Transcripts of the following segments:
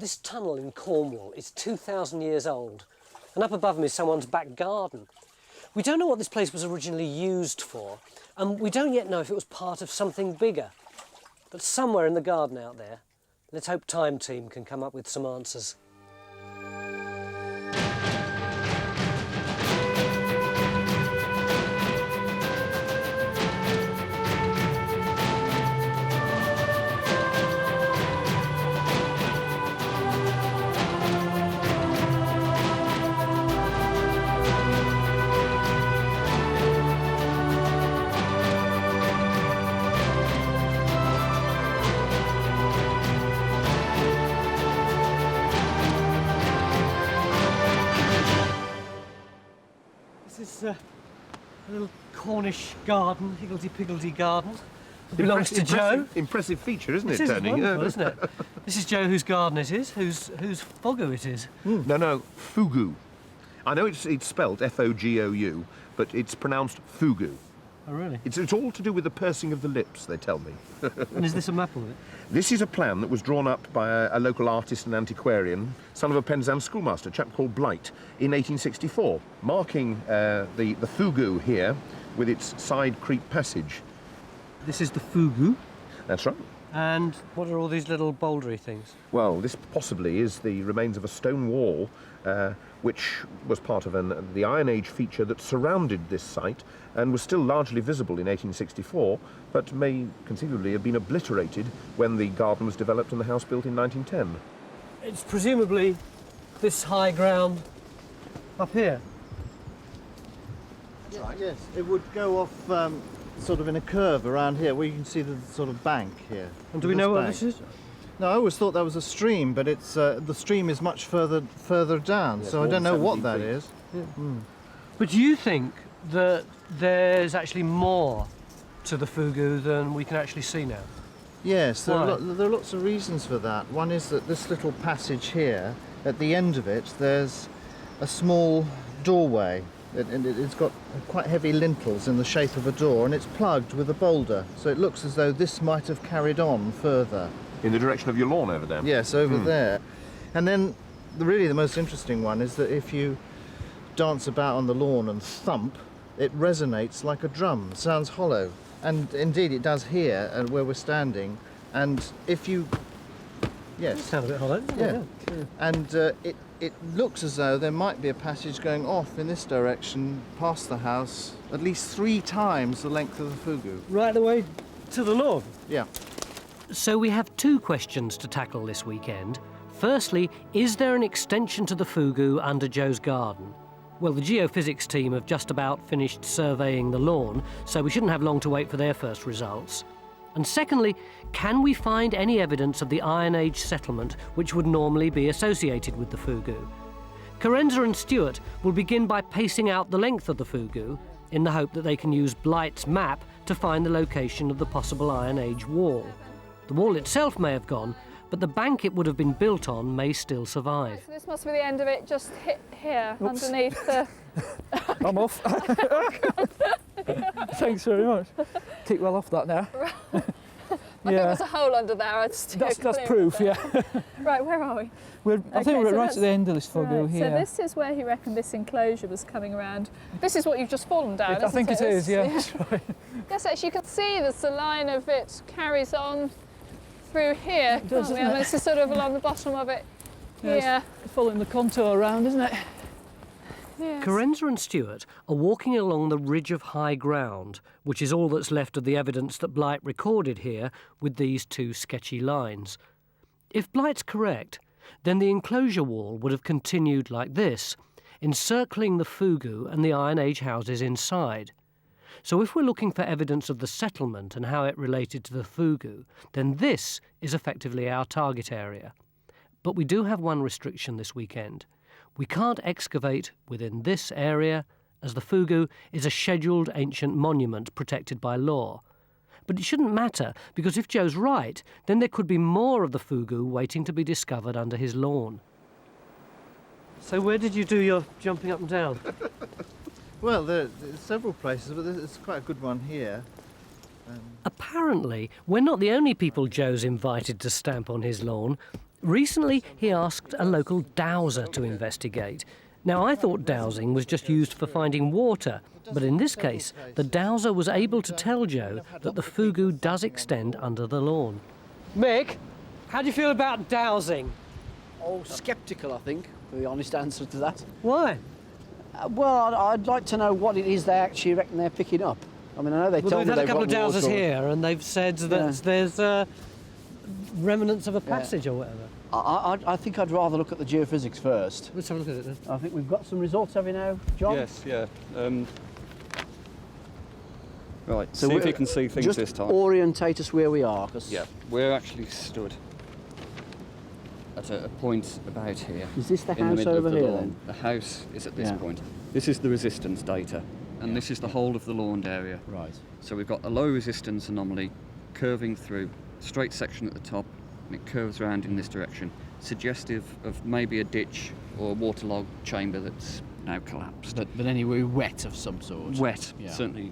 This tunnel in Cornwall is 2,000 years old, and up above me is someone's back garden. We don't know what this place was originally used for, and we don't yet know if it was part of something bigger. But somewhere in the garden out there, let's hope Time Team can come up with some answers. This is a little Cornish garden, higgledy-piggledy garden. It belongs to Joe. Impressive feature, isn't it, It is Tony? wonderful, isn't it? This is Joe whose garden it is, whose Fugu it is. No, Fugu. I know it's spelt F-O-G-O-U, but it's pronounced Fugu. Oh, really? It's all to do with the pursing of the lips, they tell me. And is this a map of it? This is a plan that was drawn up by a local artist and antiquarian, son of a Penzance schoolmaster, a chap called Blight, in 1864, marking the Fugu here with its side creep passage. This is the Fugu. That's right. And what are all these little bouldery things? Well, this possibly is the remains of a stone wall, which was part of the Iron Age feature that surrounded this site and was still largely visible in 1864, but may conceivably have been obliterated when the garden was developed and the house built in 1910. It's presumably this high ground up here. Yes, it would go off sort of in a curve around here, where you can see the sort of bank here. And do we know what this is? No, I always thought that was a stream, but it's the stream is much further down, Yes, so I don't know what that feet. is. Yeah. But do you think that there's actually more to the Fugu than we can actually see now? Yes, there Why? are lots of reasons for that. One is that this little passage here, at the end of it, there's a small doorway. It's got quite heavy lintels in the shape of a door, and it's plugged with a boulder, so it looks as though this might have carried on further. In the direction of your lawn over there? Yes, over there. And then really the most interesting one is that if you dance about on the lawn and thump, it resonates like a drum, sounds hollow. And indeed it does here, where we're standing. And if you... Yes. It sounds a bit hollow. Yeah. And it looks as though there might be a passage going off in this direction past the house, at least 3 times the length of the Fugu. Right the way to the north. Yeah. So we have 2 questions to tackle this weekend. Firstly, is there an extension to the Fugu under Joe's garden? Well, the geophysics team have just about finished surveying the lawn, so we shouldn't have long to wait for their first results. And secondly, can we find any evidence of the Iron Age settlement which would normally be associated with the Fugu? Carenza and Stewart will begin by pacing out the length of the Fugu in the hope that they can use Blight's map to find the location of the possible Iron Age wall. The wall itself may have gone, but the bank it would have been built on may still survive. So this must be the end of it, just hit here, underneath the... I'm off. Thanks very much. Keep well off that now. I think there's a hole under there. I'd steer That's clear proof, of yeah. it. Right, where are we? I think we're so right at the end of this Fugu right, here. So this is where he reckoned this enclosure was coming around. This is what you've just fallen down, I think it is, yeah. That's right. Yes, actually you can see there's the line of it carries on through here, It does, can't we? doesn't And it? this is sort of along the bottom of it here. Yeah, it's following the contour around, isn't it? Yes. Carenza and Stewart are walking along the ridge of high ground, which is all that's left of the evidence that Blight recorded here with these 2 sketchy lines. If Blight's correct, then the enclosure wall would have continued like this, encircling the Fugu and the Iron Age houses inside. So if we're looking for evidence of the settlement and how it related to the Fugu, then this is effectively our target area. But we do have one restriction this weekend. We can't excavate within this area, as the Fugu is a scheduled ancient monument protected by law. But it shouldn't matter, because if Joe's right, then there could be more of the Fugu waiting to be discovered under his lawn. So where did you do your jumping up and down? Well, there's several places, but there's quite a good one here. Apparently, we're not the only people Joe's invited to stamp on his lawn. Recently, he asked a local dowser to investigate. Now, I thought dowsing was just used for finding water, but in this case, the dowser was able to tell Joe that the Fugu does extend under the lawn. Mick, how do you feel about dowsing? Oh, sceptical, I think, the honest answer to that. Why? Well, I'd like to know what it is they actually reckon they're picking up. I mean, I know they tell me We've had a they've couple of got dowsers water. here, and they've said that there's remnants of a passage or whatever. I think I'd rather look at the geophysics first. Let's have a look at it then. I think we've got some results, have we now, John? Yes, yeah. Right, So see if you can see things just this time. orientate us where we are. 'Cause Yeah, we're actually stood at a point about here. Is this the in the house middle over of the here, lawn. then? The house is at this Yeah. point. This is the resistance data, and this is the whole of the lawned area. Right. So we've got a low resistance anomaly curving through, straight section at the top, and it curves around in this direction, suggestive of maybe a ditch or a waterlogged chamber that's now collapsed. But anyway, wet of some sort. Wet, Yeah. certainly,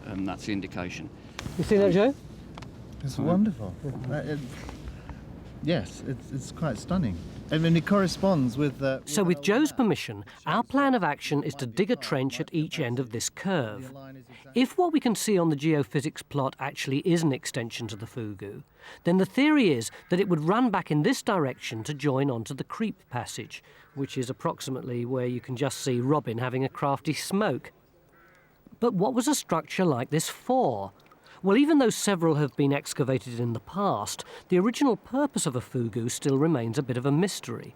that's the indication. You see that, Joe? It's wonderful. Yes, it's quite stunning. I mean, it corresponds with... So with Joe's permission, our plan of action is to dig a trench at each end of this curve. If what we can see on the geophysics plot actually is an extension to the Fugu, then the theory is that it would run back in this direction to join onto the creep passage, which is approximately where you can just see Robin having a crafty smoke. But what was a structure like this for? Well, even though several have been excavated in the past, the original purpose of a Fugu still remains a bit of a mystery.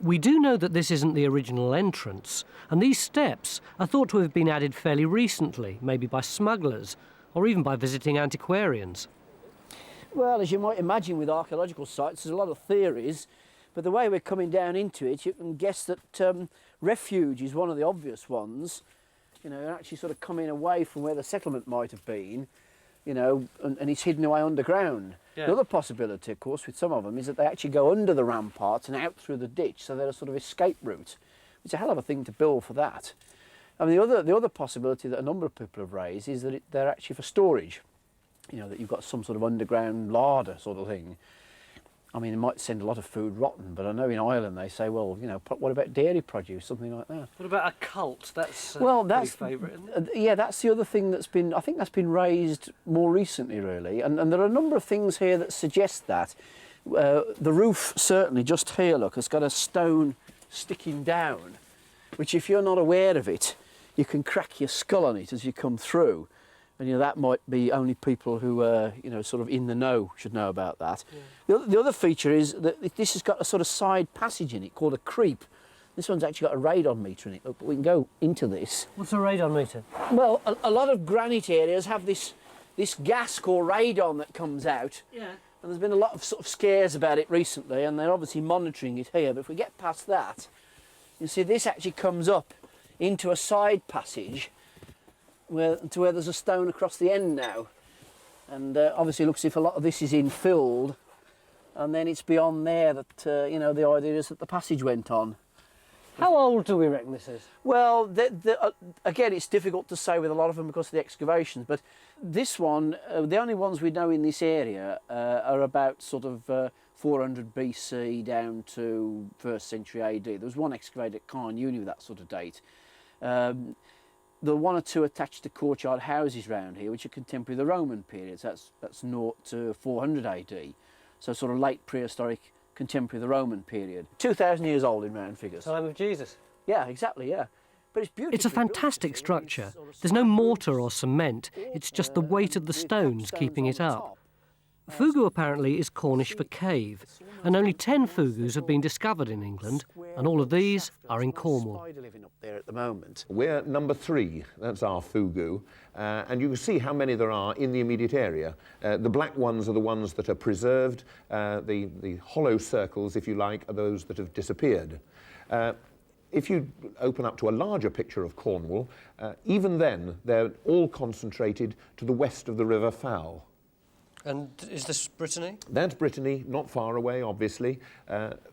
We do know that this isn't the original entrance, and these steps are thought to have been added fairly recently, maybe by smugglers, or even by visiting antiquarians. Well, as you might imagine with archaeological sites, there's a lot of theories, but the way we're coming down into it, you can guess that refuge is one of the obvious ones. You know, actually sort of coming away from where the settlement might have been, you know, and it's hidden away underground. Yeah. The other possibility, of course, with some of them is that they actually go under the ramparts and out through the ditch, so they're a sort of escape route. It's a hell of a thing to build for that. I mean, the other possibility that a number of people have raised is that they're actually for storage. You know, that you've got some sort of underground larder sort of thing. I mean, it might send a lot of food rotten, but I know in Ireland they say, well, you know, what about dairy produce, something like that. What about a cult? That's that's favourite, isn't it? yeah, that's the other thing that's been. I think that's been raised more recently, really, and there are a number of things here that suggest that. The roof certainly just here, look, has got a stone sticking down, which if you're not aware of it, you can crack your skull on it as you come through. And you know, that might be only people who are, you know, sort of in the know should know about that. Yeah. The other feature is that this has got a sort of side passage in it called a creep. This one's actually got a radon meter in it. Look, but we can go into this. What's a radon meter? Well, a lot of granite areas have this gas called radon that comes out. Yeah. And there's been a lot of sort of scares about it recently, and they're obviously monitoring it here. But if we get past that, you see this actually comes up into a side passage where there's a stone across the end now, and obviously it looks as if a lot of this is infilled, and then it's beyond there that you know, the idea is that the passage went on. How old do we reckon this is? Well, again, it's difficult to say with a lot of them because of the excavations, but this one, the only ones we know in this area are about sort of 400 BC down to 1st century AD. There was one excavated at Caen Uni with that sort of date. There are one or two attached to courtyard houses round here, which are contemporary of the Roman period. So that's 0 to 400 AD. So sort of late prehistoric, contemporary of the Roman period. 2,000 years old in round figures. Time of Jesus. Yeah, exactly, yeah. But it's beautiful. It's a fantastic structure. There's no mortar or cement. It's just the weight of the stones keeping it up. Fugu apparently is Cornish for cave, and only 10 Fugus have been discovered in England, and all of these are in Cornwall. Living up there at the moment. We're number 3, that's our Fugu, and you can see how many there are in the immediate area. The black ones are the ones that are preserved, the hollow circles, if you like, are those that have disappeared. If you open up to a larger picture of Cornwall, even then they're all concentrated to the west of the River Fowl. And is this Brittany? That's Brittany, not far away, obviously.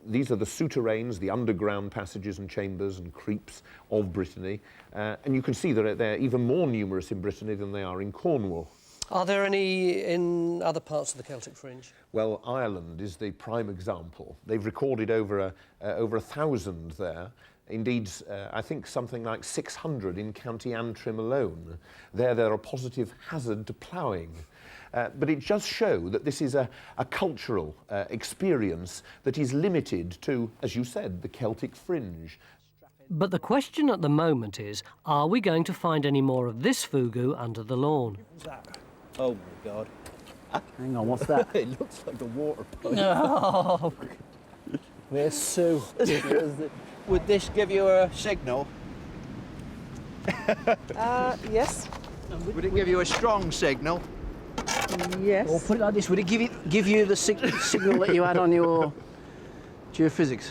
These are the souterrains, the underground passages and chambers and creeps of Brittany. And you can see that they're even more numerous in Brittany than they are in Cornwall. Are there any in other parts of the Celtic fringe? Well, Ireland is the prime example. They've recorded over 1,000 there. Indeed, I think something like 600 in County Antrim alone. There are positive hazard to ploughing. But it does show that this is a cultural experience that is limited to, as you said, the Celtic fringe. But the question at the moment is, are we going to find any more of this fugu under the lawn? Oh my God. Hang on, what's that? It looks like a water pipe. No. Where's Sue? Would this give you a signal? Yes. Would it give you a strong signal? Yes. Or put it like this, would it give you the signal that you had on your geophysics?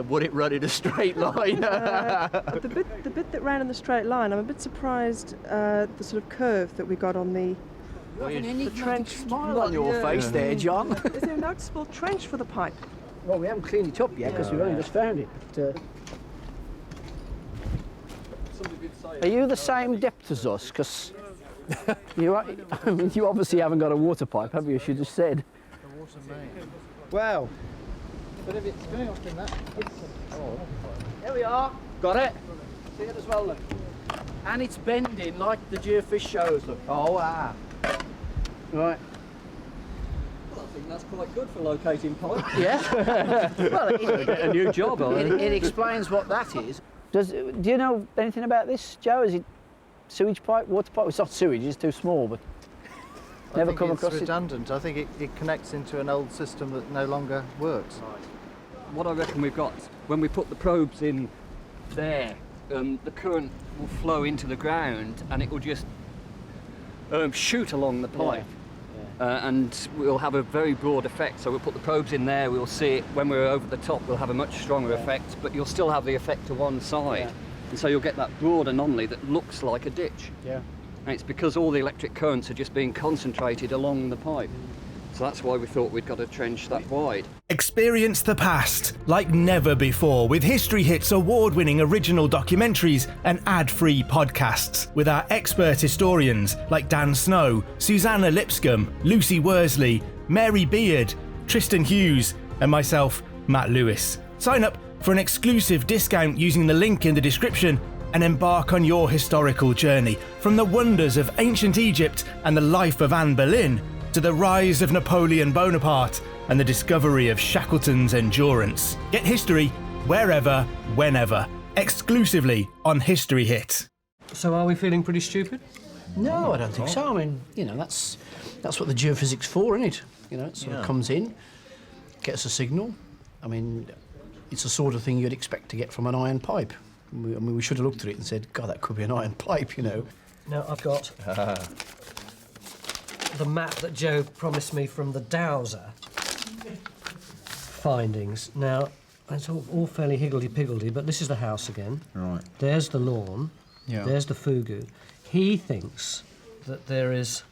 Would it run in a straight line? The bit that ran in the straight line, I'm a bit surprised the sort of curve that we got on the trench. Smile on your face there, John. Is there a noticeable trench for the pipe? Well, we haven't cleaned it up yet because we've only just found it. But, are you the same depth as us? Because you obviously haven't got a water pipe, have you? You should have said. The water main. Well, But if it's going up in that... there we are. Got it. See it as well, look. And it's bending like the geofish shows, look. Oh, ah. Right. Well, I think that's quite good for locating pipe. Yeah. Well, A new job, I think. it explains what that is. Do you know anything about this, Joe? Is it sewage pipe, water pipe? It's not sewage, it's too small, but never come across it's it. redundant. I think it connects into an old system that no longer works. What I reckon we've got, when we put the probes in there, the current will flow into the ground and it will just shoot along the pipe. And we'll have a very broad effect. So we'll put the probes in there, we'll see it. When we're over the top, we'll have a much stronger effect, but you'll still have the effect to one side. Yeah. And so you'll get that broad anomaly that looks like a ditch. Yeah. And it's because all the electric currents are just being concentrated along the pipe. So that's why we thought we'd got a trench that wide. Experience the past like never before with History Hit's award-winning original documentaries and ad-free podcasts with our expert historians like Dan Snow, Susanna Lipscomb, Lucy Worsley, Mary Beard, Tristan Hughes and myself, Matt Lewis. Sign up for an exclusive discount using the link in the description and embark on your historical journey from the wonders of ancient Egypt and the life of Anne Boleyn to the rise of Napoleon Bonaparte and the discovery of Shackleton's Endurance. Get history wherever, whenever, exclusively on History Hit. So are we feeling pretty stupid? No, I don't think so. I mean, you know, that's what the geophysics for, isn't it? You know, it sort of comes in, gets a signal. I mean, it's the sort of thing you'd expect to get from an iron pipe. We should have looked at it and said, God, that could be an iron pipe, you know. Now I've got the map that Joe promised me from the Dowser findings. Now, it's all fairly higgledy-piggledy, but this is the house again. Right. There's the lawn. Yeah. There's the Fugu. He thinks that there is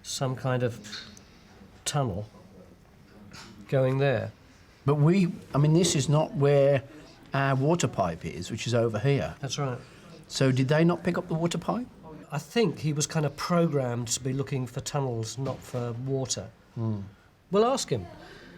some kind of tunnel going there. But I mean, this is not where our water pipe is, which is over here. That's right. So did they not pick up the water pipe? I think he was kind of programmed to be looking for tunnels, not for water. We'll ask him.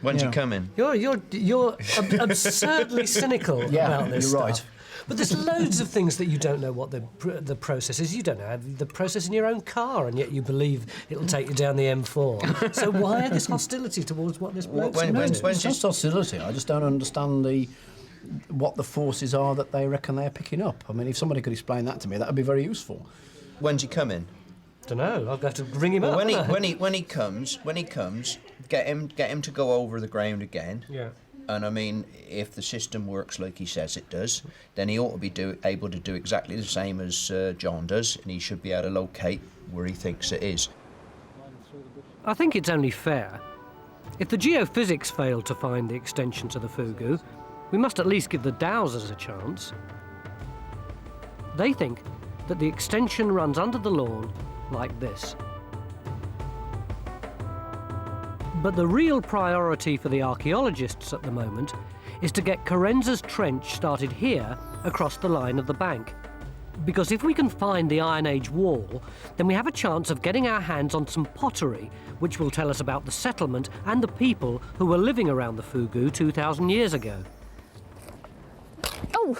When's he coming? You're absurdly cynical about this you're stuff. right. But there's loads of things that you don't know what the process is. You don't know the process in your own car, and yet you believe it'll take you down the M4. So why this hostility towards what this bloke's doing? It's just hostility. I just don't understand what the forces are that they reckon they're picking up. I mean, if somebody could explain that to me, that would be very useful. When's he coming? Don't know. I'll have to ring him up. When he comes, get him to go over the ground again. Yeah. And I mean, if the system works like he says it does, then he ought to be able to do exactly the same as John does, and he should be able to locate where he thinks it is. I think it's only fair. If the geophysics failed to find the extension to the Fugu, we must at least give the Dowsers a chance. They think that the extension runs under the lawn like this. But the real priority for the archaeologists at the moment is to get Carenza's trench started here across the line of the bank. Because if we can find the Iron Age wall, then we have a chance of getting our hands on some pottery, which will tell us about the settlement and the people who were living around the Fugu 2,000 years ago. Oh!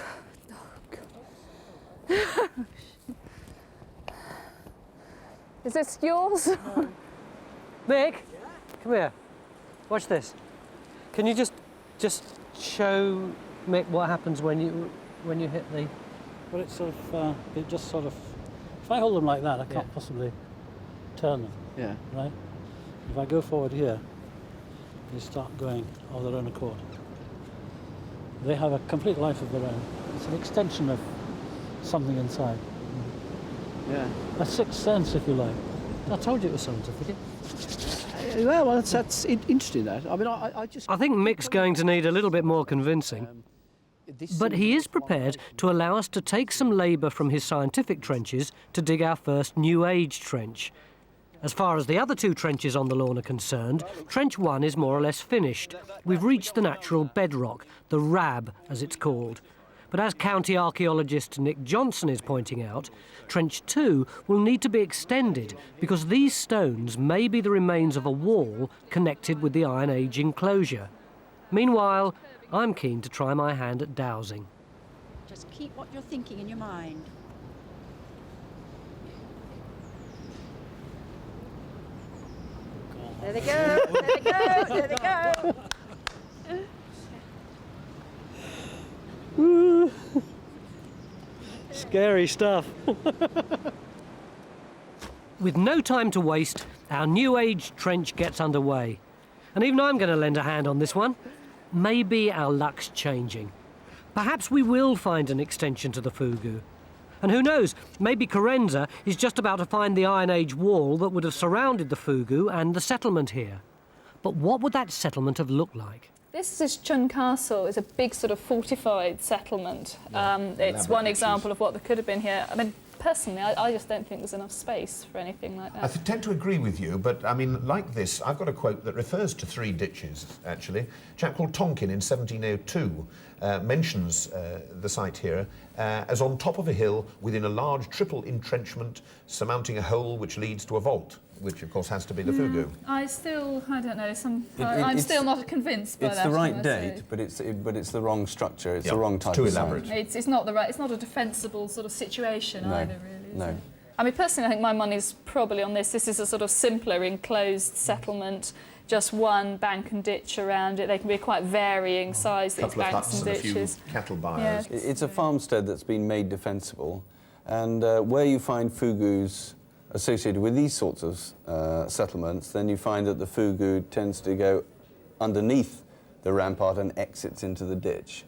Is this yours? Mick, come here. Watch this. Can you just show Mick what happens when you hit the... Well, it's sort of, it just sort of, if I hold them like that, I can't possibly turn them. Yeah. Right? If I go forward here, they start going of their own accord. They have a complete life of their own. It's an extension of something inside. Yeah. A sixth sense, if you like. I told you it was scientific. Yeah, well, that's interesting, that. I mean, I just... I think Mick's going to need a little bit more convincing. But he is prepared to allow us to take some labour from his scientific trenches to dig our first New Age trench. As far as the other two trenches on the lawn are concerned, Trench 1 is more or less finished. We've reached the natural bedrock, the RAB as it's called. But as county archaeologist Nick Johnson is pointing out, Trench 2 will need to be extended because these stones may be the remains of a wall connected with the Iron Age enclosure. Meanwhile, I'm keen to try my hand at dowsing. Just keep what you're thinking in your mind. There they go, there they go, there they go. Scary stuff. With no time to waste, our New Age trench gets underway. And even I'm going to lend a hand on this one. Maybe our luck's changing. Perhaps we will find an extension to the Fugu. And who knows, maybe Carenza is just about to find the Iron Age wall that would have surrounded the Fugu and the settlement here. But what would that settlement have looked like? This is Chun Castle. It's a big sort of fortified settlement. It's one example of what there could have been here. I mean, personally, I just don't think there's enough space for anything like that. I tend to agree with you, but I mean, like this, I've got a quote that refers to 3 ditches, actually. A chap called Tonkin in 1702 mentions the site here as on top of a hill within a large triple entrenchment surmounting a hole which leads to a vault, which of course has to be the Fugu. I don't know, I'm still not convinced by that. It's the right date, but it's the wrong structure. It's the wrong type too of elaborate. site. It's not the right. It's not a defensible sort of situation either, really. No. I mean, personally, I think my money's probably on this. This is a sort of simpler enclosed settlement. Just one bank and ditch around it. They can be quite varying size, these banks and ditches. A few cattle byres. Yeah. It's a farmstead that's been made defensible, and where you find Fugus associated with these sorts of settlements, then you find that the Fugu tends to go underneath the rampart and exits into the ditch.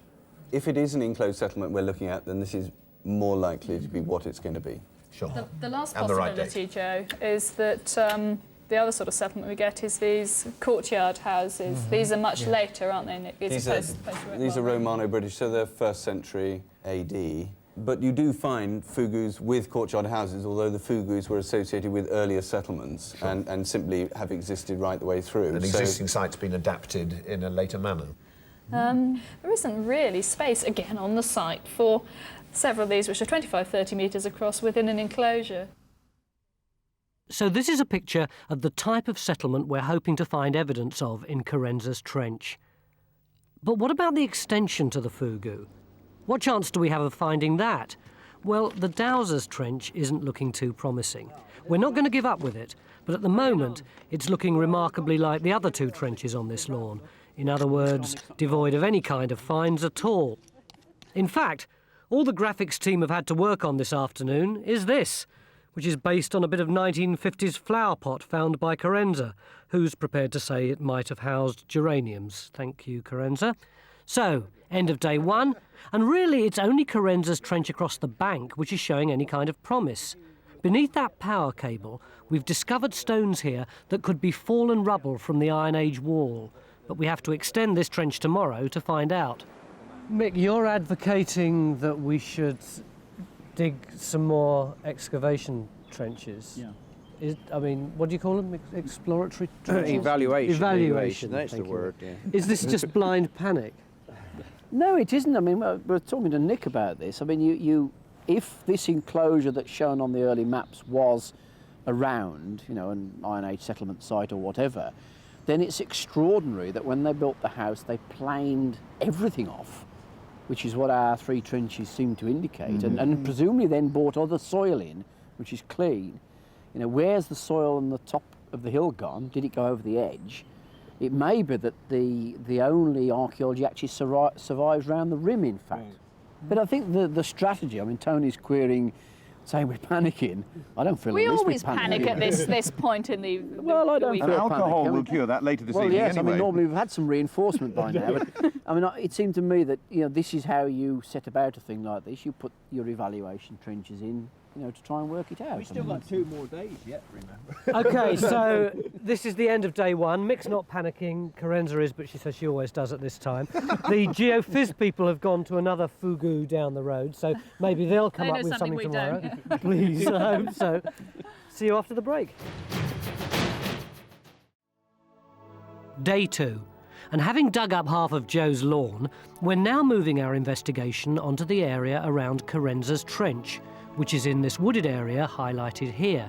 If it is an enclosed settlement we're looking at, then this is more likely to be what it's going to be. Sure. The last And the right possibility, Joe, is that the other sort of settlement we get is these courtyard houses. These are much later, aren't they, Nick? These are Romano-British, so they're 1st century AD. But you do find Fugus with courtyard houses, although the Fugus were associated with earlier settlements and simply have existed right the way through. An existing site's been adapted in a later manner. There isn't really space, again, on the site for several of these, which are 25, 30 metres across within an enclosure. So this is a picture of the type of settlement we're hoping to find evidence of in Carenza's trench. But what about the extension to the Fugu? What chance do we have of finding that? Well, the Dowser's trench isn't looking too promising. We're not going to give up with it, but at the moment it's looking remarkably like the other 2 trenches on this lawn. In other words, devoid of any kind of finds at all. In fact, all the graphics team have had to work on this afternoon is this, which is based on a bit of 1950s flower pot found by Carenza, who's prepared to say it might have housed geraniums. Thank you, Carenza. So, end of day 1, and really it's only Carenza's trench across the bank which is showing any kind of promise. Beneath that power cable, we've discovered stones here that could be fallen rubble from the Iron Age wall, but we have to extend this trench tomorrow to find out. Mick, you're advocating that we should dig some more excavation trenches. Yeah. I mean, what do you call them? Exploratory trenches? Evaluation, that's the word, yeah. Is this just blind panic? No, it isn't. I mean, we're talking to Nick about this. I mean, if this enclosure that's shown on the early maps was around, you know, an Iron Age settlement site or whatever, then it's extraordinary that when they built the house, they planed everything off, which is what our 3 trenches seem to indicate, and presumably then brought other soil in, which is clean. You know, where's the soil on the top of the hill gone? Did it go over the edge? It may be that the only archaeology actually survives around the rim, in fact. But I think the strategy, I mean, Tony's querying, saying we're panicking. I don't feel We the least always bit panicky. panic at this point in the Well, I don't And feel alcohol panic. will cure that later this evening yes, anyway. I mean, normally we've had some reinforcement by now, but I mean, it seemed to me that, you know, this is how you set about a thing like this. You put your evaluation trenches in, you know, to try and work it out. We've still got 2 more days yet, remember? Okay, so this is the end of day 1. Mick's not panicking, Carenza is, but she says she always does at this time. The Geophys people have gone to another Fugu down the road, so maybe they'll come up with something tomorrow. Please, I hope so. See you after the break. Day 2. And having dug up half of Joe's lawn, we're now moving our investigation onto the area around Carenza's Trench, which is in this wooded area highlighted here.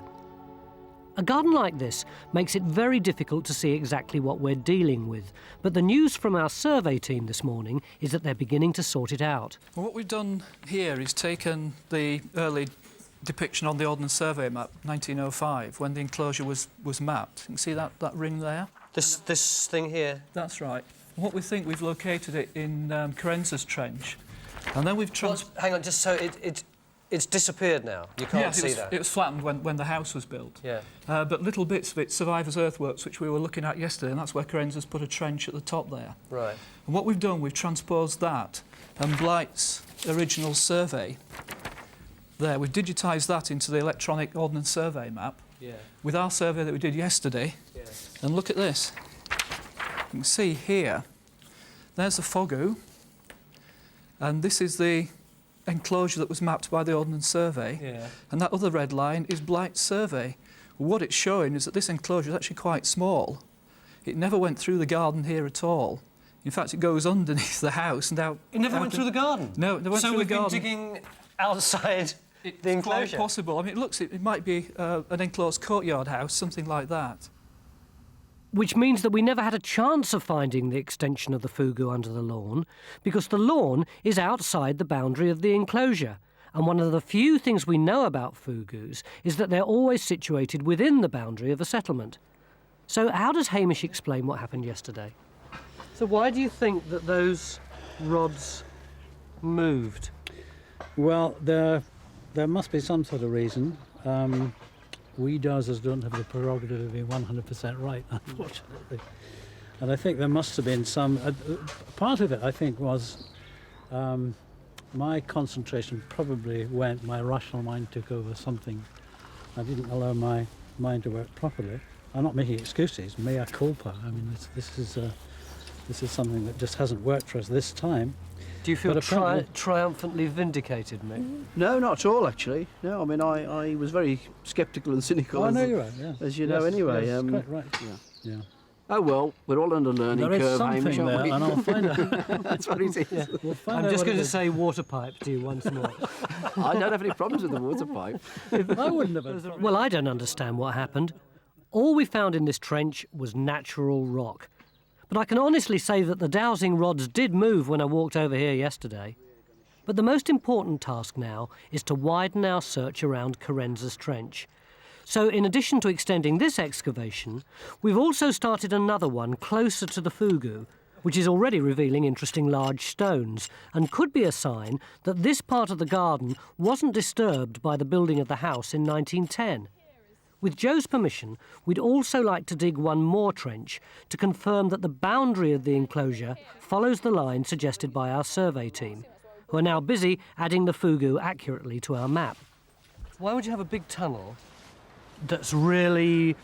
A garden like this makes it very difficult to see exactly what we're dealing with, but the news from our survey team this morning is that they're beginning to sort it out. Well, what we've done here is taken the early depiction on the Ordnance Survey map, 1905, when the enclosure was mapped. You can see that ring there? This thing here? That's right. What we think, we've located it in Carenza's Trench, and then we've hang on, just so it's disappeared now. You can't see that. It was flattened when the house was built. Yeah. But little bits of it survive as earthworks, which we were looking at yesterday, and that's where Carenza's put a trench at the top there. Right. And what we've done, we've transposed that and Blight's original survey there. We've digitised that into the electronic Ordnance Survey map with our survey that we did yesterday. Yeah. And look at this. You can see here, there's the Fugu, and this is the enclosure that was mapped by the Ordnance Survey, and that other red line is Blight's survey. What it's showing is that this enclosure is actually quite small. It never went through the garden here at all. In fact, it goes underneath the house and out. It never went through the garden? No, it never went through the garden. So we've been digging outside the enclosure? It's quite possible. I mean, it might be an enclosed courtyard house, something like that. Which means that we never had a chance of finding the extension of the Fugu under the lawn, because the lawn is outside the boundary of the enclosure. And one of the few things we know about Fugus is that they're always situated within the boundary of a settlement. So how does Hamish explain what happened yesterday? So why do you think that those rods moved? Well, there must be some sort of reason. We dozers don't have the prerogative of being 100% right, unfortunately. And I think there must have been some... part of it, I think, was my concentration probably went, my rational mind took over something. I didn't allow my mind to work properly. I'm not making excuses, mea culpa. I mean, this is something that just hasn't worked for us this time. Do you feel triumphantly vindicated, Mick? No, not at all, actually. No, I mean, I was very sceptical and cynical. Oh, I know you are, yeah. As you know, anyway. Yes, quite right. Yeah. Oh, well, we're all on a learning curve, Hamish, there, aren't we? and I'll find out. That's what it is. Yeah, we'll find I'm out just what going it to is. say water pipe to you once more. I don't have any problems with the water pipe. I wouldn't have. Well, I don't understand what happened. All we found in this trench was natural rock. But I can honestly say that the dowsing rods did move when I walked over here yesterday. But the most important task now is to widen our search around Carenza's Trench. So in addition to extending this excavation, we've also started another one closer to the Fugu, which is already revealing interesting large stones and could be a sign that this part of the garden wasn't disturbed by the building of the house in 1910. With Joe's permission, we'd also like to dig one more trench to confirm that the boundary of the enclosure follows the line suggested by our survey team, who are now busy adding the Fugu accurately to our map. Why would you have a big tunnel that's really...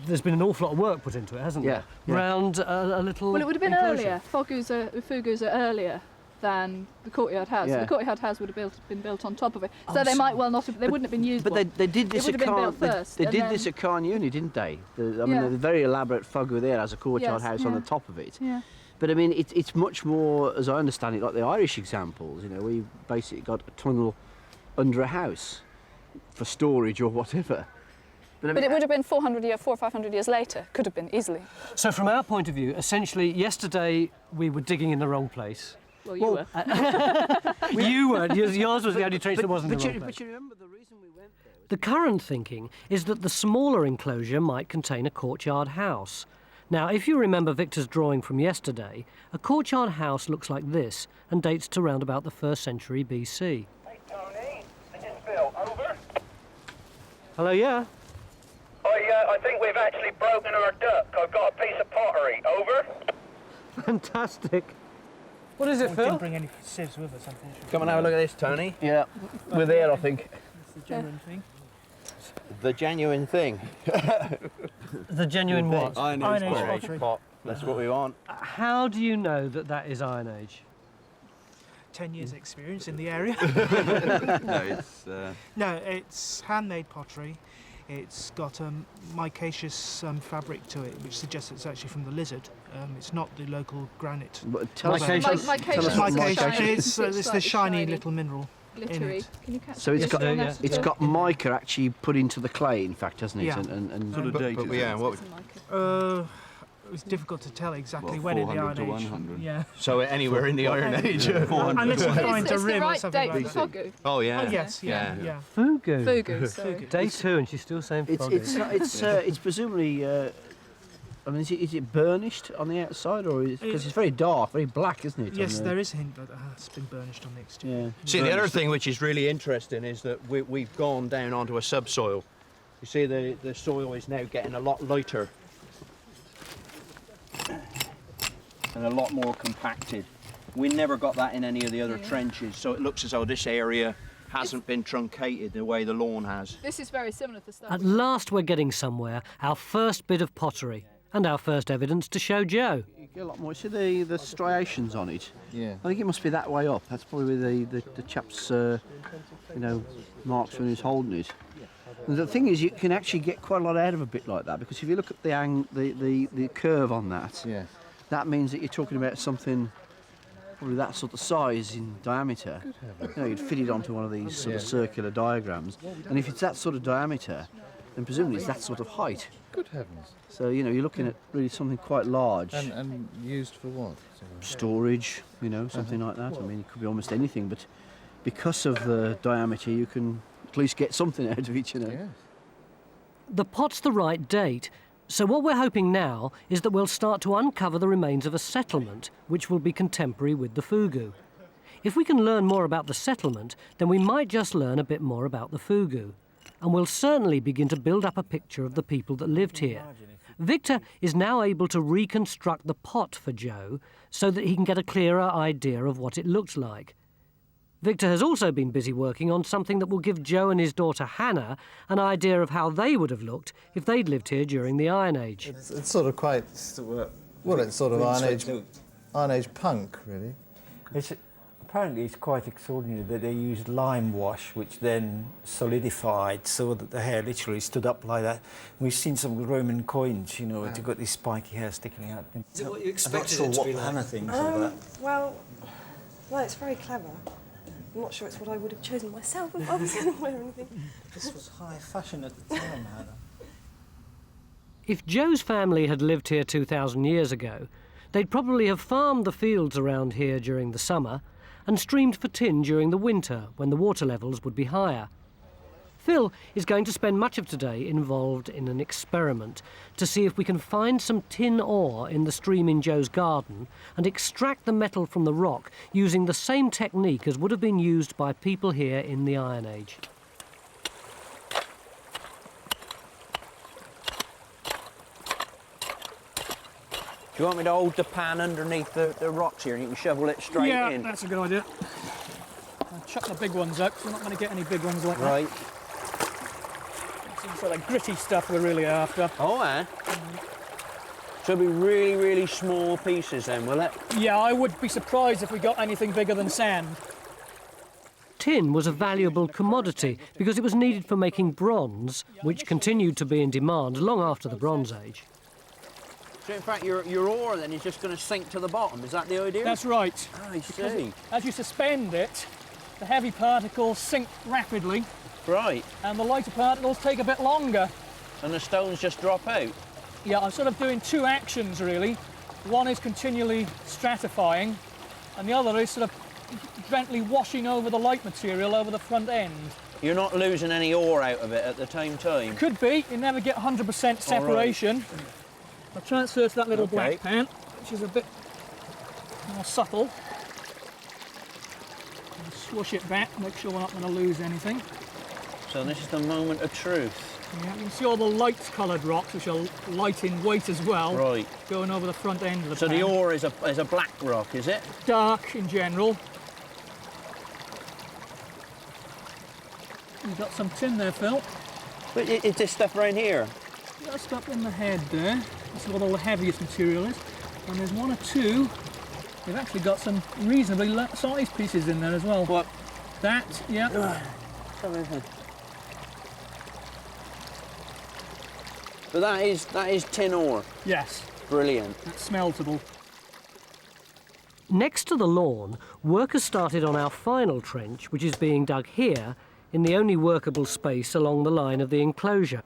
There's been an awful lot of work put into it, hasn't there? Yeah. Round a little Well, it would have been enclosure. earlier. Fugus are earlier than the courtyard house. Yeah. The courtyard house would have been built on top of it. So they might well not have... They wouldn't have been used. But they did this it would have been built first. They did this at Carnuni, didn't they? I mean, the very elaborate Fugu there has a courtyard house on the top of it. Yeah. But I mean, it's much more, as I understand it, like the Irish examples. You know, we basically got a tunnel under a house for storage or whatever. But it would have been 400 or 500 years later. Could have been, easily. So from our point of view, essentially, yesterday we were digging in the wrong place. Well, you were. You weren't. Yours was the only trench that wasn't in the wrong place. But you remember the reason we went there? The current thinking is that the smaller enclosure might contain a courtyard house. Now, if you remember Victor's drawing from yesterday, a courtyard house looks like this and dates to round about the 1st century BC. Hey, Tony, this is Phil. Over? Hello, yeah? I think we've actually broken our duck. I've got a piece of pottery. Over? Fantastic. What is it, Phil? We didn't bring any sieves with us, unfortunately. Come and have a look at this, Tony. Yeah, we're there, I think. It's the genuine thing. The genuine thing. The genuine what? Iron Age pottery. Pot. That's what we want. How do you know that that is Iron Age? 10 years experience in the area. No, it's handmade pottery. It's got micaceous fabric to it, which suggests it's actually from the lizard. It's not the local granite. But tell us Micaceous. It's the shiny little mineral. Glittery. Can you catch So it's got mica actually put into the clay, in fact, hasn't it? Yeah. And sort of date. It was difficult to tell exactly What, when in the 400 Iron to Age. 100? Yeah. So anywhere in the Iron Age. Unless you find a It's the rim or right something date like for that. Fugu. Oh yeah. Oh yes, yeah. Fugu. Fugu, sorry. Day 2 and she's still saying Fugu. It's presumably. I mean, is it burnished on the outside, or because it's very dark, very black, isn't it? Yes, there is a hint that it's been burnished on the exterior. Yeah. See, the other thing which is really interesting is that we've gone down onto a subsoil. You see, the soil is now getting a lot lighter and a lot more compacted. We never got that in any of the other trenches, so it looks as though this area hasn't been truncated the way the lawn has. This is very similar to stuff. At last we're getting somewhere, our first bit of pottery, and our first evidence to show Joe. You get a lot more. See the striations on it? Yeah. I think it must be that way up. That's probably where the chap's, marks when he's holding it. And the thing is, you can actually get quite a lot out of a bit like that, because if you look at the curve on that, that means that you're talking about something probably that sort of size in diameter. You'd fit it onto one of these sort of circular diagrams, and if it's that sort of diameter, then presumably it's that sort of height. Good heavens. So, you're looking at really something quite large. And used for what? Storage, something like that. I mean, it could be almost anything, but because of the diameter, you can at least get something out of it, Yes. The pot's the right date, so what we're hoping now is that we'll start to uncover the remains of a settlement which will be contemporary with the Fugu. If we can learn more about the settlement, then we might just learn a bit more about the Fugu. And we'll certainly begin to build up a picture of the people that lived here. Victor is now able to reconstruct the pot for Joe so that he can get a clearer idea of what it looked like. Victor has also been busy working on something that will give Joe and his daughter Hannah an idea of how they would have looked if they'd lived here during the Iron Age. It's sort of quite, well, it's sort of Iron Age punk, really. Apparently it's quite extraordinary that they used lime wash, which then solidified so that the hair literally stood up like that. We've seen some Roman coins, where you've got this spiky hair sticking out. Is it what you expected I'm not sure it to be what like? Hannah thinks of that. Well, it's very clever. I'm not sure it's what I would have chosen myself if I was going to wear anything. This was high fashion at the time, Hannah. If Joe's family had lived here 2,000 years ago, they'd probably have farmed the fields around here during the summer and streamed for tin during the winter when the water levels would be higher. Phil is going to spend much of today involved in an experiment to see if we can find some tin ore in the stream in Joe's garden and extract the metal from the rock using the same technique as would have been used by people here in the Iron Age. Do you want me to hold the pan underneath the rocks here and you can shovel it straight in? Yeah, that's a good idea. I'll chuck the big ones out, 'cause we're not going to get any big ones like that. Right. It's the gritty stuff we're really after. Oh, eh? So it'll be really, really small pieces then, will it? Yeah, I would be surprised if we got anything bigger than sand. Tin was a valuable commodity because it was needed for making bronze, which continued to be in demand long after the Bronze Age. So in fact, your ore then is just going to sink to the bottom. Is that the idea? That's right. I see. As you suspend it, the heavy particles sink rapidly. Right. And the lighter particles take a bit longer. And the stones just drop out? Yeah, I'm sort of doing two actions really. One is continually stratifying, and the other is sort of gently washing over the light material over the front end. You're not losing any ore out of it at the same time? Could be. You never get 100% separation. Right. I'll transfer to that little black pan, which is a bit more subtle. And swoosh it back, make sure we're not going to lose anything. So this is the moment of truth. Yeah, you can see all the light-coloured rocks, which are light in weight as well. Right. Going over the front end of the pan. So the ore is a black rock, is it? Dark in general. You've got some tin there, Phil. But is this stuff right here? Just up in the head there. That's where all the heaviest material is. And there's one or two. They've actually got some reasonably sized pieces in there as well. What? That, yeah. But that is tin ore? Yes. Brilliant. It's smeltable. Next to the lawn, workers started on our final trench, which is being dug here, in the only workable space along the line of the enclosure.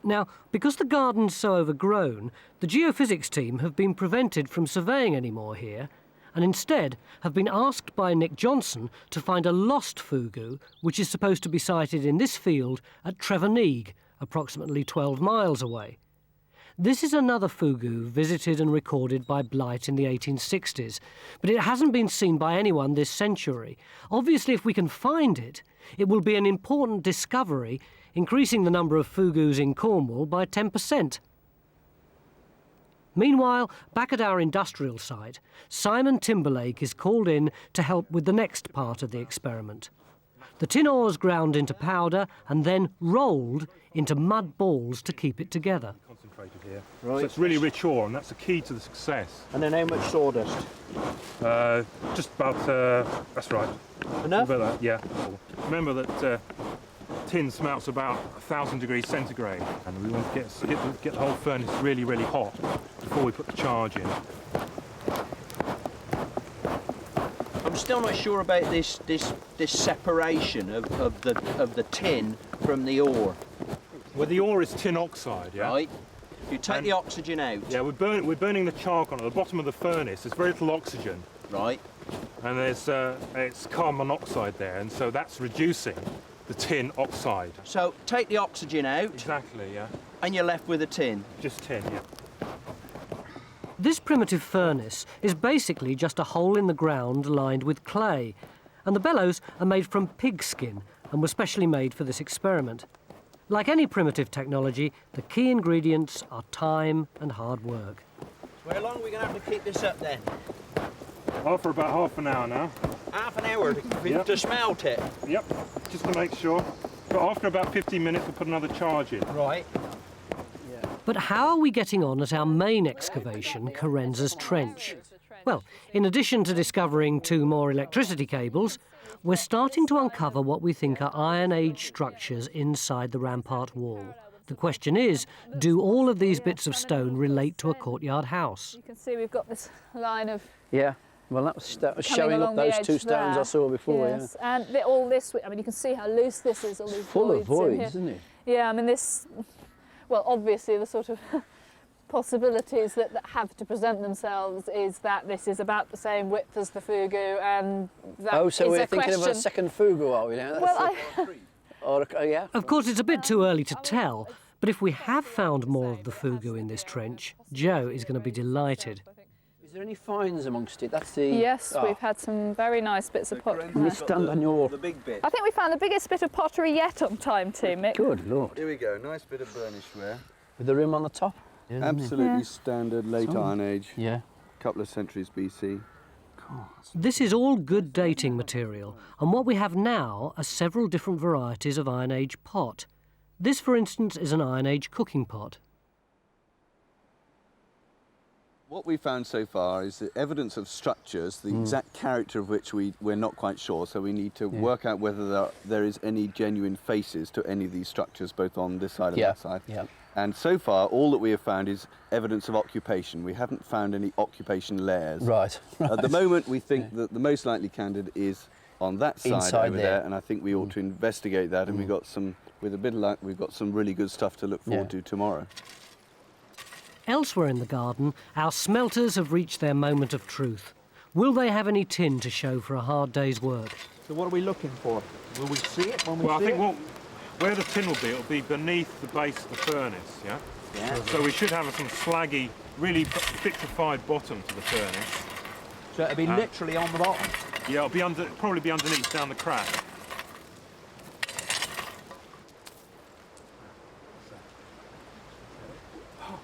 Now, because the garden's so overgrown, the geophysics team have been prevented from surveying any more here, and instead have been asked by Nick Johnson to find a lost Fugu, which is supposed to be sited in this field at Treverneeg, approximately 12 miles away. This is another Fugu visited and recorded by Blight in the 1860s, but it hasn't been seen by anyone this century. Obviously, if we can find it, it will be an important discovery, increasing the number of Fugus in Cornwall by 10%. Meanwhile, back at our industrial site, Simon Timberlake is called in to help with the next part of the experiment. The tin ore's ground into powder and then rolled into mud balls to keep it together. Concentrated here. Right. So it's really rich ore, and that's the key to the success. And then how much sawdust? Just about, that's right. Enough? About that, yeah. Remember that tin smelts about 1,000 degrees centigrade, and we want to get the whole furnace really, really hot before we put the charge in. I'm still not sure about this separation of the tin from the ore. Well, the ore is tin oxide, yeah. Right. You take the oxygen out. Yeah, we're burning the charcoal at the bottom of the furnace. There's very little oxygen. Right. And there's it's carbon monoxide there, and so that's reducing the tin oxide. So take the oxygen out. Exactly, yeah. And you're left with a tin. Just tin, yeah. This primitive furnace is basically just a hole in the ground lined with clay, and the bellows are made from pig skin and were specially made for this experiment. Like any primitive technology, the key ingredients are time and hard work. So how long are we going to have to keep this up then? Oh, for about half an hour now. Half an hour to smelt it? Yep, just to make sure. But after about 15 minutes, we'll put another charge in. Right. But how are we getting on at our main excavation, Carenza's Trench? Well, in addition to discovering 2 more electricity cables, we're starting to uncover what we think are Iron Age structures inside the rampart wall. The question is, do all of these bits of stone relate to a courtyard house? You can see we've got this line of... Yeah, well that was showing up those 2 stones I saw before. Yes, yeah. And all this, I mean, you can see how loose this is, all these full of voids, isn't it? Yeah, I mean this... Well, obviously the sort of possibilities that have to present themselves is that this is about the same width as the Fugu, and that oh, so is we're a thinking question. of a second Fugu, are we now? Well, yeah. Of course, it's a bit too early to tell, but if we have found more of the Fugu in this trench, Joe is going to be delighted. Is there any finds amongst it? That's the... Yes, we've had some very nice bits of pottery. Can we stand on your... The big bit. I think we found the biggest bit of pottery yet on time too, Mick. Good Lord. Here we go, nice bit of burnish ware. With the rim on the top? Yeah, absolutely standard late Iron Age. Yeah. Couple of centuries BC. This is all good dating material, and what we have now are several different varieties of Iron Age pot. This, for instance, is an Iron Age cooking pot. What we found so far is the evidence of structures, the exact character of which we're not quite sure, so we need to work out whether there is any genuine faces to any of these structures, both on this side and that side. Yeah. And so far, all that we have found is evidence of occupation. We haven't found any occupation layers. Right. At the moment, we think that the most likely candidate is on that side Inside over there, and I think we ought to investigate that, and we got some, with a bit of luck, we've got some really good stuff to look forward to tomorrow. Elsewhere in the garden, our smelters have reached their moment of truth. Will they have any tin to show for a hard day's work? So what are we looking for? Will we see it when we see it? Well, I think where the tin will be, it'll be beneath the base of the furnace, yeah? Yeah. So we should have some slaggy, really vitrified bottom to the furnace. So it'll be literally on the bottom? Yeah, it'll be probably be underneath, down the crack.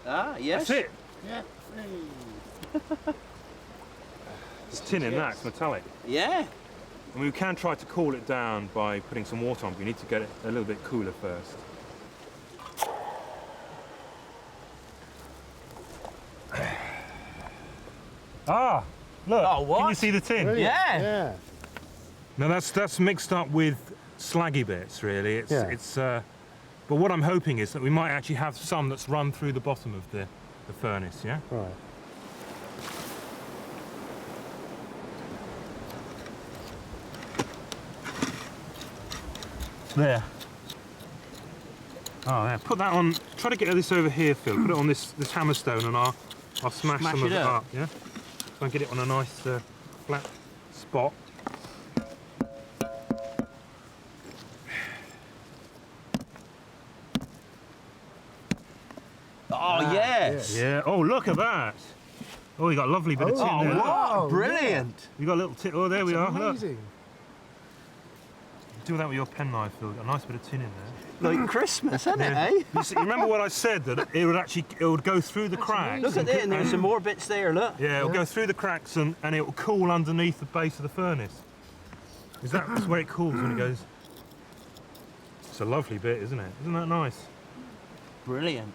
Ah, yes. That's it. Yeah. There's tin in that, it's metallic. Yeah. And we can try to cool it down by putting some water on, but we need to get it a little bit cooler first. Ah, look, can you see the tin? Brilliant. Yeah. Now that's mixed up with slaggy bits, really. But what I'm hoping is that we might actually have some that's run through the bottom of the furnace, yeah? Right. There. Oh, there. Put that on. Try to get this over here, Phil. Put it on this hammerstone, and I'll smash some of it up. Yeah. Try and get it on a nice flat spot. Oh yes. Yeah. Oh, look at that. Oh, you got a lovely bit of tin there. Wow, brilliant. You got a little tin. Oh, there we are. Amazing. Look. Do that with your penknife, Phil. Got a nice bit of tin in there. Like Christmas, isn't it, eh? You remember what I said, that it would go through the cracks. Look at it, and there's some more bits there, look. Yeah, it'll go through the cracks and it will cool underneath the base of the furnace. That's where it cools when it goes. It's a lovely bit, isn't it? Isn't that nice? Brilliant.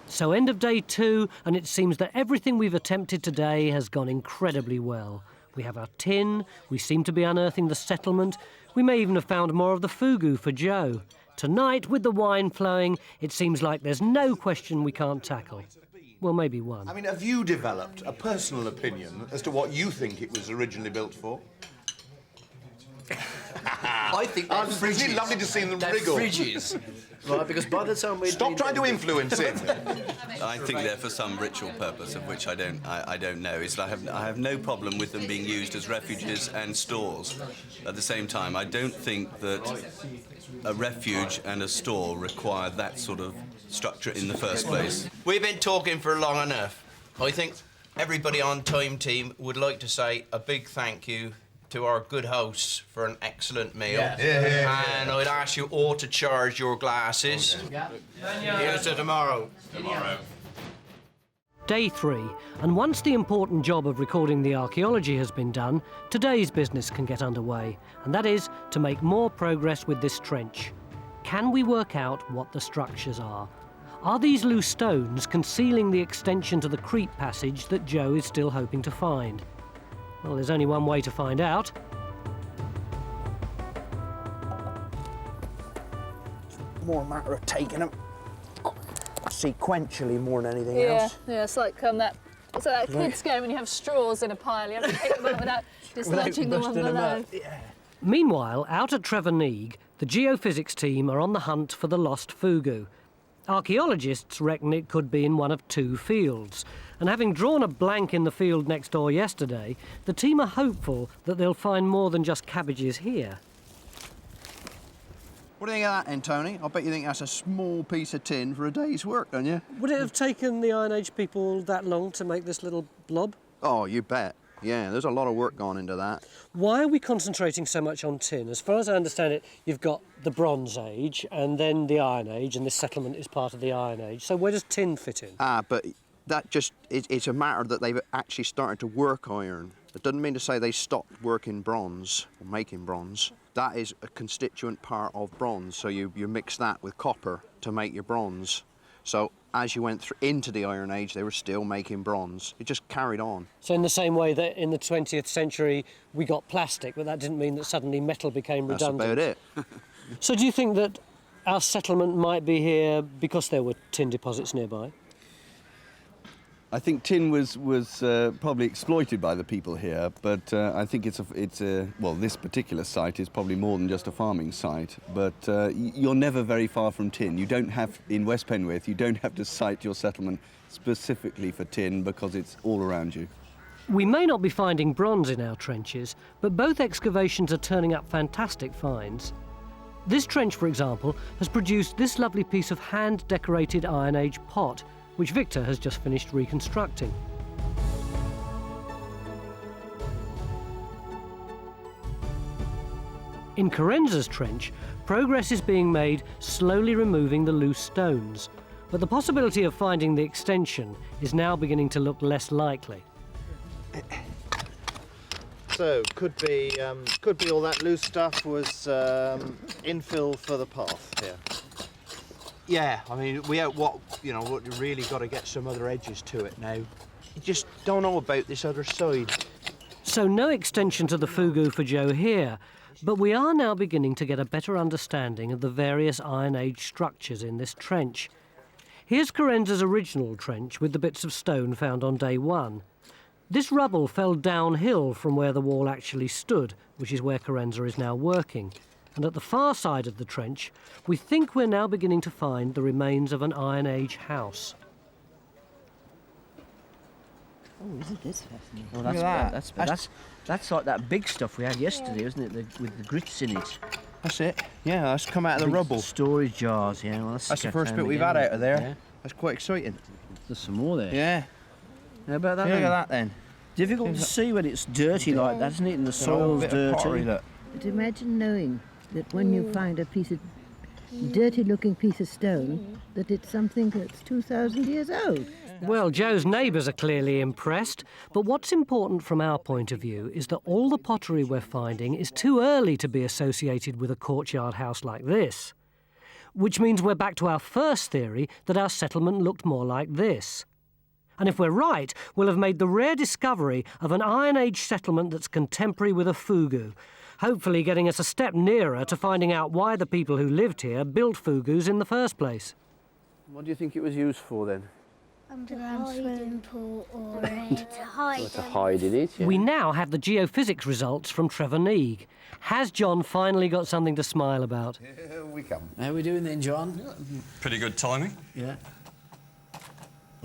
So end of day 2, and it seems that everything we've attempted today has gone incredibly well. We have our tin, we seem to be unearthing the settlement, we may even have found more of the fugu for Joe. Tonight, with the wine flowing, it seems like there's no question we can't tackle. Well, maybe one. I mean, have you developed a personal opinion as to what you think it was originally built for? I think they're Isn't it lovely to see them they're wriggle? fridges. Right, because by the time we Stop trying to influence him. I think they're for some ritual purpose, of which I don't know. I have no problem with them being used as refuges and stores. At the same time, I don't think that a refuge and a store require that sort of structure in the first place. We've been talking for long enough. I think everybody on Time Team would like to say a big thank you to our good hosts for an excellent meal. And I'd ask you all to charge your glasses. Here's to tomorrow. Day 3, and once the important job of recording the archaeology has been done, today's business can get underway, and that is to make more progress with this trench. Can we work out what the structures are? Are these loose stones concealing the extension to the creep passage that Joe is still hoping to find? Well, there's only one way to find out. More a matter of taking them sequentially more than anything else. Yeah, it's like that kids game when you have straws in a pile. You have to pick them up without dislodging the one below. Meanwhile, out at Treverneeg, the geophysics team are on the hunt for the lost Fugu. Archaeologists reckon it could be in one of 2 fields, and having drawn a blank in the field next door yesterday, the team are hopeful that they'll find more than just cabbages here. What do you think of that then, Tony? I bet you think that's a small piece of tin for a day's work, don't you? Would it have taken the Iron Age people that long to make this little blob? Oh, you bet. Yeah, there's a lot of work gone into that. Why are we concentrating so much on tin? As far as I understand it, you've got the Bronze Age and then the Iron Age, and this settlement is part of the Iron Age. So where does tin fit in? But that just, it's a matter that they've actually started to work iron. It doesn't mean to say they stopped working bronze, or making bronze. That is a constituent part of bronze, so you mix that with copper to make your bronze. So as you went into the Iron Age, they were still making bronze. It just carried on. So in the same way that in the 20th century we got plastic, but that didn't mean that suddenly metal became redundant. That's about it. So do you think that our settlement might be here because there were tin deposits nearby? I think tin was probably exploited by the people here, but I think well, this particular site is probably more than just a farming site. But you're never very far from tin. You don't have, in West Penwith, you don't have to site your settlement specifically for tin because it's all around you. We may not be finding bronze in our trenches, but both excavations are turning up fantastic finds. This trench, for example, has produced this lovely piece of hand-decorated Iron Age pot, which Victor has just finished reconstructing. In Carenza's trench, progress is being made slowly removing the loose stones, but the possibility of finding the extension is now beginning to look less likely. So could be all that loose stuff was infill for the path here. Yeah, I mean, we really got to get some other edges to it now. You just don't know about this other side. So no extension to the Fugu for Joe here, but we are now beginning to get a better understanding of the various Iron Age structures in this trench. Here's Carenza's original trench with the bits of stone found on day one. This rubble fell downhill from where the wall actually stood, which is where Carenza is now working. And at the far side of the trench, we think we're now beginning to find the remains of an Iron Age house. Oh, isn't this fascinating? Oh, Look at that. That's like that big stuff we had yesterday, isn't it? With the grits in it. That's it. Yeah, that's come out of the Big rubble. Storage jars, yeah. Well, That's the first bit we've had out of there. Yeah. That's quite exciting. There's some more there. Yeah. How about that? Yeah, then? look at that then. Difficult to see when it's dirty like that, isn't it? And the soil's dirty. Pottery, look. But imagine knowing that when you find a piece of dirty-looking piece of stone, that it's something that's 2,000 years old. Well, Joe's neighbours are clearly impressed, but what's important from our point of view is that all the pottery we're finding is too early to be associated with a courtyard house like this. Which means we're back to our first theory that our settlement looked more like this. And if we're right, we'll have made the rare discovery of an Iron Age settlement that's contemporary with a Fugu, hopefully getting us a step nearer to finding out why the people who lived here built Fugus in the first place. What do you think it was used for then? Underground swimming pool or to hide. To hide in it, yeah. We now have the geophysics results from Trevor Neig. Has John finally got something to smile about? Here we come. How are we doing then, John? Pretty good timing. Yeah.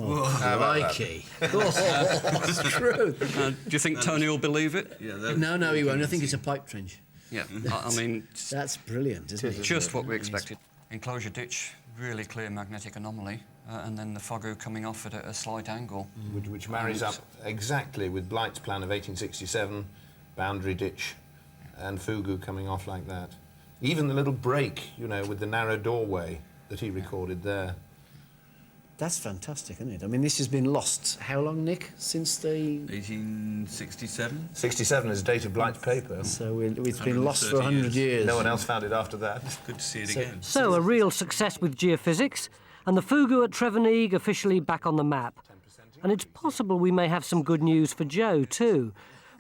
Oh, crikey. That's true. Do you think Tony will believe it? Yeah, no, he won't. I think it's a pipe trench. Yeah, I mean... That's brilliant, isn't it? Just what we expected. Enclosure ditch, really clear magnetic anomaly, and then the Fugu coming off at a slight angle. Which marries up exactly with Blight's plan of 1867, boundary ditch, and Fugu coming off like that. Even the little break, you know, with the narrow doorway that he recorded there. That's fantastic, isn't it? I mean, this has been lost. How long, Nick, since the... 1867. 67 is the date of Blight's paper. So it's been lost for 100 years. No one else found it after that. Good to see it again. So a real success with geophysics, and the Fugu at Trevor Neig officially back on the map. And it's possible we may have some good news for Joe, too.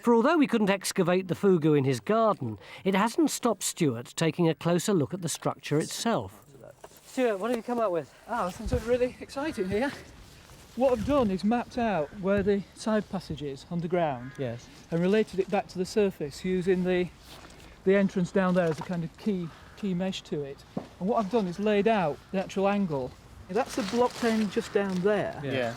For although we couldn't excavate the Fugu in his garden, it hasn't stopped Stuart taking a closer look at the structure itself. Stuart, what have you come up with? Oh, something really exciting here. What I've done is mapped out where the side passage is underground. Yes. And related it back to the surface using the entrance down there as a kind of key mesh to it. And what I've done is laid out the actual angle. That's the blocked end just down there. Yeah.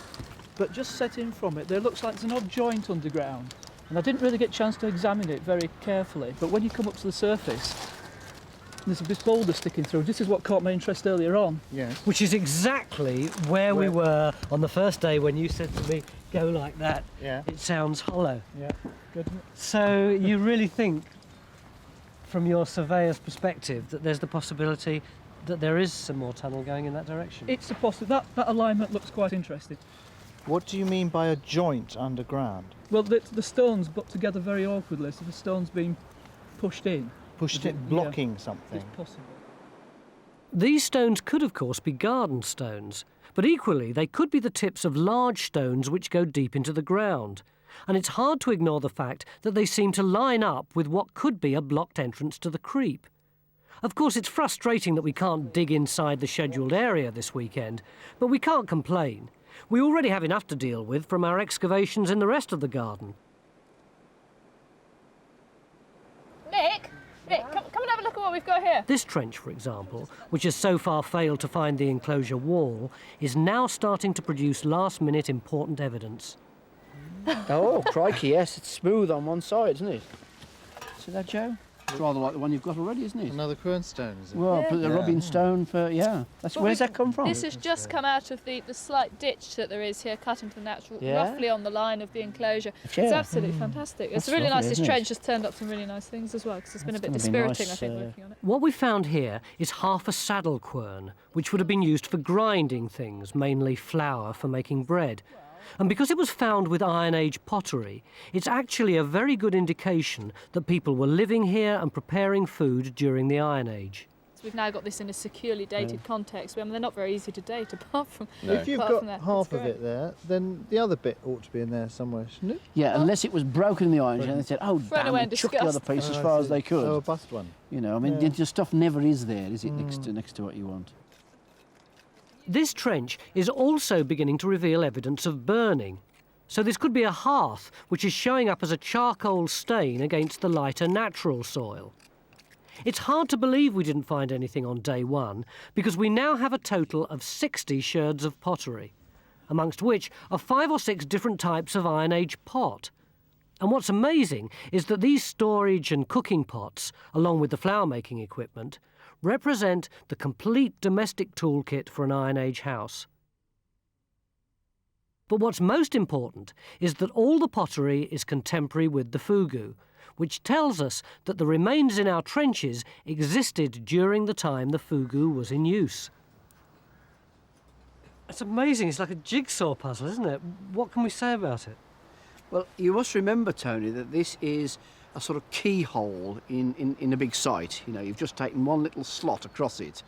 But just set in from it, there looks like there's an odd joint underground. And I didn't really get a chance to examine it very carefully. But when you come up to the surface, there's this boulder sticking through. This is what caught my interest earlier on. Yeah. Which is exactly where we were on the first day when you said to me, go like that. Yeah. It sounds hollow. Yeah, good. So you really think, from your surveyor's perspective, that there's the possibility that there is some more tunnel going in that direction? It's a possibility. That alignment looks quite interesting. What do you mean by a joint underground? Well, the stones put together very awkwardly, so the stone's being pushed in. Pushed it, blocking something. It's possible. These stones could, of course, be garden stones, but equally they could be the tips of large stones which go deep into the ground. And it's hard to ignore the fact that they seem to line up with what could be a blocked entrance to the creep. Of course, it's frustrating that we can't dig inside the scheduled area this weekend, but we can't complain. We already have enough to deal with from our excavations in the rest of the garden. Nick, come and have a look at what we've got here. This trench, for example, which has so far failed to find the enclosure wall, is now starting to produce last-minute important evidence. Oh, crikey, yes, it's smooth on one side, isn't it? See that, Joe? It's rather like the one you've got already, isn't it? Another quernstone, is it? Well, the rubbing stone for, yeah. Where's that come from? This has just come out of the slight ditch that there is here, cut into the natural, roughly on the line of the enclosure. Yeah. It's absolutely fantastic. It's really lovely, nice. This isn't it? trench has turned up some really nice things as well, because it's been a bit dispiriting, I think, working on it. What we found here is half a saddle quern, which would have been used for grinding things, mainly flour for making bread. And because it was found with Iron Age pottery, it's actually a very good indication that people were living here and preparing food during the Iron Age. So we've now got this in a securely dated context. I mean, they're not very easy to date, apart from If you've got that. half of it there, then the other bit ought to be in there somewhere, shouldn't it? Yeah, unless it was broken in the Iron Age and they said, oh, Thrown damn, away we in chucked the other disgust. piece as far as they could. Oh, a bust one. You know, I mean, the stuff never is there, is it, next to what you want? This trench is also beginning to reveal evidence of burning. So this could be a hearth, which is showing up as a charcoal stain against the lighter natural soil. It's hard to believe we didn't find anything on day one, because we now have a total of 60 sherds of pottery, amongst which are 5 or 6 different types of Iron Age pot. And what's amazing is that these storage and cooking pots, along with the flour-making equipment, represent the complete domestic toolkit for an Iron Age house. But what's most important is that all the pottery is contemporary with the Fugu, which tells us that the remains in our trenches existed during the time the Fugu was in use. It's amazing, it's like a jigsaw puzzle, isn't it? What can we say about it? Well, you must remember, Tony, that this is a sort of keyhole in a big site. You know, you've just taken one little slot across it.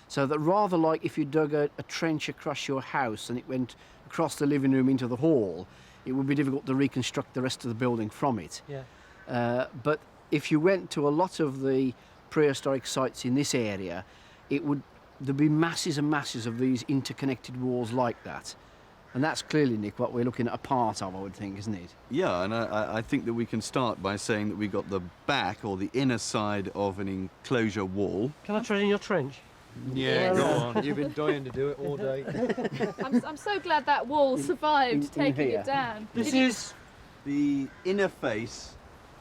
So that rather like if you dug a trench across your house and it went across the living room into the hall, it would be difficult to reconstruct the rest of the building from it. Yeah. But if you went to a lot of the prehistoric sites in this area, there'd be masses and masses of these interconnected walls like that. And that's clearly, Nick, what we're looking at a part of, I would think, isn't it? Yeah, and I think that we can start by saying that we've got the back or the inner side of an enclosure wall. Can I tread in your trench? Yeah, go on. You've been dying to do it all day. I'm so glad that wall survived taking here. it down. This is the inner face,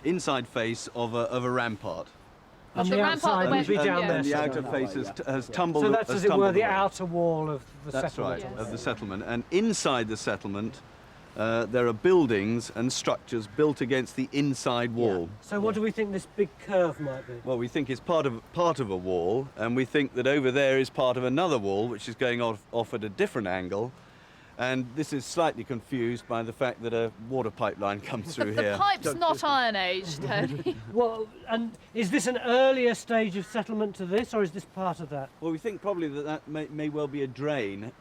inside face of a rampart. And The the rampart outside that would be went- down yeah. there. And the so- outer face has tumbled. So that's, has as it were, tumbled the away. outer wall of the That's settlement. right, of the settlement. And inside the settlement, there are buildings and structures built against the inside wall. So what do we think this big curve might be? Well, we think it's part of a wall, and we think that over there is part of another wall, which is going off at a different angle. And this is slightly confused by the fact that a water pipeline comes through The here. pipe's not Iron Age, Tony. Well, and is this an earlier stage of settlement to this, or is this part of that? Well, we think probably that may well be a drain,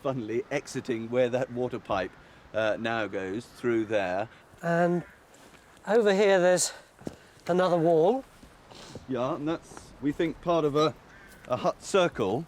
funnily, exiting where that water pipe now goes through there. And over here there's another wall. Yeah, and that's, we think, part of a hut circle.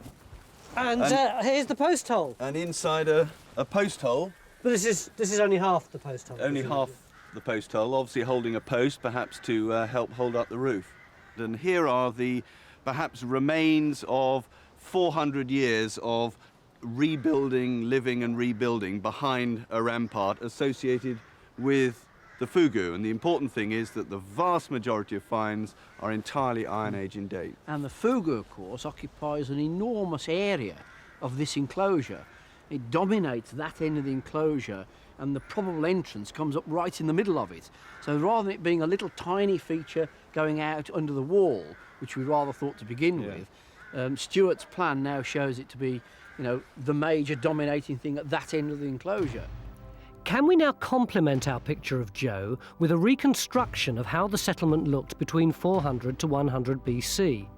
And here's the post hole. And inside a post hole. But this is only half the post hole. Only half the post hole, obviously holding a post, perhaps to help hold up the roof. And here are the perhaps remains of 400 years of rebuilding, living and rebuilding behind a rampart associated with the Fugu. And the important thing is that the vast majority of finds are entirely Iron Age in date. And the Fugu, of course, occupies an enormous area of this enclosure. It dominates that end of the enclosure, and the probable entrance comes up right in the middle of it. So rather than it being a little tiny feature going out under the wall, which we rather thought to begin with, Stuart's plan now shows it to be, you know, the major dominating thing at that end of the enclosure. Can we now complement our picture of Joe with a reconstruction of how the settlement looked between 400 to 100 BC?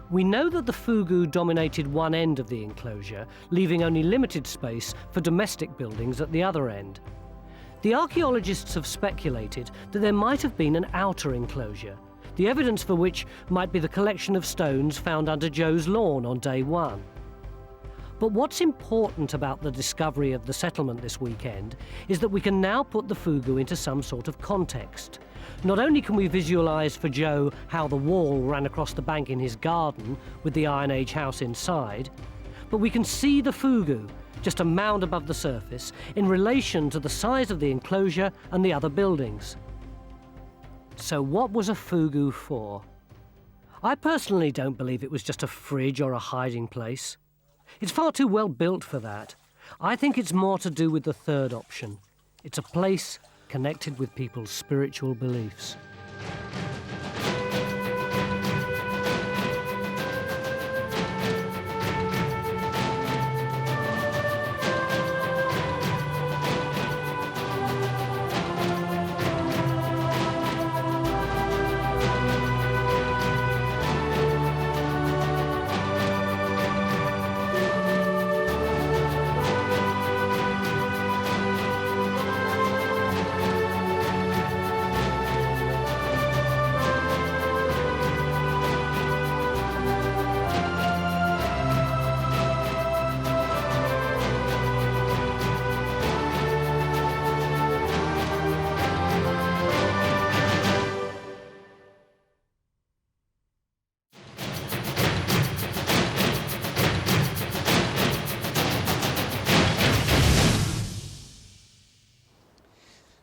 We know that the Fugu dominated one end of the enclosure, leaving only limited space for domestic buildings at the other end. The archaeologists have speculated that there might have been an outer enclosure, the evidence for which might be the collection of stones found under Joe's lawn on day one. But what's important about the discovery of the settlement this weekend is that we can now put the Fugu into some sort of context. Not only can we visualise for Joe how the wall ran across the bank in his garden with the Iron Age house inside, but we can see the Fugu, just a mound above the surface, in relation to the size of the enclosure and the other buildings. So what was a Fugu for? I personally don't believe it was just a fridge or a hiding place. It's far too well built for that. I think it's more to do with the third option. It's a place connected with people's spiritual beliefs.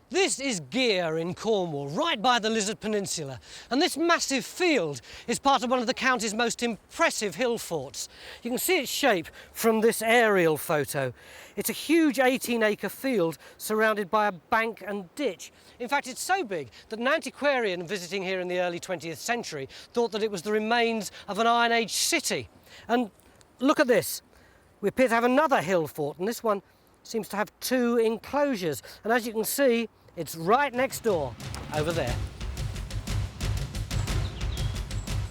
This is Gear in Cornwall, right by the Lizard Peninsula, and this massive field is part of one of the county's most impressive hill forts. You can see its shape from this aerial photo. It's a huge 18-acre field surrounded by a bank and ditch. In fact, it's so big that an antiquarian visiting here in the early 20th century thought that it was the remains of an Iron Age city. And look at this. We appear to have another hill fort, and this one seems to have two enclosures. And as you can see, it's right next door, over there.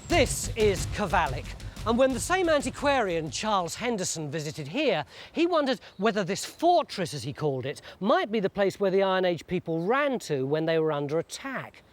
This is Cavallic, and when the same antiquarian, Charles Henderson, visited here, he wondered whether this fortress, as he called it, might be the place where the Iron Age people ran to when they were under attack.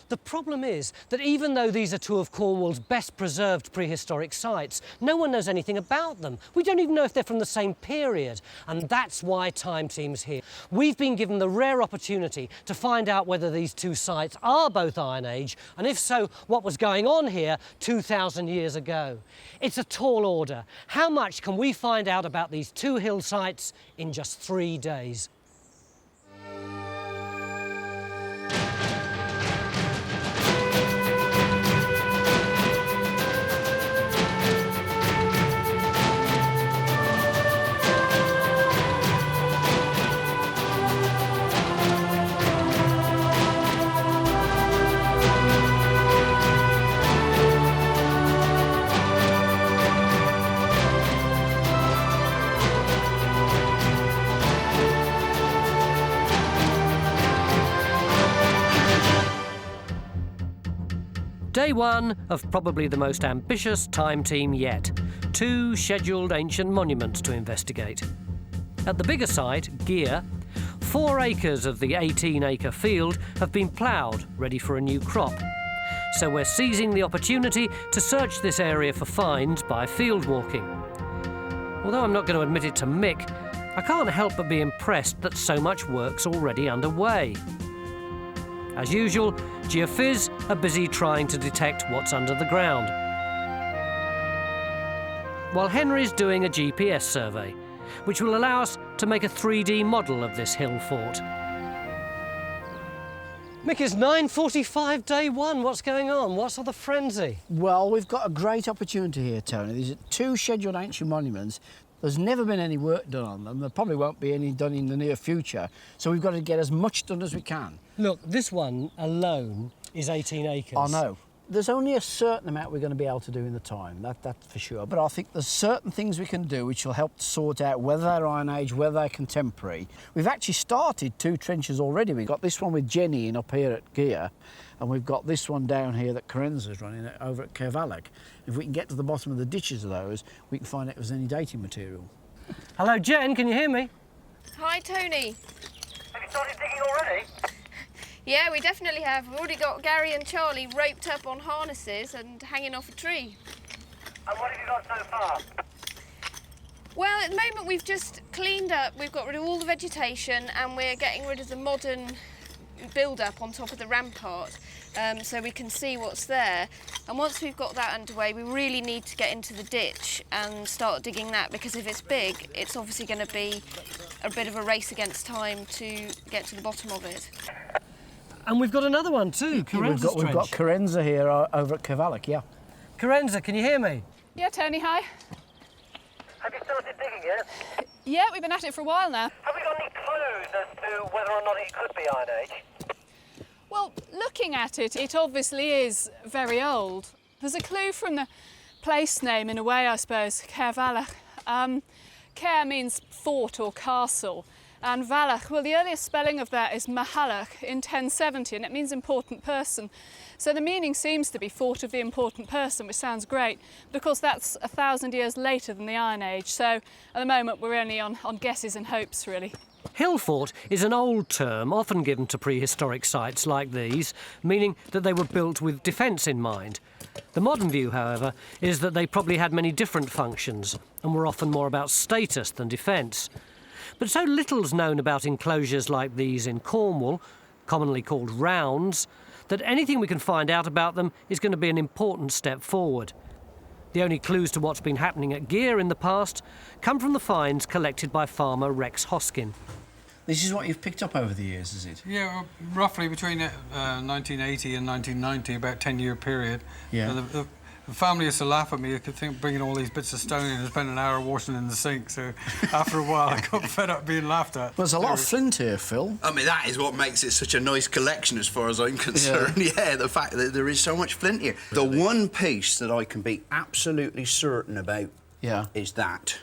The problem is that even though these are two of Cornwall's best preserved prehistoric sites, no one knows anything about them. We don't even know if they're from the same period, and that's why Time Team's here. We've been given the rare opportunity to find out whether these two sites are both Iron Age, and if so, what was going on here 2,000 years ago. It's a tall order. How much can we find out about these two hill sites in just 3 days? Day one of probably the most ambitious Time Team yet. 2 scheduled ancient monuments to investigate. At the bigger site, Gear, 4 acres of the 18-acre field have been ploughed, ready for a new crop. So we're seizing the opportunity to search this area for finds by field walking. Although I'm not going to admit it to Mick, I can't help but be impressed that so much work's already underway. As usual, Geophys are busy trying to detect what's under the ground, while Henry's doing a GPS survey, which will allow us to make a 3D model of this hill fort. Mick, it's 9:45 day one. What's going on? What's all the frenzy? Well, we've got a great opportunity here, Tony. There's 2 scheduled ancient monuments. There's never been any work done on them. There probably won't be any done in the near future. So we've got to get as much done as we can. Look, this one alone is 18 acres. I know. There's only a certain amount we're going to be able to do in the time, that's for sure. But I think there's certain things we can do which will help to sort out whether they're Iron Age, whether they're contemporary. We've actually started 2 trenches already. We've got this one with Jenny in up here at Gear, and we've got this one down here that Carenza's running over at Cavallic. If we can get to the bottom of the ditches of those, we can find out if there's any dating material. Hello, Jen, can you hear me? Hi, Tony. Have you started digging already? Yeah, we definitely have. We've already got Gary and Charlie roped up on harnesses and hanging off a tree. And what have you got so far? Well, at the moment we've just cleaned up, we've got rid of all the vegetation and we're getting rid of the modern build-up on top of the rampart so we can see what's there. And once we've got that underway, we really need to get into the ditch and start digging that, because if it's big, it's obviously going to be a bit of a race against time to get to the bottom of it. And we've got another one too, Carenza's We've got Carenza here over at Cavallic, yeah. Carenza, can you hear me? Yeah, Tony, hi. Have you started digging yet? Yeah, we've been at it for a while now. Have we got any clues as to whether or not it could be Iron Age? Well, looking at it, it obviously is very old. There's a clue from the place name in a way, I suppose, Cavalach. Caer means fort or castle, and Valach, well, the earliest spelling of that is Mahalach in 1070, and it means important person. So the meaning seems to be fort of the important person, which sounds great, but of course that's 1,000 years later than the Iron Age, so at the moment we're only on guesses and hopes, really. Hillfort is an old term often given to prehistoric sites like these, meaning that they were built with defence in mind. The modern view, however, is that they probably had many different functions and were often more about status than defence. But so little's known about enclosures like these in Cornwall, commonly called rounds, that anything we can find out about them is going to be an important step forward. The only clues to what's been happening at Gear in the past come from the finds collected by farmer Rex Hoskin. This is what you've picked up over the years, is it? Yeah, well, roughly between 1980 and 1990, about 10-year period. Yeah. The family used to laugh at me. I could think bringing all these bits of stone in and spend an hour washing in the sink. So after a while, I got fed up being laughed at. Well, there's a lot of flint here, Phil. I mean, that is what makes it such a nice collection as far as I'm concerned. Yeah, the fact that there is so much flint here. Really? The one piece that I can be absolutely certain about is that.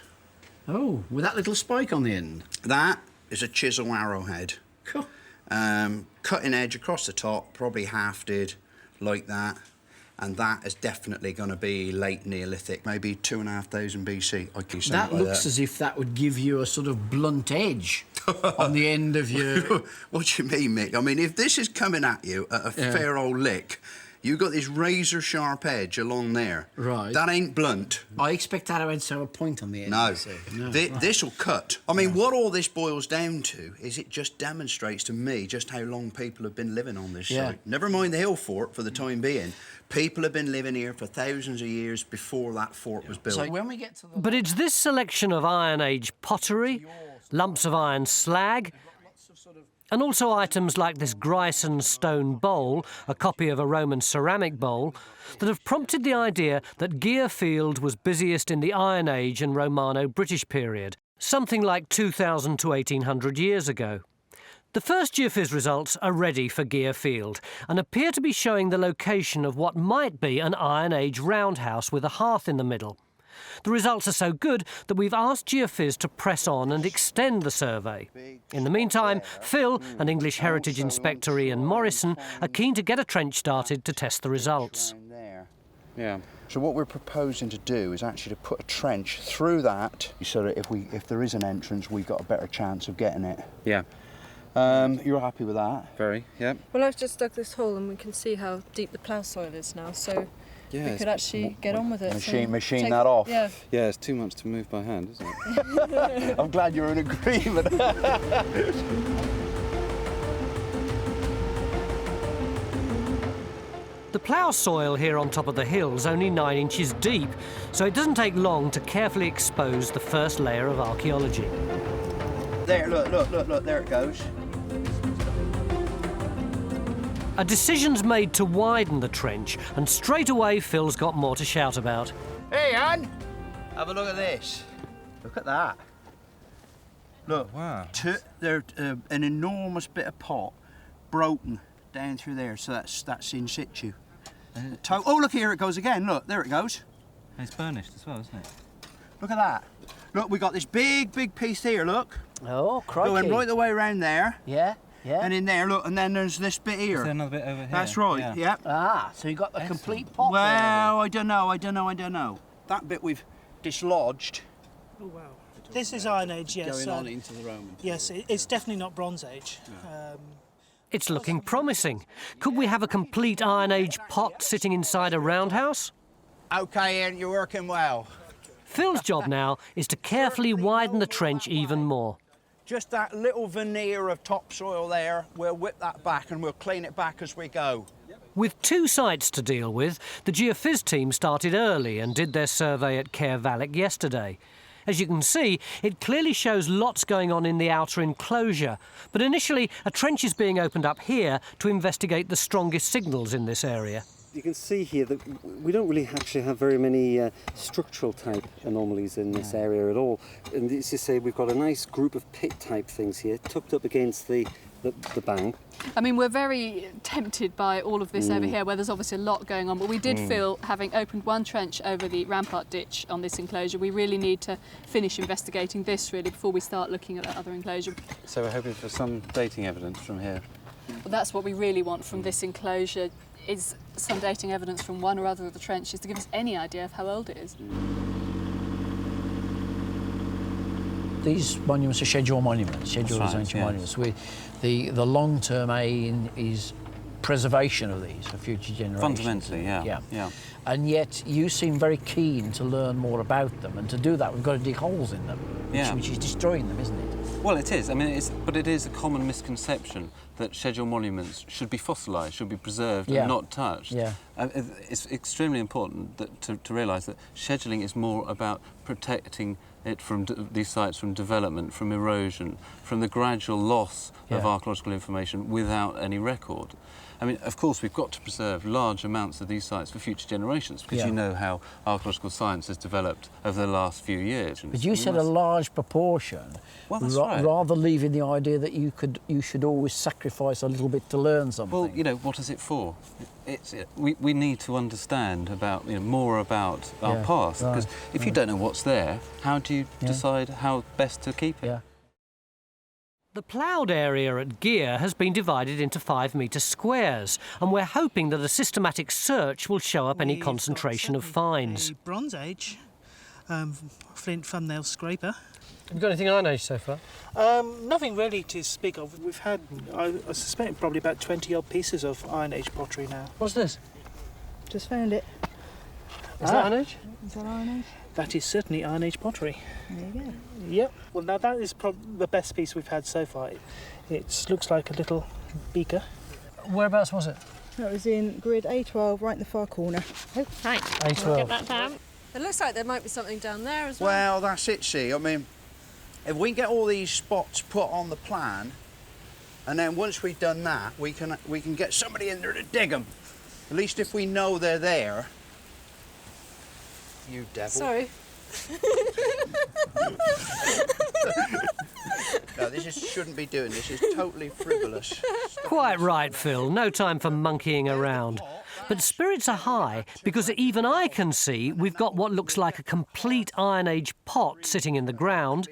Oh, with that little spike on the end? That is a chisel arrowhead. Cool. Cutting edge across the top, probably hafted like that. And that is definitely going to be late Neolithic, maybe 2,500 BC. I can say that looks as if that would give you a sort of blunt edge on the end of your... What do you mean, Mick? I mean, if this is coming at you at a fair old lick, you've got this razor-sharp edge along there. Right. That ain't blunt. I expect that to have a point on the end. No. Right. This will cut. I mean, what all this boils down to is it just demonstrates to me just how long people have been living on this site. Never mind the hill fort for the time being. People have been living here for thousands of years before that fort was built. So when we get to the... But it's this selection of Iron Age pottery, lumps of iron slag, and also items like this Grison stone bowl, a copy of a Roman ceramic bowl, that have prompted the idea that Gearfield was busiest in the Iron Age and Romano-British period, something like 2,000 to 1,800 years ago. The first geophys results are ready for Gearfield and appear to be showing the location of what might be an Iron Age roundhouse with a hearth in the middle. The results are so good that we've asked Geophys to press on and extend the survey. In the meantime, Phil and English Heritage Inspector Ian Morrison are keen to get a trench started to test the results. Yeah. So what we're proposing to do is actually to put a trench through that, so that if there is an entrance, we've got a better chance of getting it. Yeah. You're happy with that? Very, yeah. Well, I've just dug this hole and we can see how deep the plough soil is now, so we could actually get on with it. Machine that off? Yeah. Yeah, it's too much to move by hand, isn't it? I'm glad you're in agreement. The plough soil here on top of the hill is only 9 inches deep, so it doesn't take long to carefully expose the first layer of archaeology. There, look, there it goes. A decision's made to widen the trench, and straight away Phil's got more to shout about. Hey, Ann! Have a look at this. Look at that. Look, wow. There's an enormous bit of pot broken down through there, so that's in situ. Oh, look, here it goes again. Look, there it goes. And it's burnished as well, isn't it? Look at that. Look, we got this big piece here, look. Oh, crikey. Going right the way around there. Yeah. And in there, look, and then there's this bit here. Is there another bit over here? That's right, yeah. Ah, so you got the complete pot Well, there, I don't know. That bit we've dislodged. Oh, wow. This is Iron Age, yes. Going on into the Roman. Yes, it's definitely not Bronze Age. No. It's looking promising. Could we have a complete Iron Age pot sitting inside a roundhouse? OK, Ian, you're working well. Phil's job now is to carefully widen the trench even more. Just that little veneer of topsoil there, we'll whip that back and we'll clean it back as we go. With 2 sites to deal with, the Geophys team started early and did their survey at Caervallic yesterday. As you can see, it clearly shows lots going on in the outer enclosure, but initially a trench is being opened up here to investigate the strongest signals in this area. You can see here that we don't really actually have very many structural type anomalies in this area at all. And as you say, we've got a nice group of pit type things here, tucked up against the bank. I mean, we're very tempted by all of this over here, where there's obviously a lot going on, but we did feel, having opened one trench over the rampart ditch on this enclosure, we really need to finish investigating this, really, before we start looking at that other enclosure. So we're hoping for some dating evidence from here. Well, that's what we really want from this enclosure, is some dating evidence from one or other of the trenches to give us any idea of how old it is. These monuments are schedule monuments, scheduled as ancient monuments. The long-term aim is preservation of these for future generations. Fundamentally, yeah. And yet you seem very keen to learn more about them, and to do that we've got to dig holes in them, which is destroying them, isn't it? Well, it is. I mean, but it is a common misconception that schedule monuments should be fossilised, should be preserved and not touched. It's extremely important to realise that scheduling is more about protecting it from these sites from development, from erosion, from the gradual loss of archaeological information without any record. I mean, of course, we've got to preserve large amounts of these sites for future generations, because you know how archaeological science has developed over the last few years. But you said a large proportion, rather leaving the idea that you should always sacrifice a little bit to learn something. Well, you know, what is it for? We need to understand about more about our past, because if you don't know what's there, how do you decide how best to keep it? The ploughed area at Gear has been divided into 5-metre squares, and we're hoping that a systematic search will show up any concentration of finds. Bronze Age, flint thumbnail scraper. Have you got anything Iron Age so far? Nothing really to speak of. We've had, I suspect, probably about 20-odd pieces of Iron Age pottery now. What's this? Just found it. Is that Iron Age? Is that Iron Age? That is certainly Iron Age pottery. There you go. Yep. Well, now that is probably the best piece we've had so far. It looks like a little beaker. Whereabouts was it? That was in grid A12, right in the far corner. Oh, right. A12. Get that down. It looks like there might be something down there as well. Well, that's it, see. I mean, if we get all these spots put on the plan, and then once we've done that, we can get somebody in there to dig them. At least if we know they're there. You devil. Sorry. No, shouldn't be doing this. It's totally frivolous. Quite right, Phil. No time for monkeying around. But spirits are high, because even I can see we've got what looks like a complete Iron Age pot sitting in the ground,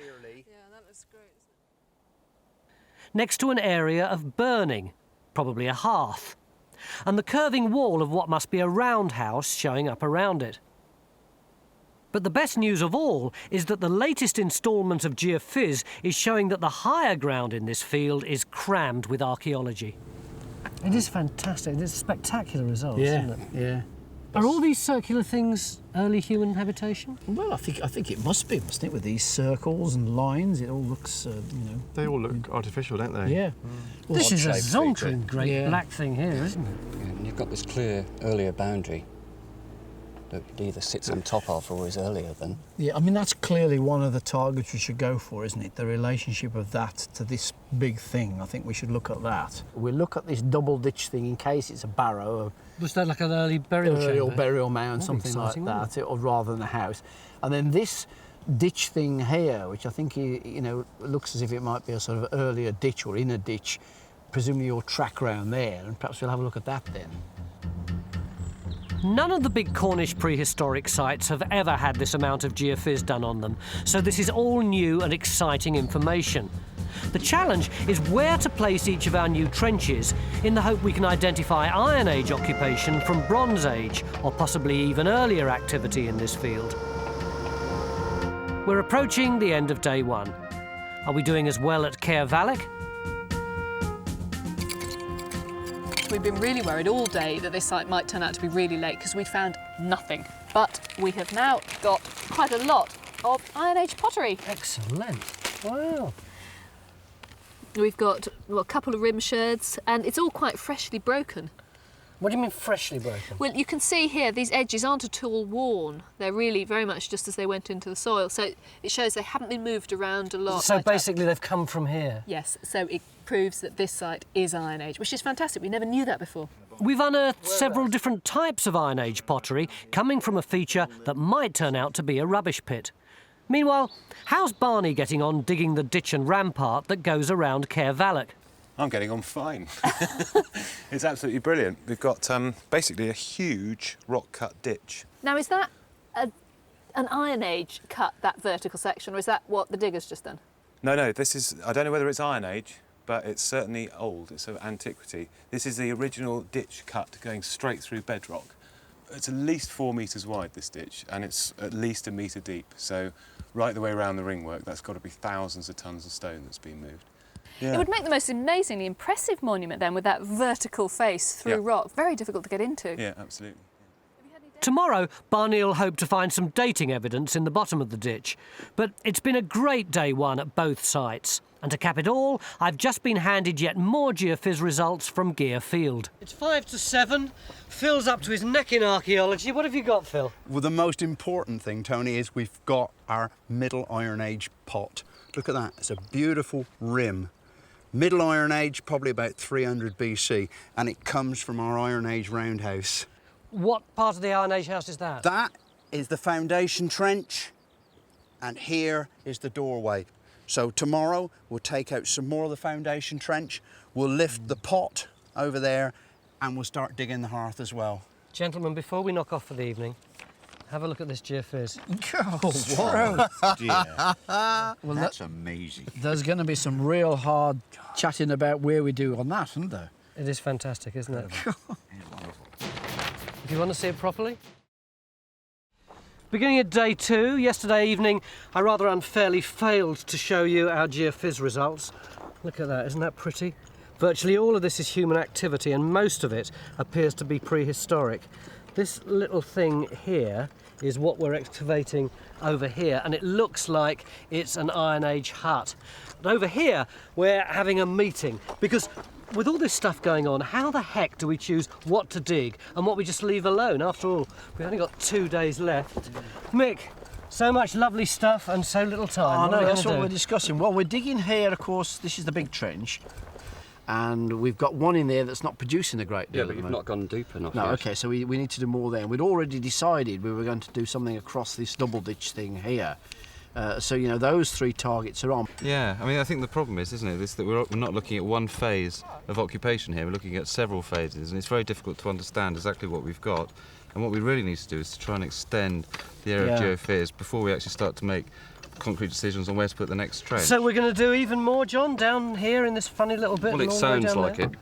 next to an area of burning, probably a hearth, and the curving wall of what must be a roundhouse showing up around it. But the best news of all is that the latest instalment of Geophys is showing that the higher ground in this field is crammed with archaeology. It is fantastic. It's spectacular results, isn't it? Yeah. Are all these circular things early human habitation? Well, I think it must be, mustn't it? With these circles and lines, it all looks, They all look artificial, don't they? Yeah. Well, this is a zonkering great black thing here, isn't it? Yeah, and you've got this clear earlier boundary that it either sits on top of or is earlier than. Yeah, I mean, that's clearly one of the targets we should go for, isn't it? The relationship of that to this big thing. I think we should look at that. We'll look at this double ditch thing in case it's a barrow. Was that like an early burial chamber? Or burial mound, something like that, or rather than a house. And then this ditch thing here, which I think, looks as if it might be a sort of earlier ditch or inner ditch, presumably your track round there, and perhaps we'll have a look at that then. None of the big Cornish prehistoric sites have ever had this amount of geophys done on them, so this is all new and exciting information. The challenge is where to place each of our new trenches in the hope we can identify Iron Age occupation from Bronze Age, or possibly even earlier activity in this field. We're approaching the end of day one. Are we doing as well at Caervallic? fact, we've been really worried all day that this site might turn out to be really late because we'd found nothing. But we have now got quite a lot of Iron Age pottery. Excellent. Wow. We've got a couple of rim sherds, and it's all quite freshly broken. What do you mean freshly broken? Well, you can see here these edges aren't at all worn. They're really very much just as they went into the soil. So it shows they haven't been moved around a lot. So basically they've come from here? Yes, so it proves that this site is Iron Age, which is fantastic. We never knew that before. We've unearthed several different types of Iron Age pottery coming from a feature that might turn out to be a rubbish pit. Meanwhile, how's Barney getting on digging the ditch and rampart that goes around Caervalach? I'm getting on fine. It's absolutely brilliant. We've got basically a huge rock-cut ditch. Now, is that an Iron Age cut, that vertical section, or is that what the digger's just done? No, this is... I don't know whether it's Iron Age, but it's certainly old. It's of antiquity. This is the original ditch cut going straight through bedrock. It's at least 4 metres wide, this ditch, and it's at least 1 metre deep. So right the way around the ringwork, that's got to be thousands of tonnes of stone that's been moved. Yeah. It would make the most amazingly impressive monument then with that vertical face through rock. Very difficult to get into. Yeah, absolutely. Tomorrow, Barney will hope to find some dating evidence in the bottom of the ditch. But it's been a great day one at both sites. And to cap it all, I've just been handed yet more geophys results from Gear Field. It's 5 to 7. Phil's up to his neck in archaeology. What have you got, Phil? Well, the most important thing, Tony, is we've got our Middle Iron Age pot. Look at that. It's a beautiful rim. Middle Iron Age, probably about 300 BC, and it comes from our Iron Age roundhouse. What part of the Iron Age house is that? That is the foundation trench, and here is the doorway. So tomorrow we'll take out some more of the foundation trench, we'll lift the pot over there, and we'll start digging the hearth as well. Gentlemen, before we knock off for the evening, have a look at this geophys. Oh, dear. Well, that's amazing. There's going to be some real hard chatting about where we do on that, isn't there? It is fantastic, isn't it? Do you want to see it properly? Beginning at day 2, yesterday evening, I rather unfairly failed to show you our geophys results. Look at that, isn't that pretty? Virtually all of this is human activity, and most of it appears to be prehistoric. This little thing here is what we're excavating over here, and it looks like it's an Iron Age hut. But over here, we're having a meeting, because with all this stuff going on, how the heck do we choose what to dig and what we just leave alone? After all, we've only got 2 days left. Mick, so much lovely stuff and so little time. Oh, no, that's what we're discussing. Well, we're digging here, of course, this is the big trench. And we've got one in there that's not producing a great deal. Yeah, but you've not gone deep enough. No, yet. OK, so we need to do more there. We'd already decided we were going to do something across this double ditch thing here. So, you know, those 3 targets are on. Yeah, I mean, I think the problem is, isn't it, that we're not looking at one phase of occupation here, we're looking at several phases, and it's very difficult to understand exactly what we've got. And what we really need to do is to try and extend the area of geophys before we actually start to make concrete decisions on where to put the next trench. So we're going to do even more, John, down here in this funny little bit? Well, it sounds like it.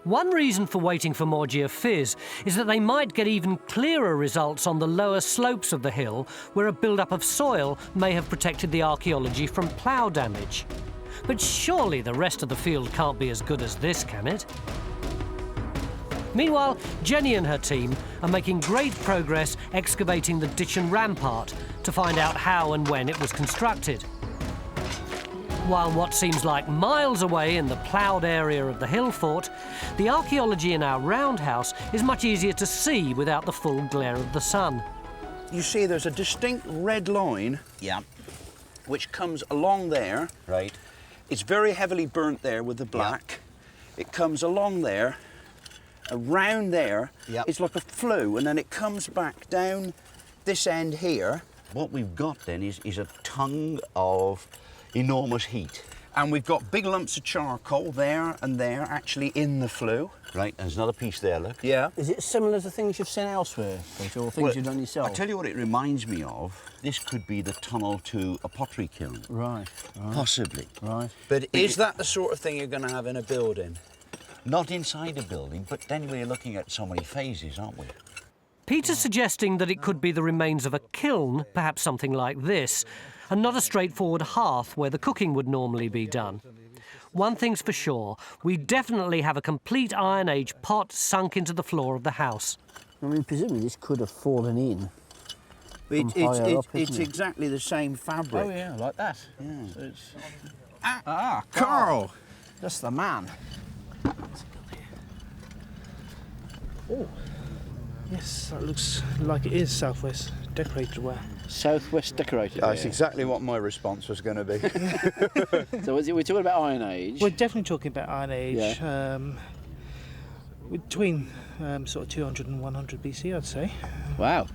One reason for waiting for more geophys is that they might get even clearer results on the lower slopes of the hill, where a build-up of soil may have protected the archaeology from plough damage. But surely the rest of the field can't be as good as this, can it? Meanwhile, Jenny and her team are making great progress excavating the ditch and rampart to find out how and when it was constructed. While what seems like miles away in the ploughed area of the hill fort, the archaeology in our roundhouse is much easier to see without the full glare of the sun. You see there's a distinct red line, which comes along there. Right. It's very heavily burnt there with the black. It comes along there, around there. It's like a flue, and then it comes back down this end here. What we've got then is a tongue of enormous heat. And we've got big lumps of charcoal there and there, actually in the flue. Right, there's another piece there, look. Yeah. Is it similar to things you've seen elsewhere, Peter, or things you've done yourself? I'll tell you what it reminds me of. This could be the tunnel to a pottery kiln. Right. Possibly. Right. But is that the sort of thing you're going to have in a building? Not inside a building, but then we're looking at so many phases, aren't we? Peter's suggesting that it could be the remains of a kiln, perhaps something like this, and not a straightforward hearth where the cooking would normally be done. one thing's for sure, we definitely have a complete Iron Age pot sunk into the floor of the house. I mean, presumably this could have fallen in. It's exactly the same fabric. Oh yeah, like that. Yeah. So it's... Carl! That's the man. Oh, yes, that looks like it is southwest decorated ware. Southwest decorated That's ware. exactly what my response was going to be. So we're talking about Iron Age? We're definitely talking about Iron Age. Yeah. Between sort of 200 and 100 BC, I'd say. Wow.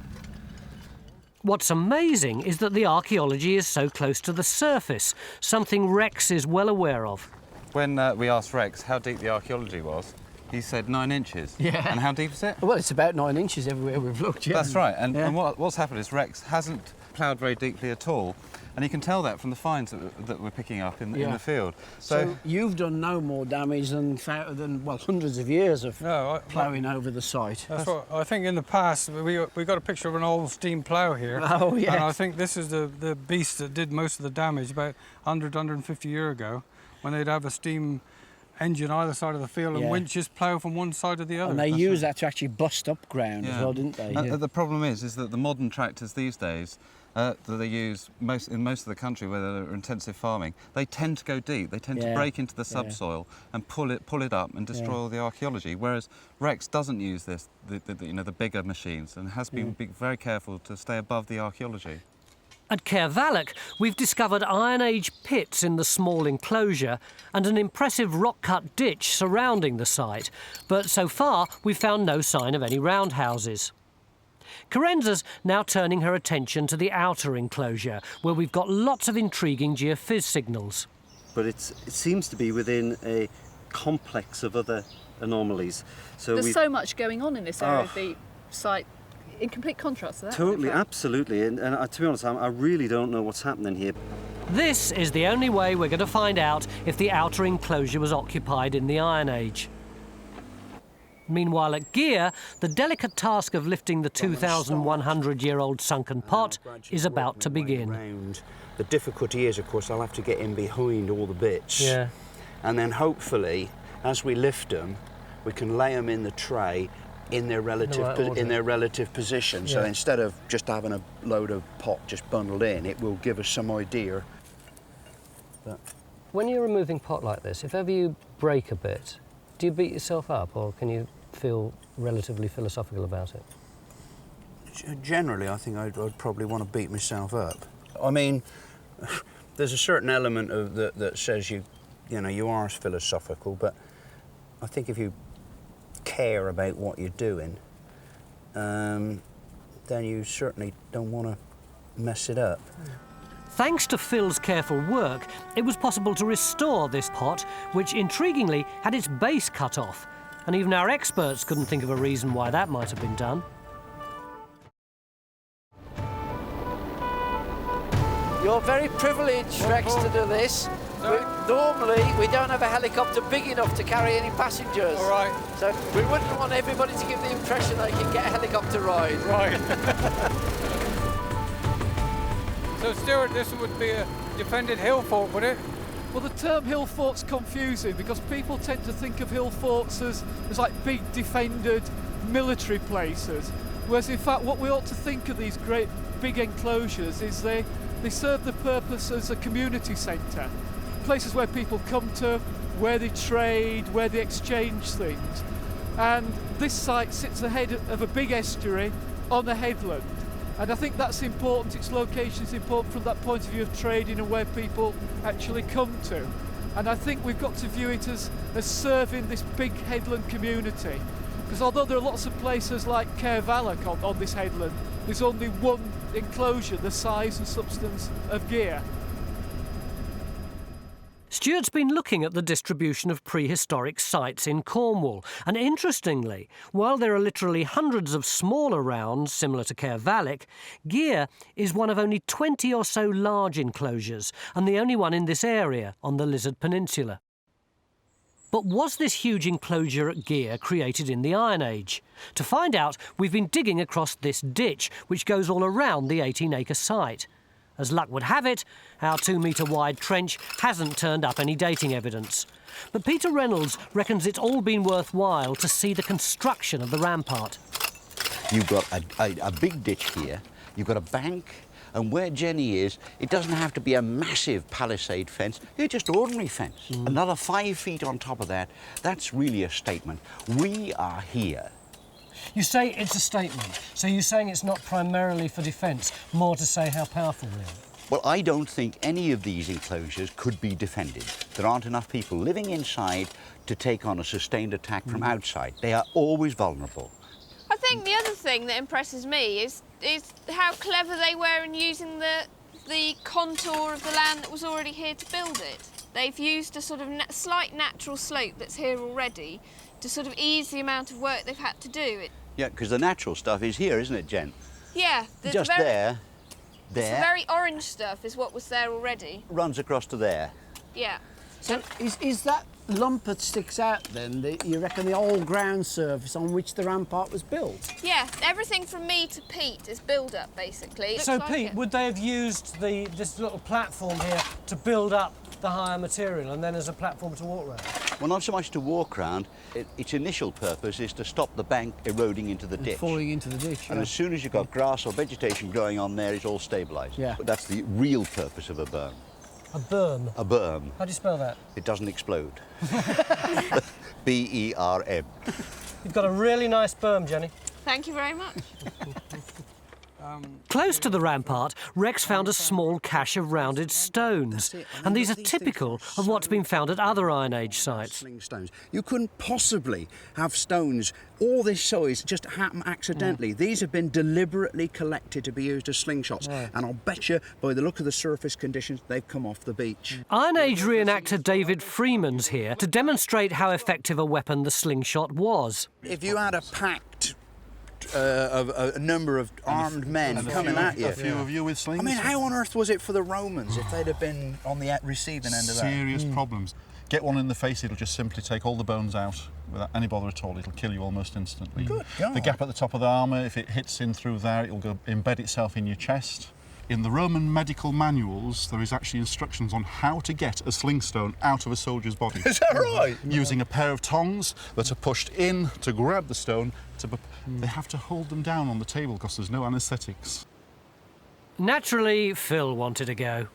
What's amazing is that the archaeology is so close to the surface, something Rex is well aware of. When we asked Rex how deep the archaeology was, he said 9 inches. Yeah. And how deep is it? Well, it's about 9 inches everywhere we've looked, yeah. That's right. And what's happened is Rex hasn't ploughed very deeply at all. And you can tell that from the finds that we're picking up in the field. So you've done no more damage than well, hundreds of years of ploughing over the site. That's what I think. In the past, we got a picture of an old steam plough here. Oh, yes. And I think this is the beast that did most of the damage about 100, 150 years ago, when they'd have a steam engine either side of the field and winches plough from one side to the other. And they used that to actually bust up ground as well, didn't they? And the problem is that the modern tractors these days that they use in most of the country where they're intensive farming, they tend to go deep. They tend to break into the subsoil and pull it up and destroy all the archaeology. Whereas Rex doesn't use the bigger machines and has been very careful to stay above the archaeology. At Caervalach, we've discovered Iron Age pits in the small enclosure and an impressive rock-cut ditch surrounding the site, but so far we've found no sign of any roundhouses. Carenza's now turning her attention to the outer enclosure, where we've got lots of intriguing geophys signals. But it seems to be within a complex of other anomalies. So there's so much going on in this area of the site, in complete contrast to that. Totally, absolutely. And to be honest, I really don't know what's happening here. This is the only way we're going to find out if the outer enclosure was occupied in the Iron Age. Meanwhile, at Gear, the delicate task of lifting the 2,100-year-old sunken pot is about to begin. The difficulty is, of course, I'll have to get in behind all the bits. Yeah. And then hopefully, as we lift them, we can lay them in the tray in their relative position. So instead of just having a load of pot just bundled in, it will give us some idea. When you're removing pot like this, if ever you break a bit, do you beat yourself up, or can you feel relatively philosophical about it? Generally, I think I'd probably want to beat myself up. I mean, there's a certain element of that says you are philosophical, but I think if you care about what you're doing, then you certainly don't want to mess it up. Thanks to Phil's careful work, it was possible to restore this pot, which intriguingly had its base cut off, and even our experts couldn't think of a reason why that might have been done. You're very privileged, Rex, to do this. Normally, we don't have a helicopter big enough to carry any passengers. All right. So we wouldn't want everybody to give the impression they can get a helicopter ride. Right. So, Stuart, this would be a defended hill fort, would it? Well, the term hill fort's confusing because people tend to think of hill forts as like big defended military places, whereas in fact what we ought to think of these great big enclosures is they serve the purpose as a community centre, places where people come to, where they trade, where they exchange things. And this site sits ahead of a big estuary on a headland. And I think that's important, its location is important from that point of view of trading and where people actually come to. And I think we've got to view it as serving this big headland community. Because although there are lots of places like Caervalach on this headland, there's only one enclosure the size and substance of Gear. Stuart's been looking at the distribution of prehistoric sites in Cornwall, and interestingly, while there are literally hundreds of smaller rounds similar to Caervalach, Gear is one of only 20 or so large enclosures, and the only one in this area on the Lizard Peninsula. But was this huge enclosure at Gear created in the Iron Age? To find out, we've been digging across this ditch, which goes all around the 18-acre site. As luck would have it, our 2-metre-wide trench hasn't turned up any dating evidence. But Peter Reynolds reckons it's all been worthwhile to see the construction of the rampart. You've got a big ditch here, you've got a bank, and where Jenny is, it doesn't have to be a massive palisade fence, it's just ordinary fence. Another 5 feet on top of that, that's really a statement. We are here. You say it's a statement, so you're saying it's not primarily for defence, more to say how powerful we are? Well, I don't think any of these enclosures could be defended. There aren't enough people living inside to take on a sustained attack from outside. They are always vulnerable. I think the other thing that impresses me is how clever they were in using the contour of the land that was already here to build it. They've used a sort of slight natural slope that's here already to sort of ease the amount of work they've had to do. Yeah, because the natural stuff is here, isn't it, Jen? Yeah. Just there. The very orange stuff is what was there already. Runs across to there. Yeah. So is that lump that sticks out then, you reckon, the old ground surface on which the rampart was built? Yeah, everything from me to Pete is build-up, basically. So, Pete, would they have used this little platform here to build up the higher material and then as a platform to walk around? Well, not so much to walk round. Its initial purpose is to stop the bank eroding into the ditch. Falling into the ditch, And as soon as you've got grass or vegetation growing on there, it's all stabilised. Yeah. But that's the real purpose of a berm. A berm? A berm. How do you spell that? It doesn't explode. B-E-R-M. You've got a really nice berm, Jenny. Thank you very much. Close to the rampart, Rex found a small cache of rounded stones, and these are typical of what's been found at other Iron Age sites. Sling stones. You couldn't possibly have stones all this size just happen accidentally. These have been deliberately collected to be used as slingshots, and I'll bet you, by the look of the surface conditions, they've come off the beach. Iron Age reenactor David Freeman's here to demonstrate how effective a weapon the slingshot was. If you had a packed a number of armed men coming at you. A few of you with slings. I mean, how on earth was it for the Romans if they'd have been on the receiving end of that? Serious problems. Get one in the face, it'll just simply take all the bones out without any bother at all. It'll kill you almost instantly. Good God. The gap at the top of the armour, if it hits in through there, it'll go embed itself in your chest. In the Roman medical manuals, there is actually instructions on how to get a slingstone out of a soldier's body. Is that right? Using a pair of tongs that are pushed in to grab the stone. They have to hold them down on the table because there's no anaesthetics. Naturally, Phil wanted to go.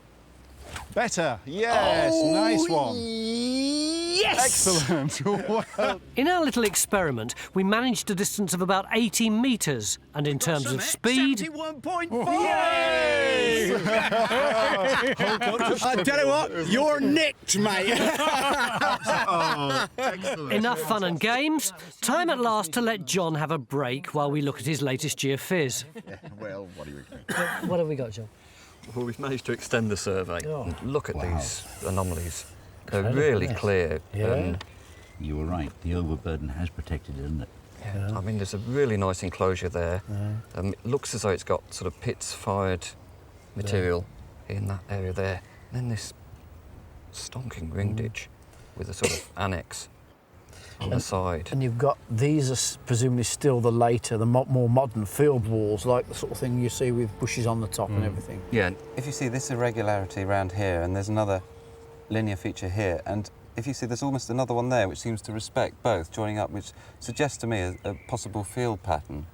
Better, yes, nice one. Yes! Excellent. Well. In our little experiment, we managed a distance of about 80 metres, and in terms of speed... 71.5! Yay! I tell you what, you're nicked, mate. Enough fun and games. Time at last to let John have a break while we look at his latest geophys. Well, what do you think? What have we got, John? Well, we've managed to extend the survey. Oh. And look at these anomalies. They're really clear. And You were right, the overburden has protected it, isn't it? I mean, there's a really nice enclosure there. It looks as though it's got sort of pits-fired material in that area there. And then this stonking ring ditch with a sort of annex on the side. And you've got, these are presumably still the later, the more modern field walls, like the sort of thing you see with bushes on the top and everything. Yeah. If you see this irregularity around here, and there's another linear feature here, and if you see there's almost another one there which seems to respect both, joining up, which suggests to me a possible field pattern.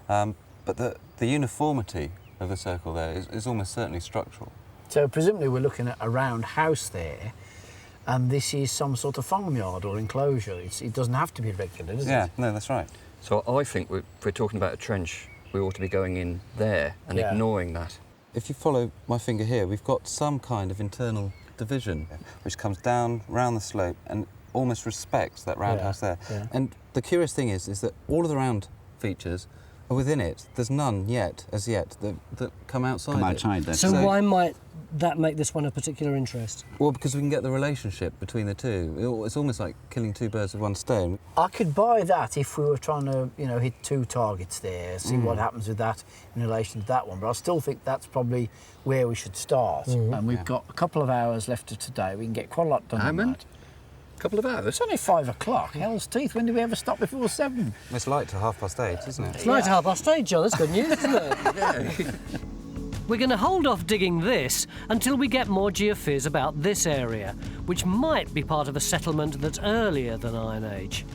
But the uniformity of the circle there is almost certainly structural. So presumably we're looking at a round house there, and this is some sort of farmyard or enclosure. It doesn't have to be regular, does it? Yeah, no, that's right. So I think if we're talking about a trench, we ought to be going in there and ignoring that. If you follow my finger here, we've got some kind of internal division which comes down round the slope and almost respects that roundhouse there. Yeah. And the curious thing is that all of the round features are within it. There's none yet, as yet, that come outside it. So why might that make this one of particular interest? Well, because we can get the relationship between the two. It's almost like killing two birds with one stone. I could buy that if we were trying to, hit two targets there, see what happens with that in relation to that one. But I still think that's probably where we should start. And we've got a couple of hours left of today. We can get quite a lot done on that. A couple of hours? It's only 5 o'clock. Hell's teeth, when do we ever stop before 7? It's light to 8:30, isn't it? It's light to 8:30, John. That's good news, isn't it? We're going to hold off digging this until we get more geophys about this area, which might be part of a settlement that's earlier than Iron Age.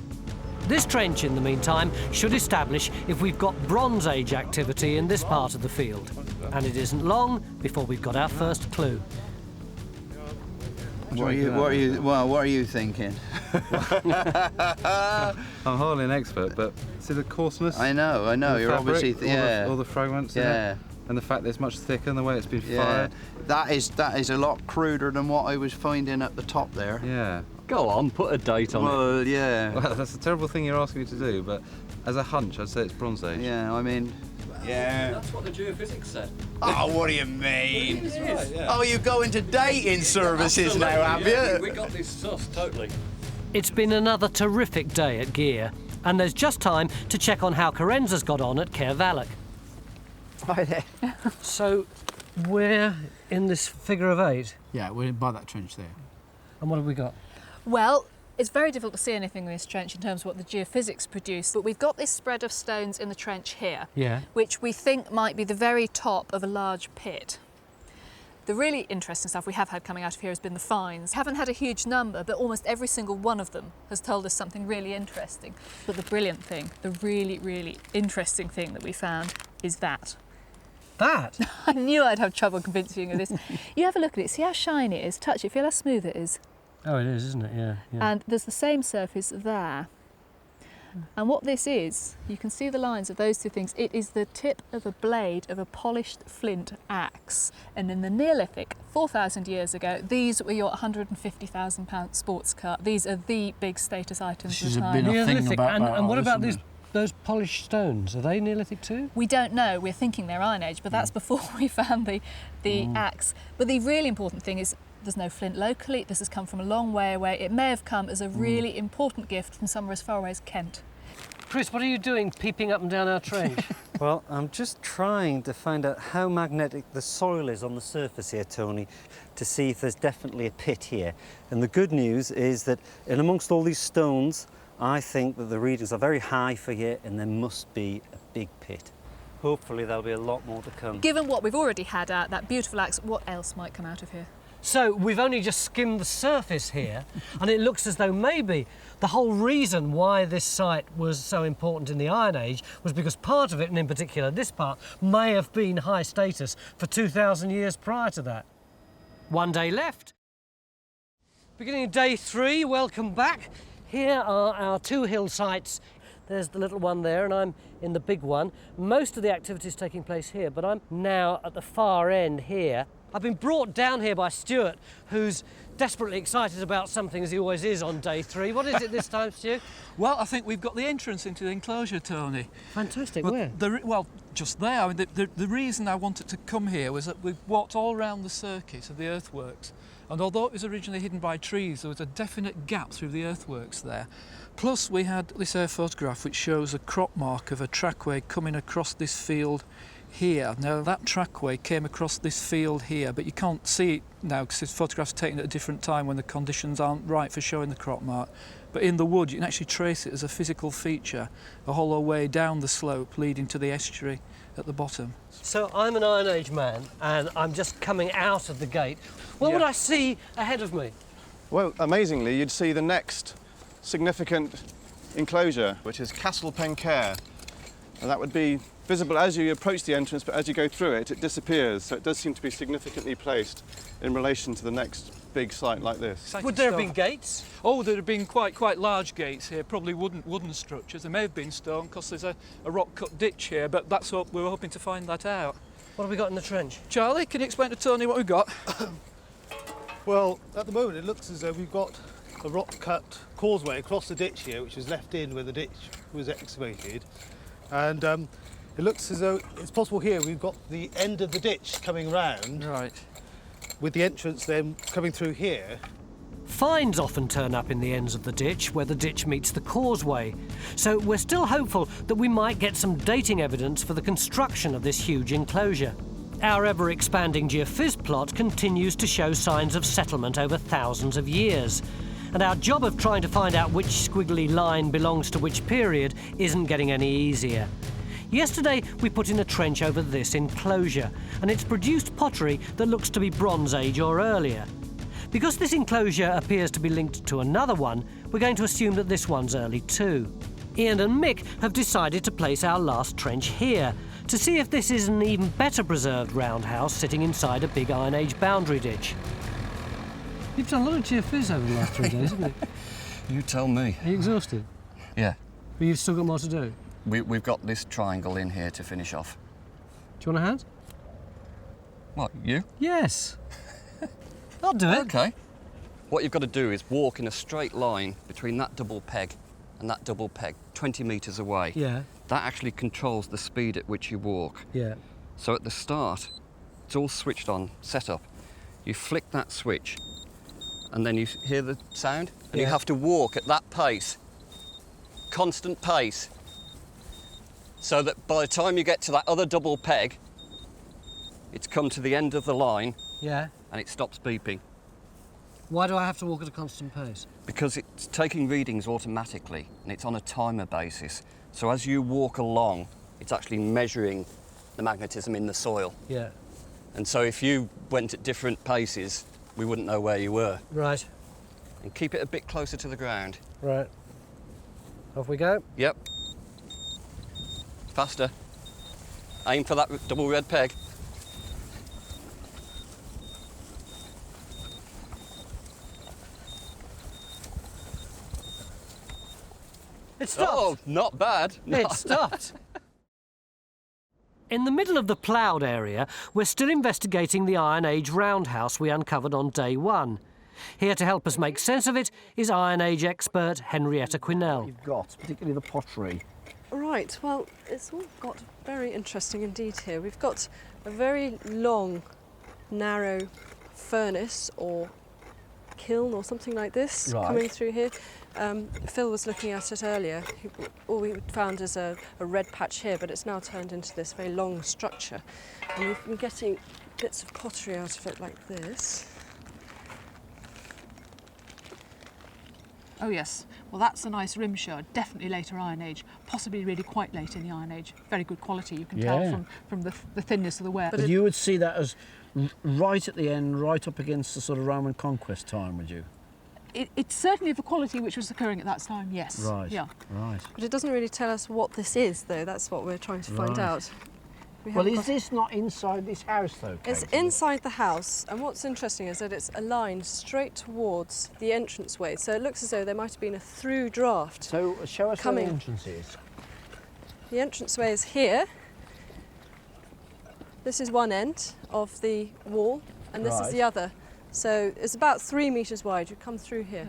This trench, in the meantime, should establish if we've got Bronze Age activity in this part of the field. And it isn't long before we've got our first clue. What are you thinking? I'm hardly an expert, but see the coarseness? I know. You're fabric, obviously, all the fragments in it, and the fact that it's much thicker and the way it's been fired. That is a lot cruder than what I was finding at the top there. Yeah. Go on, put a date on it. Well, yeah. Well, that's a terrible thing you're asking me to do, but as a hunch, I'd say it's Bronze Age. Yeah, I mean... Yeah. That's what the geophysics said. Oh, what do you mean? Right, yeah. Oh, you go into dating services now, have you? We got this sus, totally. It's been another terrific day at Gear, and there's just time to check on how Carenza's got on at Caervalach. Hi there. So, we're in this figure of 8? Yeah, we're by that trench there. And what have we got? Well, it's very difficult to see anything in this trench in terms of what the geophysics produce, but we've got this spread of stones in the trench here, which we think might be the very top of a large pit. The really interesting stuff we have had coming out of here has been the finds. We haven't had a huge number, but almost every single one of them has told us something really interesting. But the brilliant thing, the really, really interesting thing that we found is that. That? I knew I'd have trouble convincing you of this. You have a look at it, see how shiny it is, touch it, feel how smooth it is. Oh, it is, isn't it? Yeah. And there's the same surface there. And what this is, you can see the lines of those two things. It is the tip of a blade of a polished flint axe. And in the Neolithic, 4,000 years ago, these were your £150,000 sports car. These are the big status items of the time. Neolithic. And what about those polished stones? Are they Neolithic too? We don't know. We're thinking they're Iron Age, but that's before we found the axe. But the really important thing is there's no flint locally. This has come from a long way away. It may have come as a really important gift from somewhere as far away as Kent. Chris, what are you doing peeping up and down our trench? Well, I'm just trying to find out how magnetic the soil is on the surface here, Tony, to see if there's definitely a pit here. And the good news is that in amongst all these stones, I think that the readings are very high for here and there must be a big pit. Hopefully there'll be a lot more to come. Given what we've already had out, that beautiful axe, what else might come out of here? So we've only just skimmed the surface here, and it looks as though maybe the whole reason why this site was so important in the Iron Age was because part of it, and in particular this part, may have been high status for 2,000 years prior to that. One day left. Beginning of day 3, welcome back. Here are our 2 hill sites. There's the little one there, and I'm in the big one. Most of the activity is taking place here, but I'm now at the far end here. I've been brought down here by Stuart, who's desperately excited about something, as he always is on day 3. What is it this time, Stu? Well, I think we've got the entrance into the enclosure, Tony. Fantastic, well, where? Well, just there. I mean, the reason I wanted to come here was that we've walked all around the circuit of the earthworks, and although it was originally hidden by trees, there was a definite gap through the earthworks there. Plus, we had this air photograph which shows a crop mark of a trackway coming across this field here. Now that trackway came across this field here, but you can't see it now because this photograph's taken at a different time when the conditions aren't right for showing the crop mark. But in the wood you can actually trace it as a physical feature, a hollow way down the slope leading to the estuary at the bottom. So I'm an Iron Age man and I'm just coming out of the gate. What would I see ahead of me? Well, amazingly, you'd see the next significant enclosure, which is Castle Pencair. And that would be visible as you approach the entrance, but as you go through it, it disappears. So it does seem to be significantly placed in relation to the next big site like this. Would there have been gates? Oh, there have been quite large gates here, probably wooden structures. There may have been stone because there's a rock-cut ditch here, but that's what we were hoping to find that out. What have we got in the trench? Charlie, can you explain to Tony what we've got? Well, at the moment it looks as though we've got a rock-cut causeway across the ditch here, which was left in where the ditch was excavated. And it looks as though it's possible here we've got the end of the ditch coming round. Right. With the entrance then coming through here. Finds often turn up in the ends of the ditch where the ditch meets the causeway. So we're still hopeful that we might get some dating evidence for the construction of this huge enclosure. Our ever-expanding geophys plot continues to show signs of settlement over thousands of years. And our job of trying to find out which squiggly line belongs to which period isn't getting any easier. Yesterday we put in a trench over this enclosure, and it's produced pottery that looks to be Bronze Age or earlier. Because this enclosure appears to be linked to another one, we're going to assume that this one's early too. Ian and Mick have decided to place our last trench here, to see if this is an even better preserved roundhouse sitting inside a big Iron Age boundary ditch. You've done a lot of geophys over the last 3 days, haven't you? You tell me. Are you exhausted? Yeah. But you've still got more to do? We've got this triangle in here to finish off. Do you want a hand? What, you? Yes. I'll do it. OK. What you've got to do is walk in a straight line between that double peg and that double peg, 20 metres away. Yeah. That actually controls the speed at which you walk. Yeah. So at the start, it's all switched on, set up. You flick that switch, and then you hear the sound, and you have to walk at that pace, constant pace, so that by the time you get to that other double peg, it's come to the end of the line, Yeah. and it stops beeping. Why do I have to walk at a constant pace? Because it's taking readings automatically, and it's on a timer basis. So as you walk along, it's actually measuring the magnetism in the soil. Yeah. And so if you went at different paces, we wouldn't know where you were. Right. And keep it a bit closer to the ground. Right. Off we go? Yep. Faster. Aim for that double red peg. It stopped. Oh, not bad. It stopped. In the middle of the ploughed area, we're still investigating the Iron Age roundhouse we uncovered on day one. Here to help us make sense of it is Iron Age expert Henrietta Quinnell. You've got, particularly the pottery. Right, well, it's all got very interesting indeed here. We've got a very long, narrow furnace or kiln or something like this coming through here. Phil was looking at it earlier. All we found is a red patch here, but it's now turned into this very long structure. And we've been getting bits of pottery out of it like this. Oh yes, well that's a nice rim shard, definitely later Iron Age, possibly really quite late in the Iron Age. Very good quality, you can tell from the thinness of the wear. But you would see that as right at the end, right up against the sort of Roman conquest time, would you? It's certainly of a quality which was occurring at that time, yes. Right, yeah. right. But it doesn't really tell us what this is, though. That's what we're trying to find out. Well, is this not inside this house, though, Kate? It's inside the house, and what's interesting is that it's aligned straight towards the entranceway, so it looks as though there might have been a through draft. So show us where the entrance is. The entranceway is here. This is one end of the wall, and this is the other. So it's about 3 metres wide. You come through here.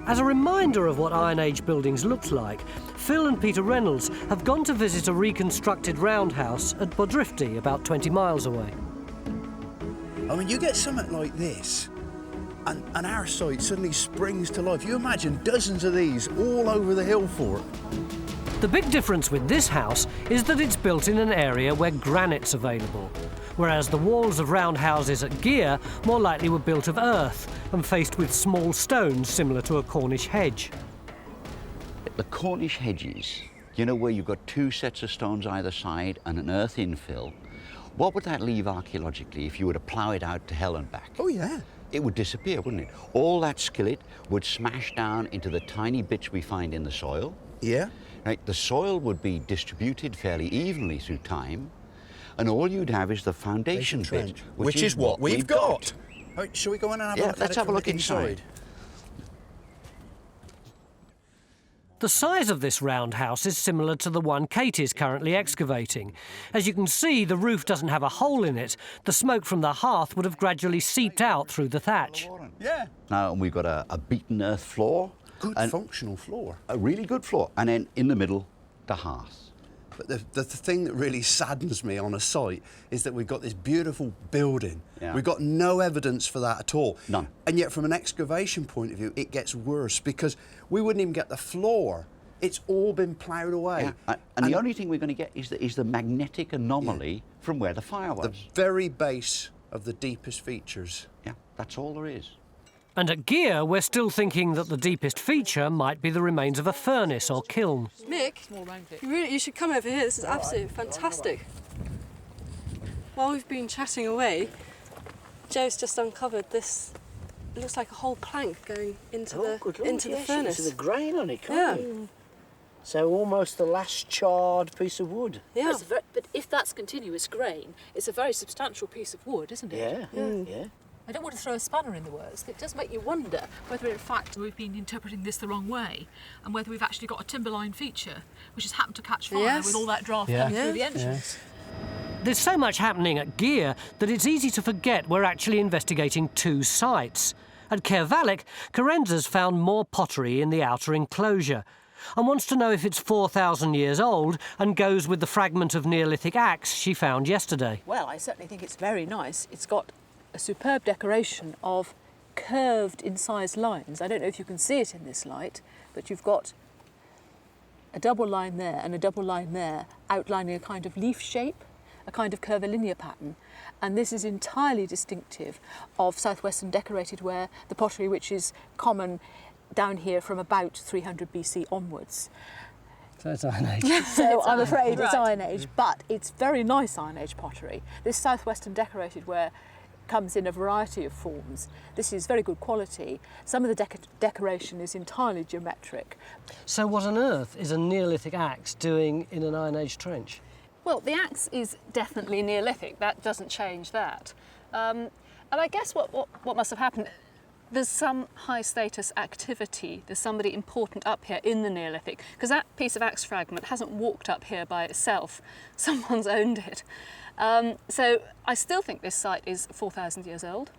As a reminder of what Iron Age buildings looked like, Phil and Peter Reynolds have gone to visit a reconstructed roundhouse at Bodrifty, about 20 miles away. I mean, you get something like this, and our site suddenly springs to life. You imagine dozens of these all over the hill fort. The big difference with this house is that it's built in an area where granite's available, whereas the walls of roundhouses at Gear more likely were built of earth and faced with small stones similar to a Cornish hedge. The Cornish hedges, you know, where you've got two sets of stones either side and an earth infill, what would that leave archaeologically if you were to plough it out to hell and back? Oh, yeah. It would disappear, wouldn't it? All that skillet would smash down into the tiny bits we find in the soil. Yeah. Right, the soil would be distributed fairly evenly through time, and all you'd have is the foundation bit, which is what we've got. Right, shall we go in and have a look at it? Let's have a look inside. The size of this roundhouse is similar to the one Kate is currently excavating. As you can see, the roof doesn't have a hole in it. The smoke from the hearth would have gradually seeped out through the thatch. Yeah. Now, we've got a beaten earth floor. Good functional floor. A really good floor. And then in the middle, the hearth. But the thing that really saddens me on a site is that we've got this beautiful building. Yeah. We've got no evidence for that at all. None. And yet from an excavation point of view, it gets worse because we wouldn't even get the floor. It's all been ploughed away. Yeah. And the only thing we're going to get is the magnetic anomaly from where the fire was. The very base of the deepest features. Yeah, that's all there is. And at Gear, we're still thinking that the deepest feature might be the remains of a furnace or kiln. Mick, you should come over here. This is absolutely fantastic. While we've been chatting away, Joe's just uncovered this. It looks like a whole plank going into the furnace. There's a grain on it, can't it? So almost the last charred piece of wood. Yeah. But if that's continuous grain, it's a very substantial piece of wood, isn't it? Yeah. I don't want to throw a spanner in the works. It does make you wonder whether, in fact, we've been interpreting this the wrong way and whether we've actually got a timberline feature which has happened to catch fire with all that draft coming through the entrance. There's so much happening at Gear that it's easy to forget we're actually investigating two sites. At Caervallic, Carenza's found more pottery in the outer enclosure and wants to know if it's 4,000 years old and goes with the fragment of Neolithic axe she found yesterday. Well, I certainly think it's very nice. It's got a superb decoration of curved incised lines. I don't know if you can see it in this light, but you've got a double line there and a double line there outlining a kind of leaf shape, a kind of curvilinear pattern, and this is entirely distinctive of southwestern decorated ware, the pottery which is common down here from about 300 BC onwards. So it's Iron Age. So I'm afraid it's Iron Age, but it's very nice Iron Age pottery. This southwestern decorated ware comes in a variety of forms. This is very good quality. Some of the decoration is entirely geometric. So what on earth is a Neolithic axe doing in an Iron Age trench? Well, the axe is definitely Neolithic. That doesn't change that. And I guess what must have happened, there's some high status activity. There's somebody important up here in the Neolithic, because that piece of axe fragment hasn't walked up here by itself. Someone's owned it. So I still think this site is 4,000 years old.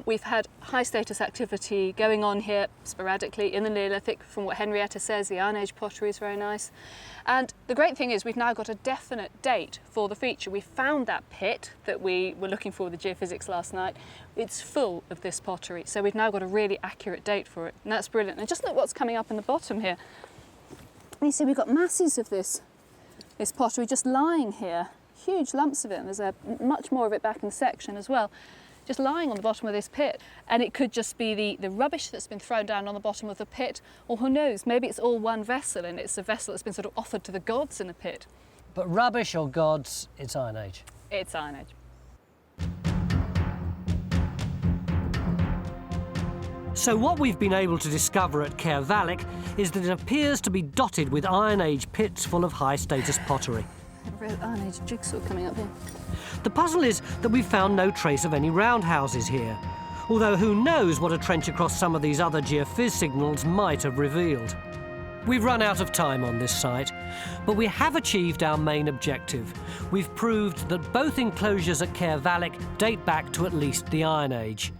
We've had high status activity going on here sporadically in the Neolithic. From what Henrietta says, the Iron Age pottery is very nice. And the great thing is we've now got a definite date for the feature. We found that pit that we were looking for with the geophysics last night. It's full of this pottery. So we've now got a really accurate date for it. And that's brilliant. And just look what's coming up in the bottom here. And you see we've got masses of this pottery just lying here. Huge lumps of it. And there's much more of it back in the section as well, just lying on the bottom of this pit. And it could just be the rubbish that's been thrown down on the bottom of the pit, or who knows, maybe it's all one vessel and it's a vessel that's been sort of offered to the gods in a pit. But rubbish or gods, it's Iron Age. It's Iron Age. So what we've been able to discover at Caervallic is that it appears to be dotted with Iron Age pits full of high-status pottery. Iron Age jigsaw coming up here. The puzzle is that we've found no trace of any roundhouses here, although who knows what a trench across some of these other geophys signals might have revealed. We've run out of time on this site, but we have achieved our main objective. We've proved that both enclosures at Caervallic date back to at least the Iron Age.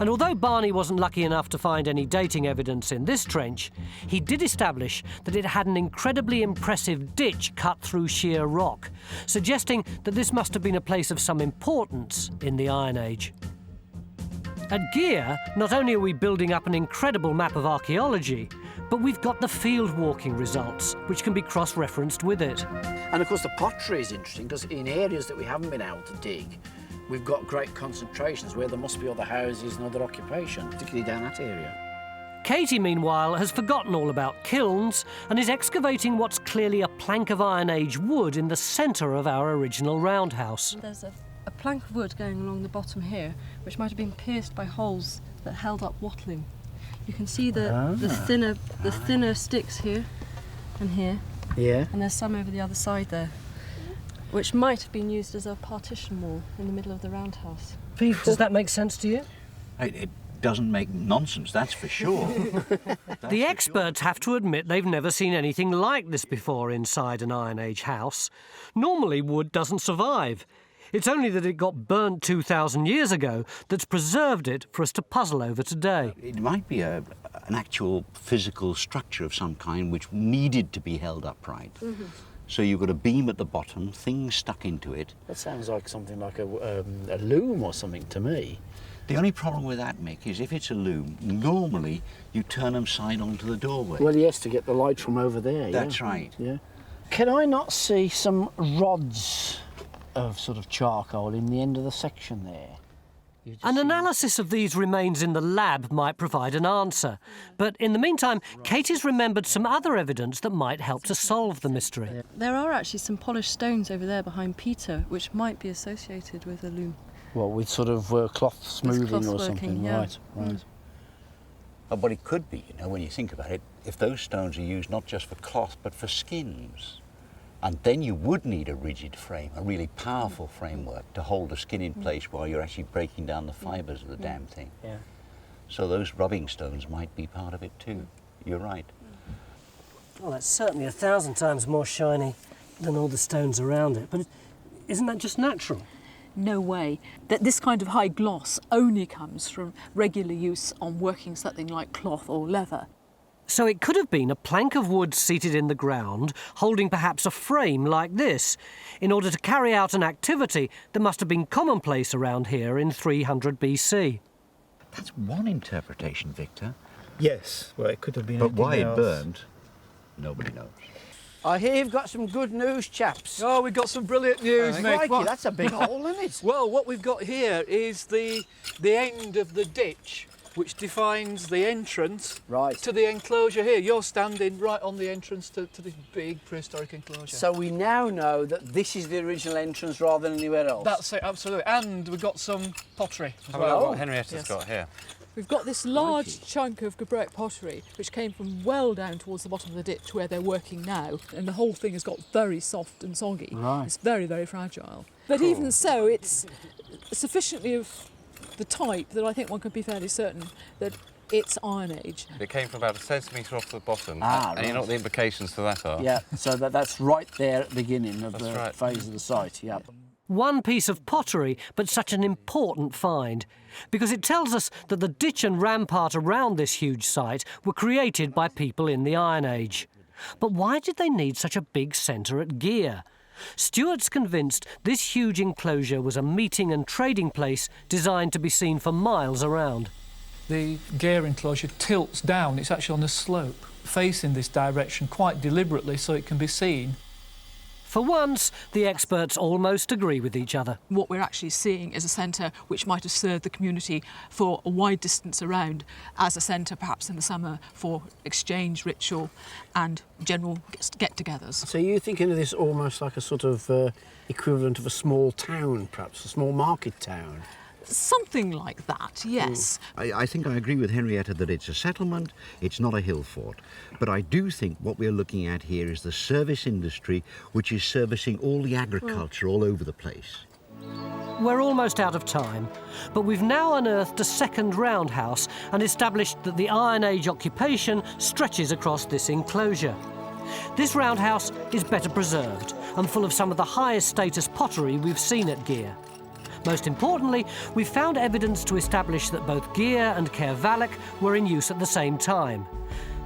And although Barney wasn't lucky enough to find any dating evidence in this trench, he did establish that it had an incredibly impressive ditch cut through sheer rock, suggesting that this must have been a place of some importance in the Iron Age. At Gear, not only are we building up an incredible map of archaeology, but we've got the field walking results, which can be cross-referenced with it. And of course the pottery is interesting because in areas that we haven't been able to dig, we've got great concentrations where there must be other houses and other occupation, particularly down that area. Katie, meanwhile, has forgotten all about kilns and is excavating what's clearly a plank of Iron Age wood in the centre of our original roundhouse. There's a plank of wood going along the bottom here, which might have been pierced by holes that held up wattling. You can see the thinner sticks here and here. Yeah. And there's some over the other side there, which might have been used as a partition wall in the middle of the roundhouse. Pete, does that make sense to you? It doesn't make nonsense, that's for sure. The experts have to admit they've never seen anything like this before inside an Iron Age house. Normally, wood doesn't survive. It's only that it got burnt 2,000 years ago that's preserved it for us to puzzle over today. It might be an actual physical structure of some kind which needed to be held upright. Mm-hmm. So you've got a beam at the bottom, things stuck into it. That sounds like something like a loom or something to me. The only problem with that, Mick, is if it's a loom, normally you turn them side onto the doorway. Well, yes, to get the light from over there. That's right. Yeah. Can I not see some rods of sort of charcoal in the end of the section there? An analysis of these remains in the lab might provide an answer. But in the meantime, Katie's remembered some other evidence that might help to solve the mystery. There are actually some polished stones over there behind Peter, which might be associated with a loom. Well, with sort of cloth smoothing cloth or working, something, yeah. right, right. But it could be, you know, when you think about it, if those stones are used not just for cloth, but for skins. And then you would need a rigid frame, a really powerful framework to hold the skin in place while you're actually breaking down the fibres of the damn thing. Yeah. So those rubbing stones might be part of it too. You're right. Well, that's certainly 1,000 times more shiny than all the stones around it. But isn't that just natural? No way. That this kind of high gloss only comes from regular use on working something like cloth or leather. So it could have been a plank of wood seated in the ground, holding perhaps a frame like this, in order to carry out an activity that must have been commonplace around here in 300 BC. That's one interpretation, Victor. Yes, well, it could have been. But why it else. burned, nobody knows. I hear you've got some good news, chaps. Oh, we've got some brilliant news, Mick. Crikey, that's a big hole, isn't it? Well, what we've got here is the end of the ditch, which defines the entrance to the enclosure here. You're standing right on the entrance to this big prehistoric enclosure. So we now know that this is the original entrance rather than anywhere else. That's it, absolutely. And we've got some pottery as Have a well. look what Henrietta's got here. We've got this large chunk of Gebrek pottery, which came from well down towards the bottom of the ditch where they're working now, and the whole thing has got very soft and soggy. Right. It's very, very fragile. But even so, it's sufficiently of the type that I think one can be fairly certain that it's Iron Age. It came from about a centimetre off the bottom, Ah, and you know right. what the implications for that are? Yeah, so that's right there at the beginning of That's the right. phase of the site, yeah. One piece of pottery, but such an important find, because it tells us that the ditch and rampart around this huge site were created by people in the Iron Age. But why did they need such a big centre at Gear? Stuart's convinced this huge enclosure was a meeting and trading place designed to be seen for miles around. The gear enclosure tilts down. It's actually on a slope, facing this direction quite deliberately so it can be seen. For once, the experts almost agree with each other. What we're actually seeing is a centre which might have served the community for a wide distance around as a centre, perhaps in the summer, for exchange, ritual and general get-togethers. So you're thinking of this almost like a sort of equivalent of a small town, perhaps, a small market town? Something like that, yes. I think I agree with Henrietta that it's a settlement, it's not a hill fort. But I do think what we're looking at here is the service industry, which is servicing all the agriculture all over the place. We're almost out of time, but we've now unearthed a second roundhouse and established that the Iron Age occupation stretches across this enclosure. This roundhouse is better preserved and full of some of the highest status pottery we've seen at Gear. Most importantly, we've found evidence to establish that both Gear and Caervallic were in use at the same time.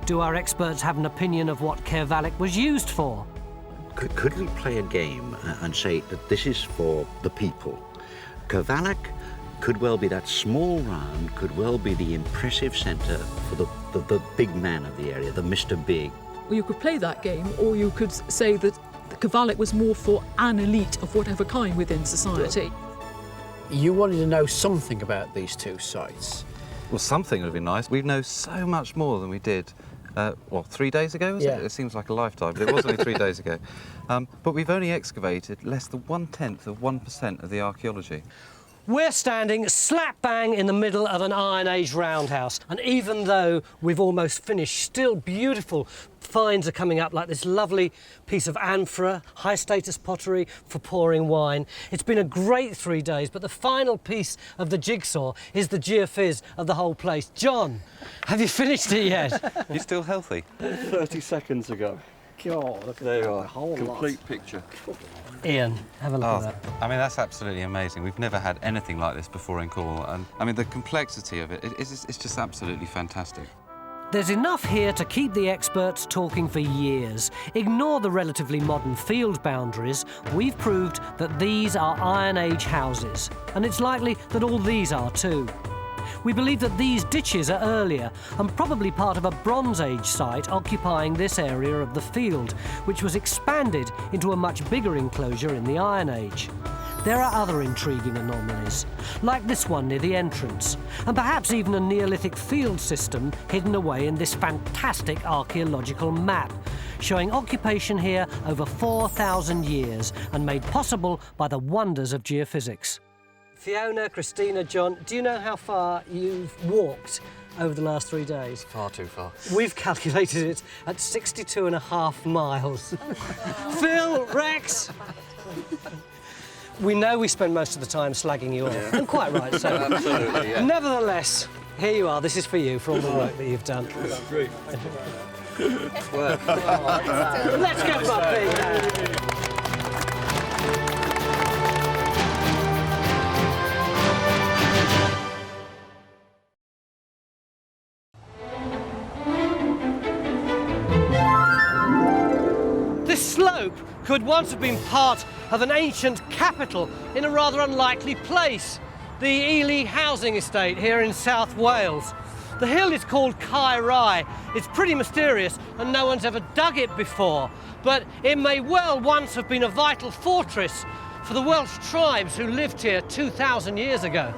Do our experts have an opinion of what Caervallic was used for? Could we play a game and say that this is for the people? Caervallic could well be that small round, could well be the impressive centre for the big man of the area, the Mr. Big. Well, you could play that game, or you could say that the Caervallic was more for an elite of whatever kind within society. You wanted to know something about these two sites. Well, something would be nice. We know so much more than we did, 3 days ago, was Yeah. it? It seems like a lifetime, but it was only 3 days ago. But we've only excavated less than 1/10 of 1% of the archaeology. We're standing slap bang in the middle of an Iron Age roundhouse, and even though we've almost finished, still beautiful finds are coming up, like this lovely piece of amphora, high status pottery for pouring wine. It's been a great 3 days, but the final piece of the jigsaw is the geophys of the whole place. John, have you finished it yet? You're still healthy? 30 seconds ago. God, there you are. Complete picture. Ian, have a look at that. I mean, that's absolutely amazing. We've never had anything like this before in Cornwall, and I mean, the complexity of it's just absolutely fantastic. There's enough here to keep the experts talking for years. Ignore the relatively modern field boundaries. We've proved that these are Iron Age houses, and it's likely that all these are too. We believe that these ditches are earlier and probably part of a Bronze Age site occupying this area of the field, which was expanded into a much bigger enclosure in the Iron Age. there are other intriguing anomalies, like this one near the entrance, and perhaps even a Neolithic field system hidden away in this fantastic archaeological map, showing occupation here over 4,000 years and made possible by the wonders of geophysics. Fiona, Christina, John, do you know how far you've walked over the last 3 days? Far too far. We've calculated it at 62.5 miles. Phil, Rex! We know we spend most of the time slagging you off, and quite right so. Absolutely, yeah. Nevertheless, here you are. This is for you, for all the work that you've done. That's great. Let's give him a big hand. This slope could once have been part of an ancient capital in a rather unlikely place, the Ely housing estate here in South Wales. The hill is called Caerau. It's pretty mysterious and no one's ever dug it before, but it may well once have been a vital fortress for the Welsh tribes who lived here 2,000 years ago.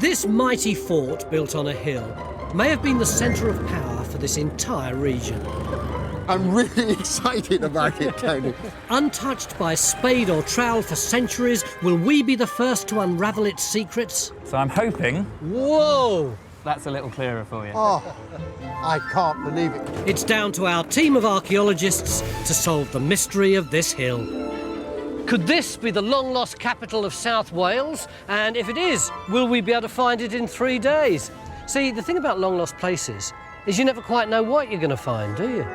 This mighty fort built on a hill may have been the centre of power for this entire region. I'm really excited about it, Tony. Untouched by spade or trowel for centuries, will we be the first to unravel its secrets? So I'm hoping... Whoa! That's a little clearer for you. Oh, I can't believe it. It's down to our team of archaeologists to solve the mystery of this hill. Could this be the long-lost capital of South Wales? And if it is, will we be able to find it in 3 days? See, the thing about long-lost places is you never quite know what you're going to find, do you?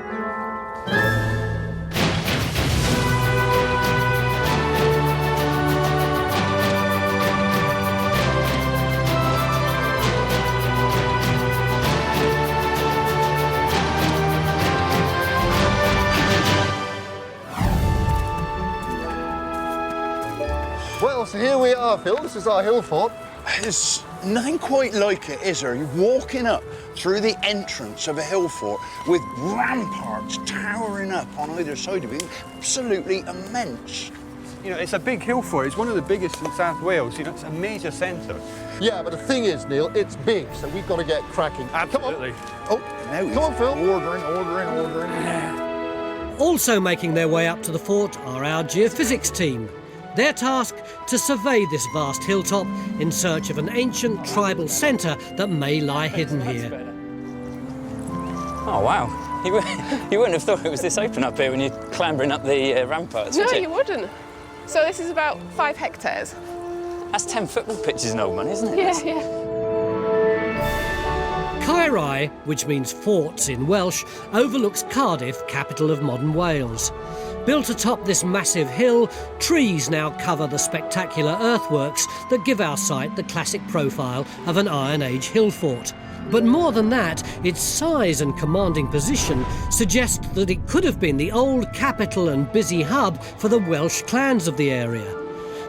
Well, so here we are, Phil. This is our hill fort. There's nothing quite like it, is there? You're walking up through the entrance of a hill fort with ramparts towering up on either side of it. Absolutely immense. You know, it's a big hill fort. It's one of the biggest in South Wales. You know, it's a major centre. Yeah, but the thing is, Neil, it's big, so we've got to get cracking. Absolutely. Oh, now come on, Phil. Ordering. Also making their way up to the fort are our geophysics team. Their task to survey this vast hilltop in search of an ancient tribal centre that may lie hidden here. Oh, wow. You wouldn't have thought it was this open up here when you're clambering up the ramparts, No, would you? you wouldn't. So this is about 5 hectares. That's 10 football pitches in Old Man, isn't it? Yeah, yeah. Caerau, which means forts in Welsh, overlooks Cardiff, capital of modern Wales. Built atop this massive hill, trees now cover the spectacular earthworks that give our site the classic profile of an Iron Age hill fort. But more than that, its size and commanding position suggest that it could have been the old capital and busy hub for the Welsh clans of the area.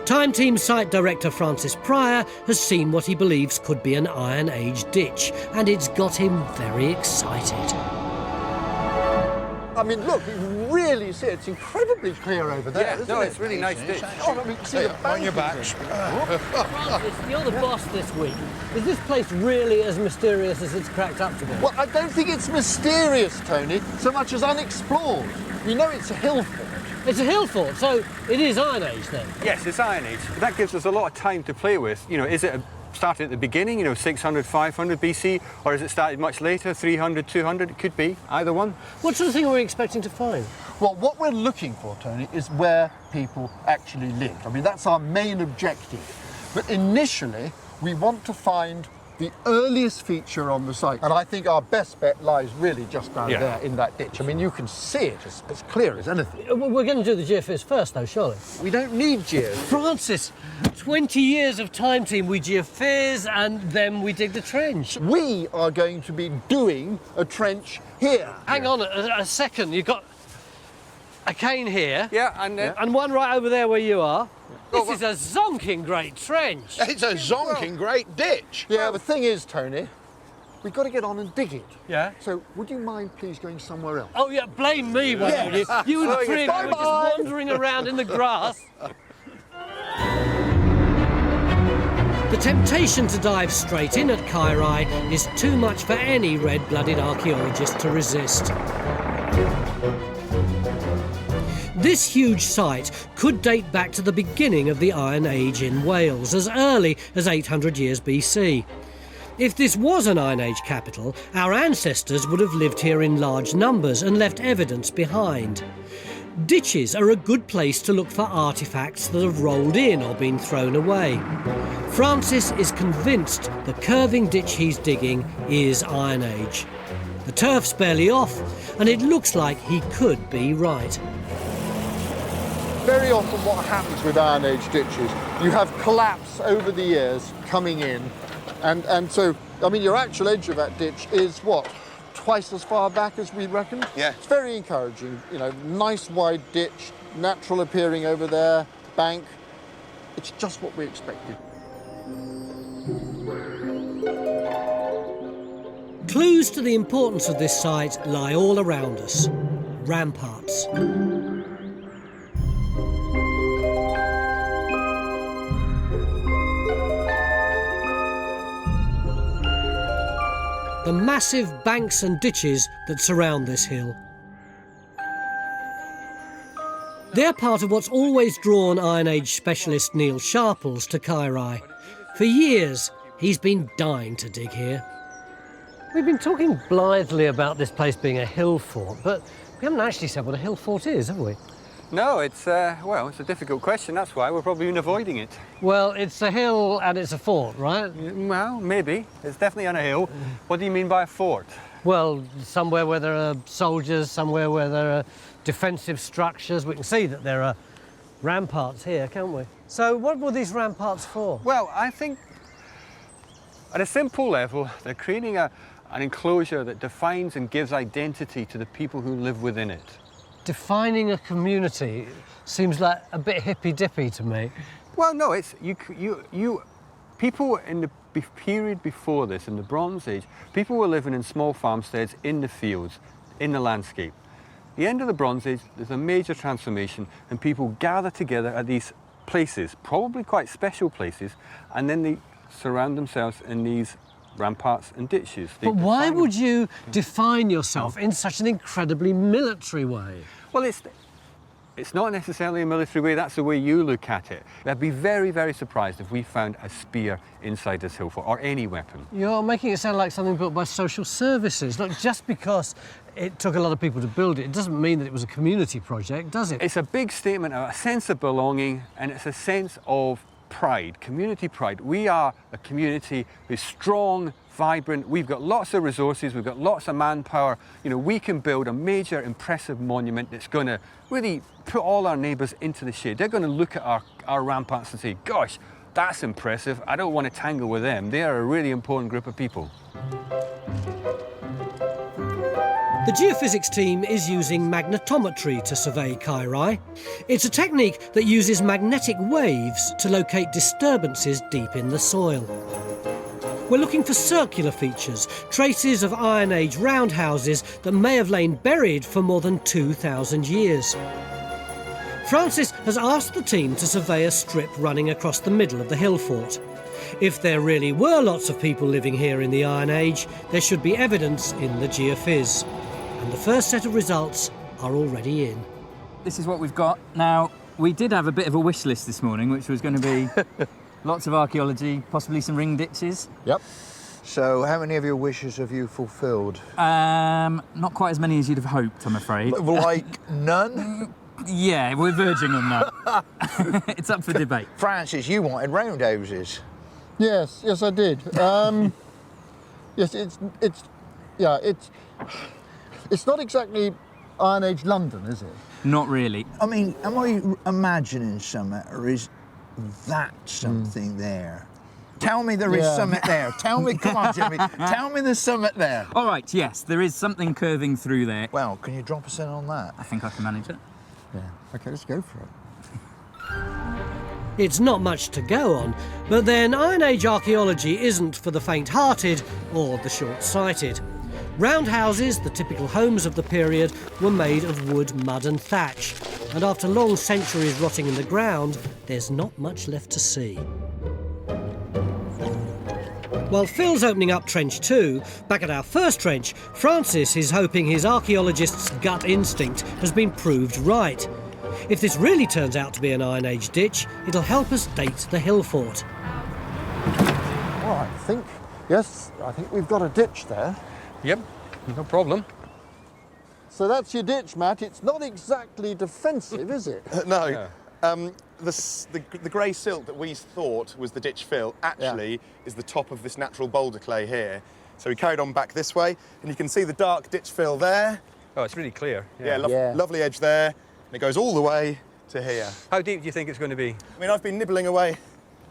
Time Team site director Francis Pryor has seen what he believes could be an Iron Age ditch, and it's got him very excited. I mean, look, you really see it's incredibly clear over there, isn't no, it? it's really nice ditch. Oh, I mean, see the bank on your back. Francis, you're the boss this week. Is this place really as mysterious as it's cracked up to be? Well, I don't think it's mysterious, Tony, so much as unexplored. We know it's a hill fort. It's a hill fort, so it is Iron Age then? Yes, it's Iron Age. That gives us a lot of time to play with. You know, is it started at the beginning, you know, 600, 500 BC, or has it started much later, 300, 200? It could be, either one. What sort of thing are we expecting to find? Well, what we're looking for, Tony, is where people actually lived. I mean, that's our main objective. But initially, we want to find the earliest feature on the site. And I think our best bet lies really just down there in that ditch. I mean, you can see it as clear as anything. We're going to do the geophys first, though, surely? We don't need geophys. Francis, 20 years of Time Team, we geophys and then we dig the trench. We are going to be doing a trench here. Hang on a second. You've got a cane here. Yeah, and one right over there where you are. This is a zonking great trench. It's a zonking great ditch. Yeah, the thing is, Tony, we've got to get on and dig it. Yeah. So would you mind please going somewhere else? Oh, yeah, blame me, won't you? You and the three of you were just wandering around in the grass. temptation to dive straight in at Kairai is too much for any red-blooded archaeologist to resist. This huge site could date back to the beginning of the Iron Age in Wales, as early as 800 years BC. If this was an Iron Age capital, our ancestors would have lived here in large numbers and left evidence behind. Ditches are a good place to look for artefacts that have rolled in or been thrown away. Francis is convinced the curving ditch he's digging is Iron Age. The turf's barely off, and it looks like he could be right. Very often what happens with Iron Age ditches, you have collapse over the years coming in, and so, I mean, your actual edge of that ditch is what? Twice as far back as we reckoned? Yeah. It's very encouraging, you know, nice wide ditch, natural appearing over there, bank. It's just what we expected. Clues to the importance of this site lie all around us. Ramparts. The massive banks and ditches that surround this hill. They're part of what's always drawn Iron Age specialist Neil Sharples to Kairai. For years, he's been dying to dig here. We've been talking blithely about this place being a hill fort, but we haven't actually said what a hill fort is, have we? No, it's, well, it's a difficult question. That's why we're probably avoiding it. Well, it's a hill and it's a fort, right? Well, maybe. It's definitely on a hill. What do you mean by a fort? Well, somewhere where there are soldiers, somewhere where there are defensive structures. We can see that there are ramparts here, can't we? So what were these ramparts for? Well, I think at a simple level, they're creating an enclosure that defines and gives identity to the people who live within it. Defining a community seems like a bit hippy-dippy to me. Well, no, it's people in the period before this, in the Bronze Age, people were living in small farmsteads in the fields, in the landscape. The end of the Bronze Age, there's a major transformation, and people gather together at these places, probably quite special places, and then they surround themselves in these ramparts and ditches. But why would you define yourself in such an incredibly military way? Well, it's not necessarily a military way, that's the way you look at it. I'd be very, very surprised if we found a spear inside this hill fort, or any weapon. You're making it sound like something built by social services. Look, just because it took a lot of people to build it, it doesn't mean that it was a community project, does it? It's a big statement of a sense of belonging, and it's a sense of pride, community pride. We are a community who's strong, vibrant, we've got lots of resources, we've got lots of manpower. You know, we can build a major, impressive monument that's going to really put all our neighbours into the shade. They're going to look at our ramparts and say, gosh, that's impressive, I don't want to tangle with them. They are a really important group of people. The geophysics team is using magnetometry to survey Kairai. It's a technique that uses magnetic waves to locate disturbances deep in the soil. We're looking for circular features, traces of Iron Age roundhouses that may have lain buried for more than 2,000 years. Francis has asked the team to survey a strip running across the middle of the hill fort. If there really were lots of people living here in the Iron Age, there should be evidence in the geophys. And the first set of results are already in. This is what we've got. Now, we did have a bit of a wish list this morning, which was going to be lots of archaeology, possibly some ring ditches. Yep. So how many of your wishes have you fulfilled? Not quite as many as you'd have hoped, I'm afraid. Like none? Yeah, we're verging on that. It's up for debate. Francis, you wanted roundhouses. Yes, I did. Yes, it's not exactly Iron Age London, is it? Not really. I mean, am I imagining something, or is that something there? Tell me there is something there. Tell me, come on, Jimmy. Tell me there's something there. All right, yes, there is something curving through there. Well, can you drop us in on that? I think I can manage it. Yeah. Okay, let's go for it. It's not much to go on, but then Iron Age archaeology isn't for the faint-hearted or the short-sighted. Roundhouses, the typical homes of the period, were made of wood, mud and thatch, and after long centuries rotting in the ground, there's not much left to see. While Phil's opening up Trench 2, back at our first trench, Francis is hoping his archaeologist's gut instinct has been proved right. If this really turns out to be an Iron Age ditch, it'll help us date the hill fort. Well, I think we've got a ditch there. Yep, no problem. So that's your ditch, Matt. It's not exactly defensive, is it? No. The grey silt that we thought was the ditch fill actually is the top of this natural boulder clay here. So we carried on back this way, and you can see the dark ditch fill there. Oh, it's really clear. Lovely edge there, and it goes all the way to here. How deep do you think it's going to be? I mean, I've been nibbling away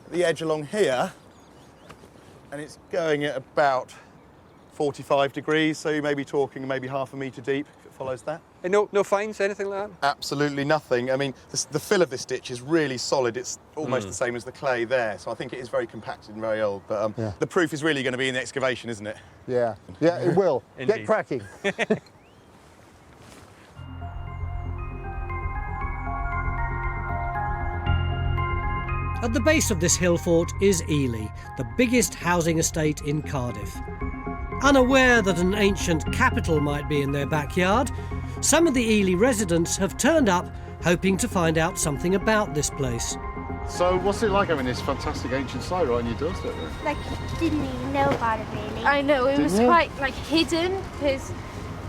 at the edge along here, and it's going at about 45 degrees, so you may be talking maybe half a metre deep, if it follows that. And no fines, anything like that? Absolutely nothing. I mean, the fill of this ditch is really solid. It's almost the same as the clay there, so I think it is very compacted and very old. But the proof is really going to be in the excavation, isn't it? Yeah, it will. Get cracking. At the base of this hill fort is Ely, the biggest housing estate in Cardiff. Unaware that an ancient capital might be in their backyard, some of the Ely residents have turned up hoping to find out something about this place. So what's it like having this fantastic ancient site right on your doorstep then? Like, didn't even know about it really. I know, it was Didn't you? quite like hidden because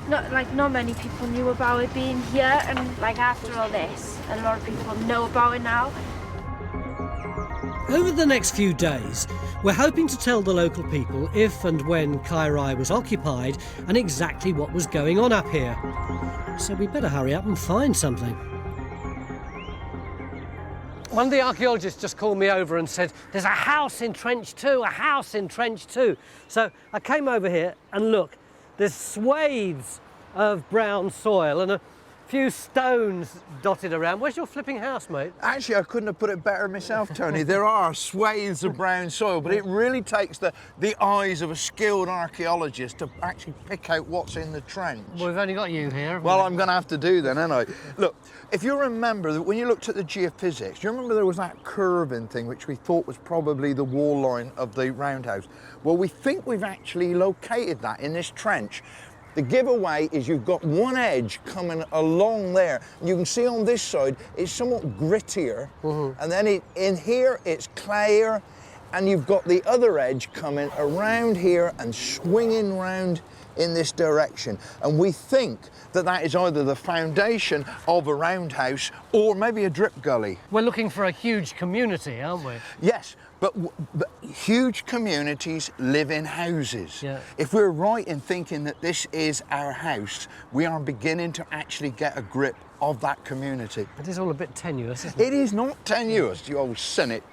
not many people knew about it being here, and like after all this, a lot of people know about it now. Over the next few days, we're hoping to tell the local people if and when Kairai was occupied and exactly what was going on up here. So we better hurry up and find something. One of the archaeologists just called me over and said, there's a house in Trench 2, a house in Trench 2. So I came over here and look, there's swathes of brown soil and a few stones dotted around. Where's your flipping house, mate? Actually, I couldn't have put it better myself, Tony. There are swathes of brown soil, but it really takes the eyes of a skilled archaeologist to actually pick out what's in the trench. Well, we've only got you here. Well, I'm going to have to do then, aren't I? Look, if you remember that when you looked at the geophysics, do you remember there was that curving thing which we thought was probably the wall line of the roundhouse? Well, we think we've actually located that in this trench. The giveaway is you've got one edge coming along there. You can see on this side it's somewhat grittier, and then in here it's clayer, and you've got the other edge coming around here and swinging round in this direction. And we think that that is either the foundation of a roundhouse or maybe a drip gully. We're looking for a huge community, aren't we? Yes, but huge communities live in houses. Yeah. If we're right in thinking that this is our house, we are beginning to actually get a grip of that community. It is all a bit tenuous, isn't it? It is not tenuous, you old cynic.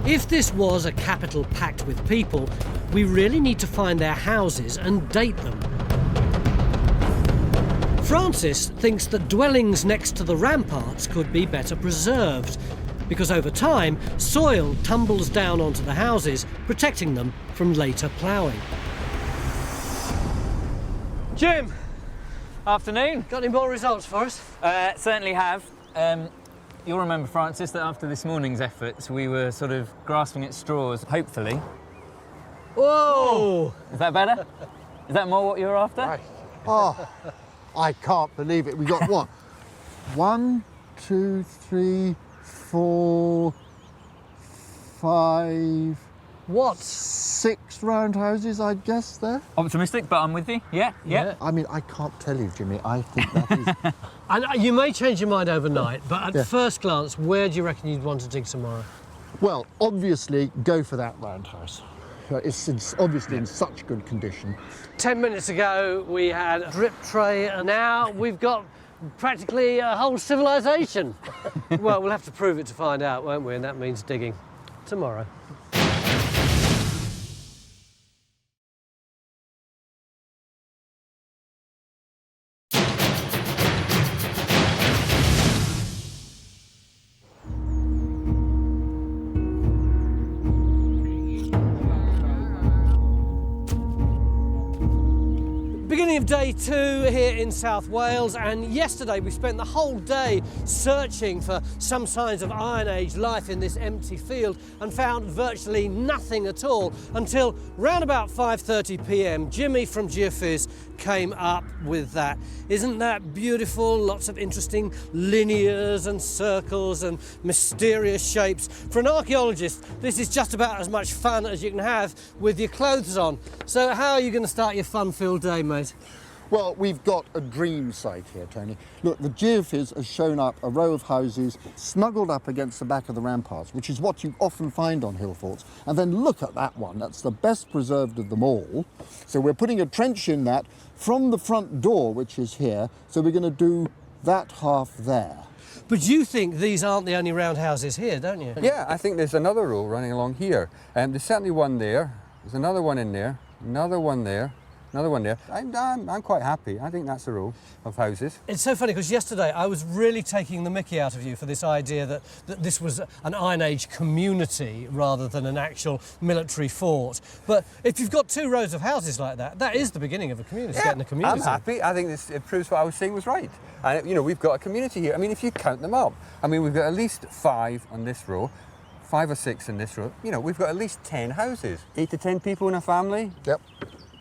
If this was a capital packed with people, we really need to find their houses and date them. Francis thinks that dwellings next to the ramparts could be better preserved, because over time, soil tumbles down onto the houses, protecting them from later ploughing. Jim! Afternoon. Got any more results for us? Certainly have. You'll remember, Francis, that after this morning's efforts, we were sort of grasping at straws, hopefully. Whoa! Is that better? Is that more what you were after? Right. Oh, I can't believe it. We got what? 1, 2, 3, 4, 5... What? 6 roundhouses, I guess, there. Optimistic, but I'm with you. Yeah. I mean, I can't tell you, Jimmy. I think that is... And you may change your mind overnight, but at first glance, where do you reckon you'd want to dig some more? Well, obviously, go for that roundhouse. It's obviously in such good condition. 10 minutes ago, we had a drip tray, and now we've got practically a whole civilization. Well, we'll have to prove it to find out, won't we? And that means digging tomorrow. Beginning of day 2 here in South Wales, and yesterday we spent the whole day searching for some signs of Iron Age life in this empty field and found virtually nothing at all until round about 5:30 p.m. Jimmy from Geophys came up with that. Isn't that beautiful? Lots of interesting linears and circles and mysterious shapes. For an archaeologist, this is just about as much fun as you can have with your clothes on. So how are you going to start your fun-filled day, mate? Well, we've got a dream site here, Tony. Look, the Geophys has shown up a row of houses snuggled up against the back of the ramparts, which is what you often find on hill forts. And then look at that one. That's the best preserved of them all. So we're putting a trench in that from the front door, which is here. So we're going to do that half there. But you think these aren't the only roundhouses here, don't you? Yeah, I think there's another row running along here. There's certainly one there. There's another one in there. Another one there. Another one there. I'm quite happy. I think that's a row of houses. It's so funny because yesterday I was really taking the mickey out of you for this idea that this was an Iron Age community rather than an actual military fort. But if you've got 2 rows of houses like that, that is the beginning of a community, getting a community. I'm happy. I think it proves what I was saying was right. And, you know, we've got a community here. I mean, if you count them up, I mean, we've got at least 5 on this row, 5 or 6 in this row. You know, we've got at least 10 houses. 8 to 10 people in a family. Yep.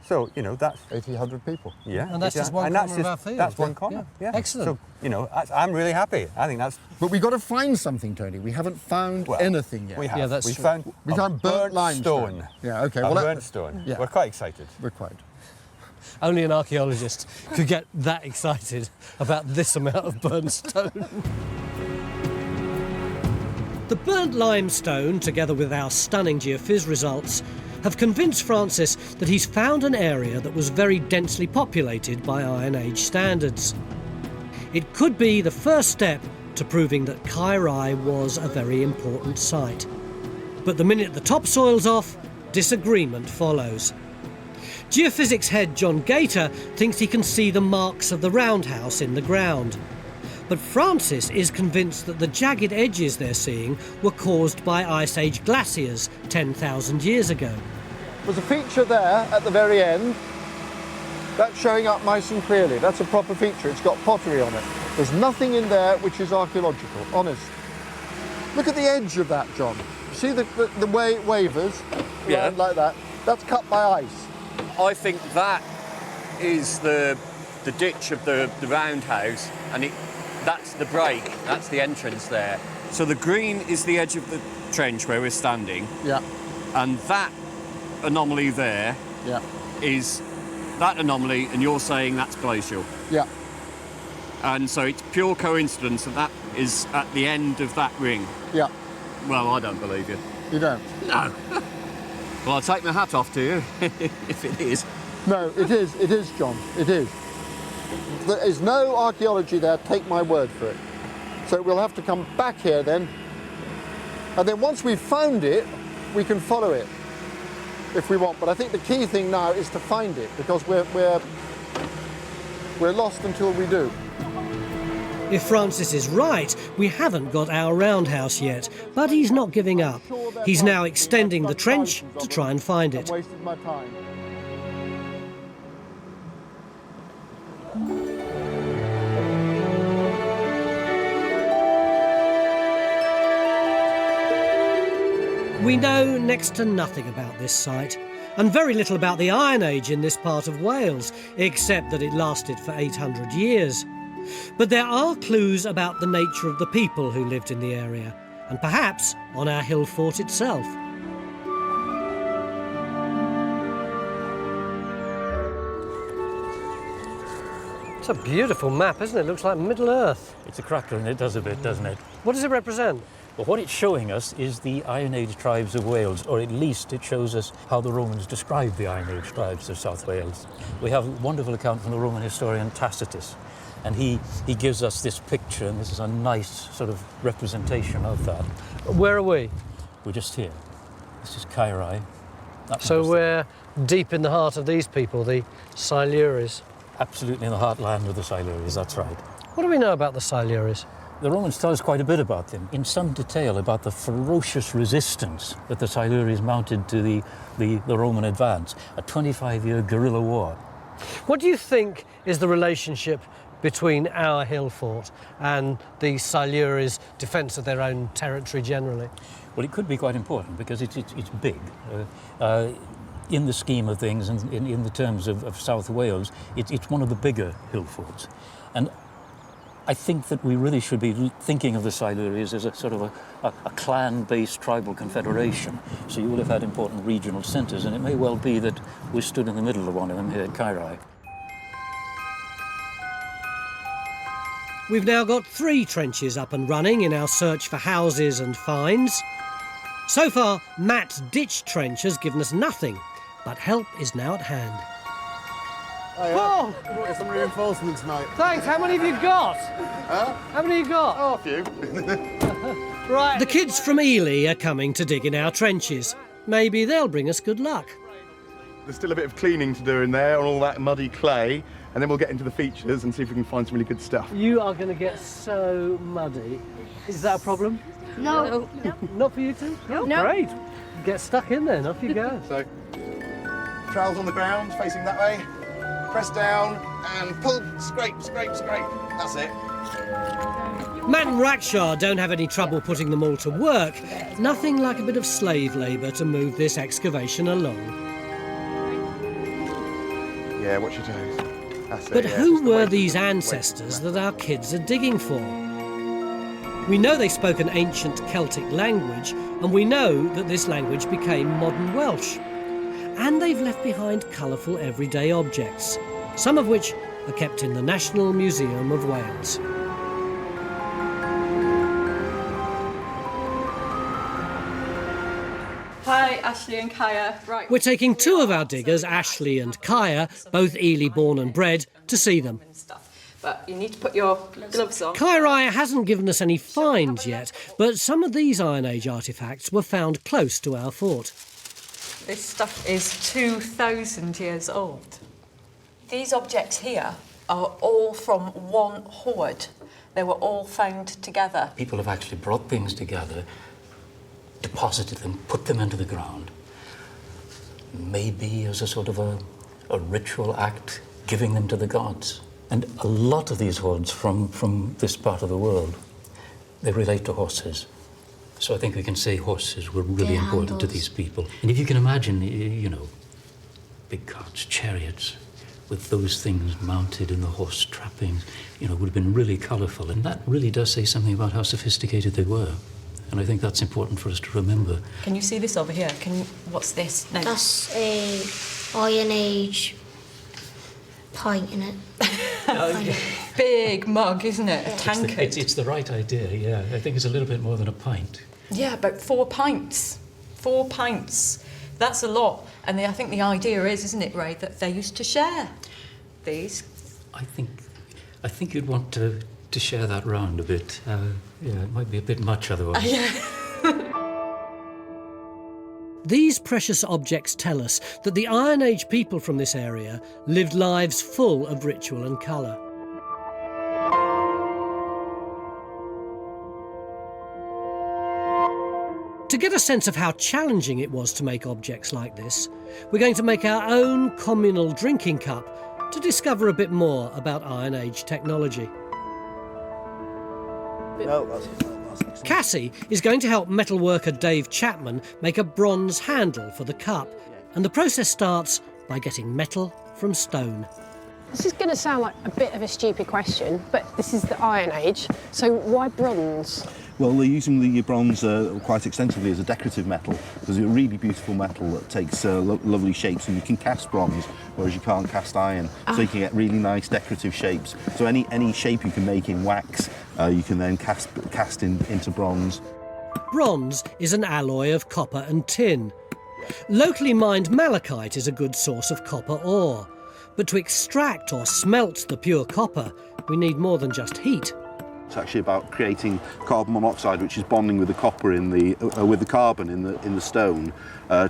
So, you know, that's 1,800 people. Yeah. And that's just one corner of our field. That's one corner, yeah. Excellent. So, you know, I'm really happy. I think that's... But we've got to find something, Tony. We haven't found anything yet. We have. Yeah, that's we true. found burnt limestone. stone. Yeah, OK. Well, Well, burnt stone. Yeah. We're quite excited. We're quite. Only an archaeologist could get that excited about this amount of burnt stone. The burnt limestone, together with our stunning geophys results, have convinced Francis that he's found an area that was very densely populated by Iron Age standards. It could be the first step to proving that Kairai was a very important site. But the minute the topsoil's off, disagreement follows. Geophysics head John Gator thinks he can see the marks of the roundhouse in the ground. But Francis is convinced that the jagged edges they're seeing were caused by Ice Age glaciers 10,000 years ago. There's a feature there at the very end. That's showing up nice and clearly. That's a proper feature. It's got pottery on it. There's nothing in there which is archaeological, honest. Look at the edge of that, John. See the way it wavers around like that? That's cut by ice. I think that is the ditch of the roundhouse, and that's the break, that's the entrance there. So the green is the edge of the trench where we're standing. Yeah. And that anomaly there is that anomaly, and you're saying that's glacial. Yeah. And so it's pure coincidence that is at the end of that ring. Yeah. Well, I don't believe you. You don't? No. Well, I'll take my hat off to you, if it is. No, it is, John, it is. There is no archaeology there, take my word for it. So we'll have to come back here then, and then once we've found it, we can follow it, if we want. But I think the key thing now is to find it, because we're lost until we do. If Francis is right, we haven't got our roundhouse yet, but he's not giving up. He's now extending the trench to try and find it. Wasted my time. We know next to nothing about this site, and very little about the Iron Age in this part of Wales, except that it lasted for 800 years. But there are clues about the nature of the people who lived in the area, and perhaps on our hill fort itself. It's a beautiful map, isn't it? It looks like Middle Earth. It's a cracker and it does a bit, doesn't it? What does it represent? Well, what it's showing us is the Iron Age tribes of Wales, or at least it shows us how the Romans described the Iron Age tribes of South Wales. We have a wonderful account from the Roman historian Tacitus, and he gives us this picture, and this is a nice sort of representation of that. Where are we? We're just here. This is Kairai. So we're deep in the heart of these people, the Silures. Absolutely in the heartland of the Silures, that's right. What do we know about the Silures? The Romans tell us quite a bit about them, in some detail about the ferocious resistance that the Silures mounted to the Roman advance, a 25-year guerrilla war. What do you think is the relationship between our hill fort and the Siluri's defence of their own territory generally? Well, it could be quite important because it's big. In the scheme of things and in the terms of South Wales, it's one of the bigger hill forts. And I think that we really should be thinking of the Silurians as a sort of a clan-based tribal confederation. So you will have had important regional centres, and it may well be that we stood in the middle of one of them here at Caerau. We've now got 3 trenches up and running in our search for houses and finds. So far, Matt's ditch trench has given us nothing, but help is now at hand. Oh, I brought you some reinforcements, mate. Thanks, how many have you got? Huh? How many have you got? Oh, a few. Right. The kids from Ely are coming to dig in our trenches. Maybe they'll bring us good luck. There's still a bit of cleaning to do in there on all that muddy clay, and then we'll get into the features and see if we can find some really good stuff. You are going to get so muddy. Is that a problem? No. Not for you two? No. Great. Get stuck in then, off you go. So, trowels on the ground, facing that way. Press down and pull, scrape, scrape, scrape. That's it. Matt and Raksha don't have any trouble putting them all to work. Nothing like a bit of slave labour to move this excavation along. Yeah, watch your toes. That's But it, yeah, who just the were weight- these ancestors that our kids are digging for? We know they spoke an ancient Celtic language, and we know that this language became modern Welsh. And they've left behind colourful everyday objects, some of which are kept in the National Museum of Wales. Hi, Ashley and Kaya. Right. We're taking 2 of our diggers, Ashley and Kaya, both Ely born and bred, to see them. But you need to put your gloves on. Kaya hasn't given us any finds yet, but some of these Iron Age artefacts were found close to our fort. This stuff is 2,000 years old. These objects here are all from one hoard. They were all found together. People have actually brought things together, deposited them, put them into the ground, maybe as a sort of a ritual act, giving them to the gods. And a lot of these hoards from this part of the world, they relate to horses. So I think we can say horses were really important to these people. And if you can imagine, you know, big carts, chariots, with those things mounted in the horse trappings, you know, would have been really colourful. And that really does say something about how sophisticated they were. And I think that's important for us to remember. Can you see this over here? What's this? No. That's a Iron Age pint in it. Big mug, isn't it? A tankard. It's the right idea, yeah. I think it's a little bit more than a pint. Yeah, about 4 pints. 4 pints. That's a lot. And I think the idea is, isn't it, Ray, that they used to share these. I think you'd want to share that round a bit. Yeah, it might be a bit much otherwise. These precious objects tell us that the Iron Age people from this area lived lives full of ritual and colour. To get a sense of how challenging it was to make objects like this, we're going to make our own communal drinking cup to discover a bit more about Iron Age technology. No, that's excellent. Cassie is going to help metalworker Dave Chapman make a bronze handle for the cup, and the process starts by getting metal from stone. This is going to sound like a bit of a stupid question, but this is the Iron Age, so why bronze? Well, they're using the bronze quite extensively as a decorative metal. It's a really beautiful metal that takes lovely shapes, and you can cast bronze, whereas you can't cast iron. So you can get really nice decorative shapes. So any shape you can make in wax, you can then cast into bronze. Bronze is an alloy of copper and tin. Locally mined malachite is a good source of copper ore. But to extract or smelt the pure copper, we need more than just heat. It's actually about creating carbon monoxide, which is bonding with the copper with the carbon in the stone,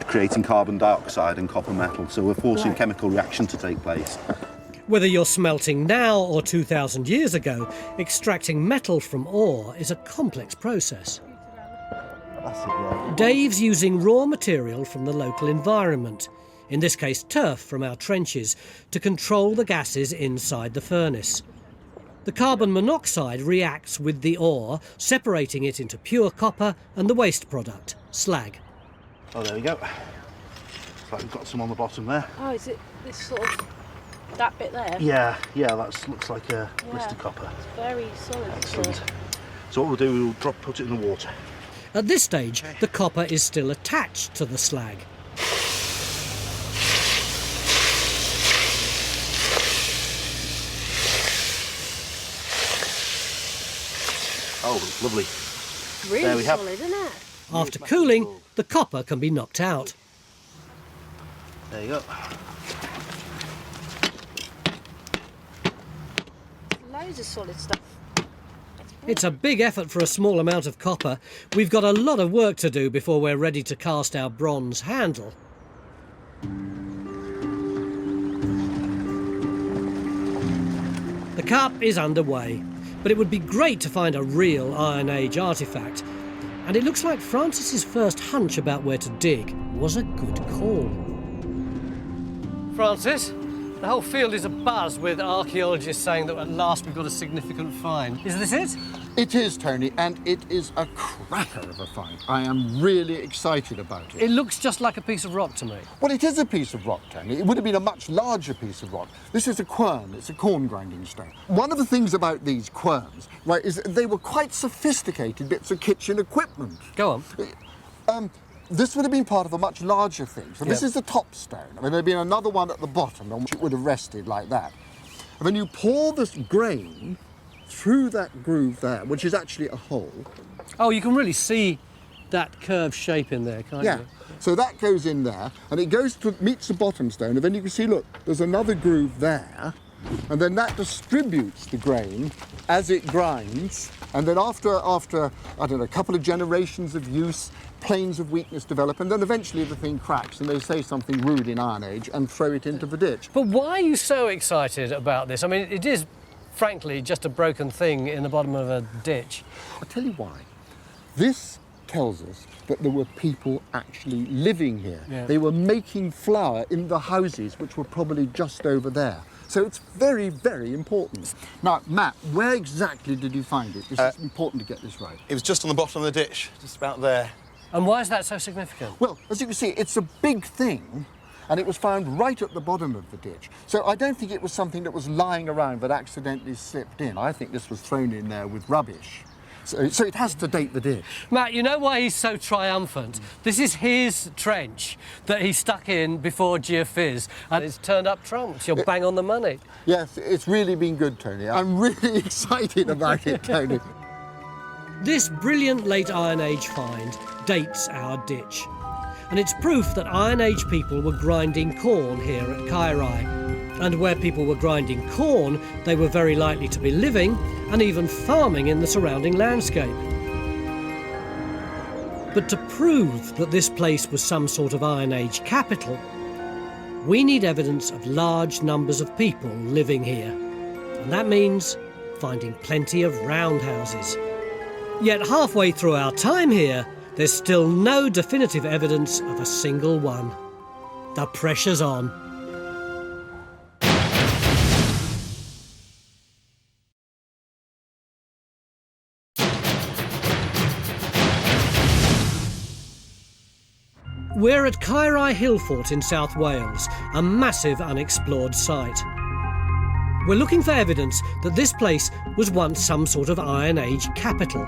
creating carbon dioxide and copper metal. So we're forcing a chemical reaction to take place. Whether you're smelting now or 2,000 years ago, extracting metal from ore is a complex process. That's it, yeah. Dave's using raw material from the local environment. in this case turf from our trenches, to control the gases inside the furnace. The carbon monoxide reacts with the ore, separating it into pure copper and the waste product, slag. Oh, there we go. Looks like we've got some on the bottom there. Oh, is it this sort of, that bit there? Yeah, that looks like a blister copper. It's very solid. Excellent. So what we'll do, we'll put it in the water. At this stage, the copper is still attached to the slag. Oh, lovely. Really there we have. solid, isn't it? After cooling, the copper can be knocked out. There you go. Loads of solid stuff. It's a big effort for a small amount of copper. We've got a lot of work to do before we're ready to cast our bronze handle. The cup is underway, but it would be great to find a real Iron Age artefact. And it looks like Francis's first hunch about where to dig was a good call. Francis, the whole field is abuzz with archaeologists saying that at last we've got a significant find. Is this it? It is, Tony, and it is a cracker of a find. I am really excited about it. It looks just like a piece of rock to me. Well, it is a piece of rock, Tony. It would have been a much larger piece of rock. This is a quern. It's a corn grinding stone. One of the things about these querns, right, is that they were quite sophisticated bits of kitchen equipment. Go on. This would have been part of a much larger thing. So this is the top stone. I mean, there'd been another one at the bottom on which it would have rested like that. And then you pour this grain through that groove there, which is actually a hole. Oh, you can really see that curved shape in there, can't Yeah. you? So that goes in there, and it goes to meets the bottom stone, and then you can see, look, there's another groove there, and then that distributes the grain as it grinds, and then after I don't know, a couple of generations of use, planes of weakness develop, and then eventually the thing cracks, and they say something rude in Iron Age and throw it into the ditch. But why are you so excited about this? I mean, it is, frankly, just a broken thing in the bottom of a ditch. I'll tell you why. This tells us that there were people actually living here. Yeah. They were making flour in the houses, which were probably just over there. So it's very, very important. Now, Matt, where exactly did you find it? This is important to get this right. It was just on the bottom of the ditch, just about there. And why is that so significant? Well, as you can see, it's a big thing, and it was found right at the bottom of the ditch. So I don't think it was something that was lying around that accidentally slipped in. I think this was thrown in there with rubbish. So it has to date the ditch. Matt, you know why he's so triumphant? This is his trench that he stuck in before Geophys, and it's turned up trumps. You're bang on the money. Yes, it's really been good, Tony. I'm really excited about it, Tony. This brilliant late Iron Age find dates our ditch. And it's proof that Iron Age people were grinding corn here at Kairai. And where people were grinding corn, they were very likely to be living and even farming in the surrounding landscape. But to prove that this place was some sort of Iron Age capital, we need evidence of large numbers of people living here. And that means finding plenty of roundhouses. Yet halfway through our time here, there's still no definitive evidence of a single one. The pressure's on. We're at Kairai Hillfort in South Wales, a massive unexplored site. We're looking for evidence that this place was once some sort of Iron Age capital.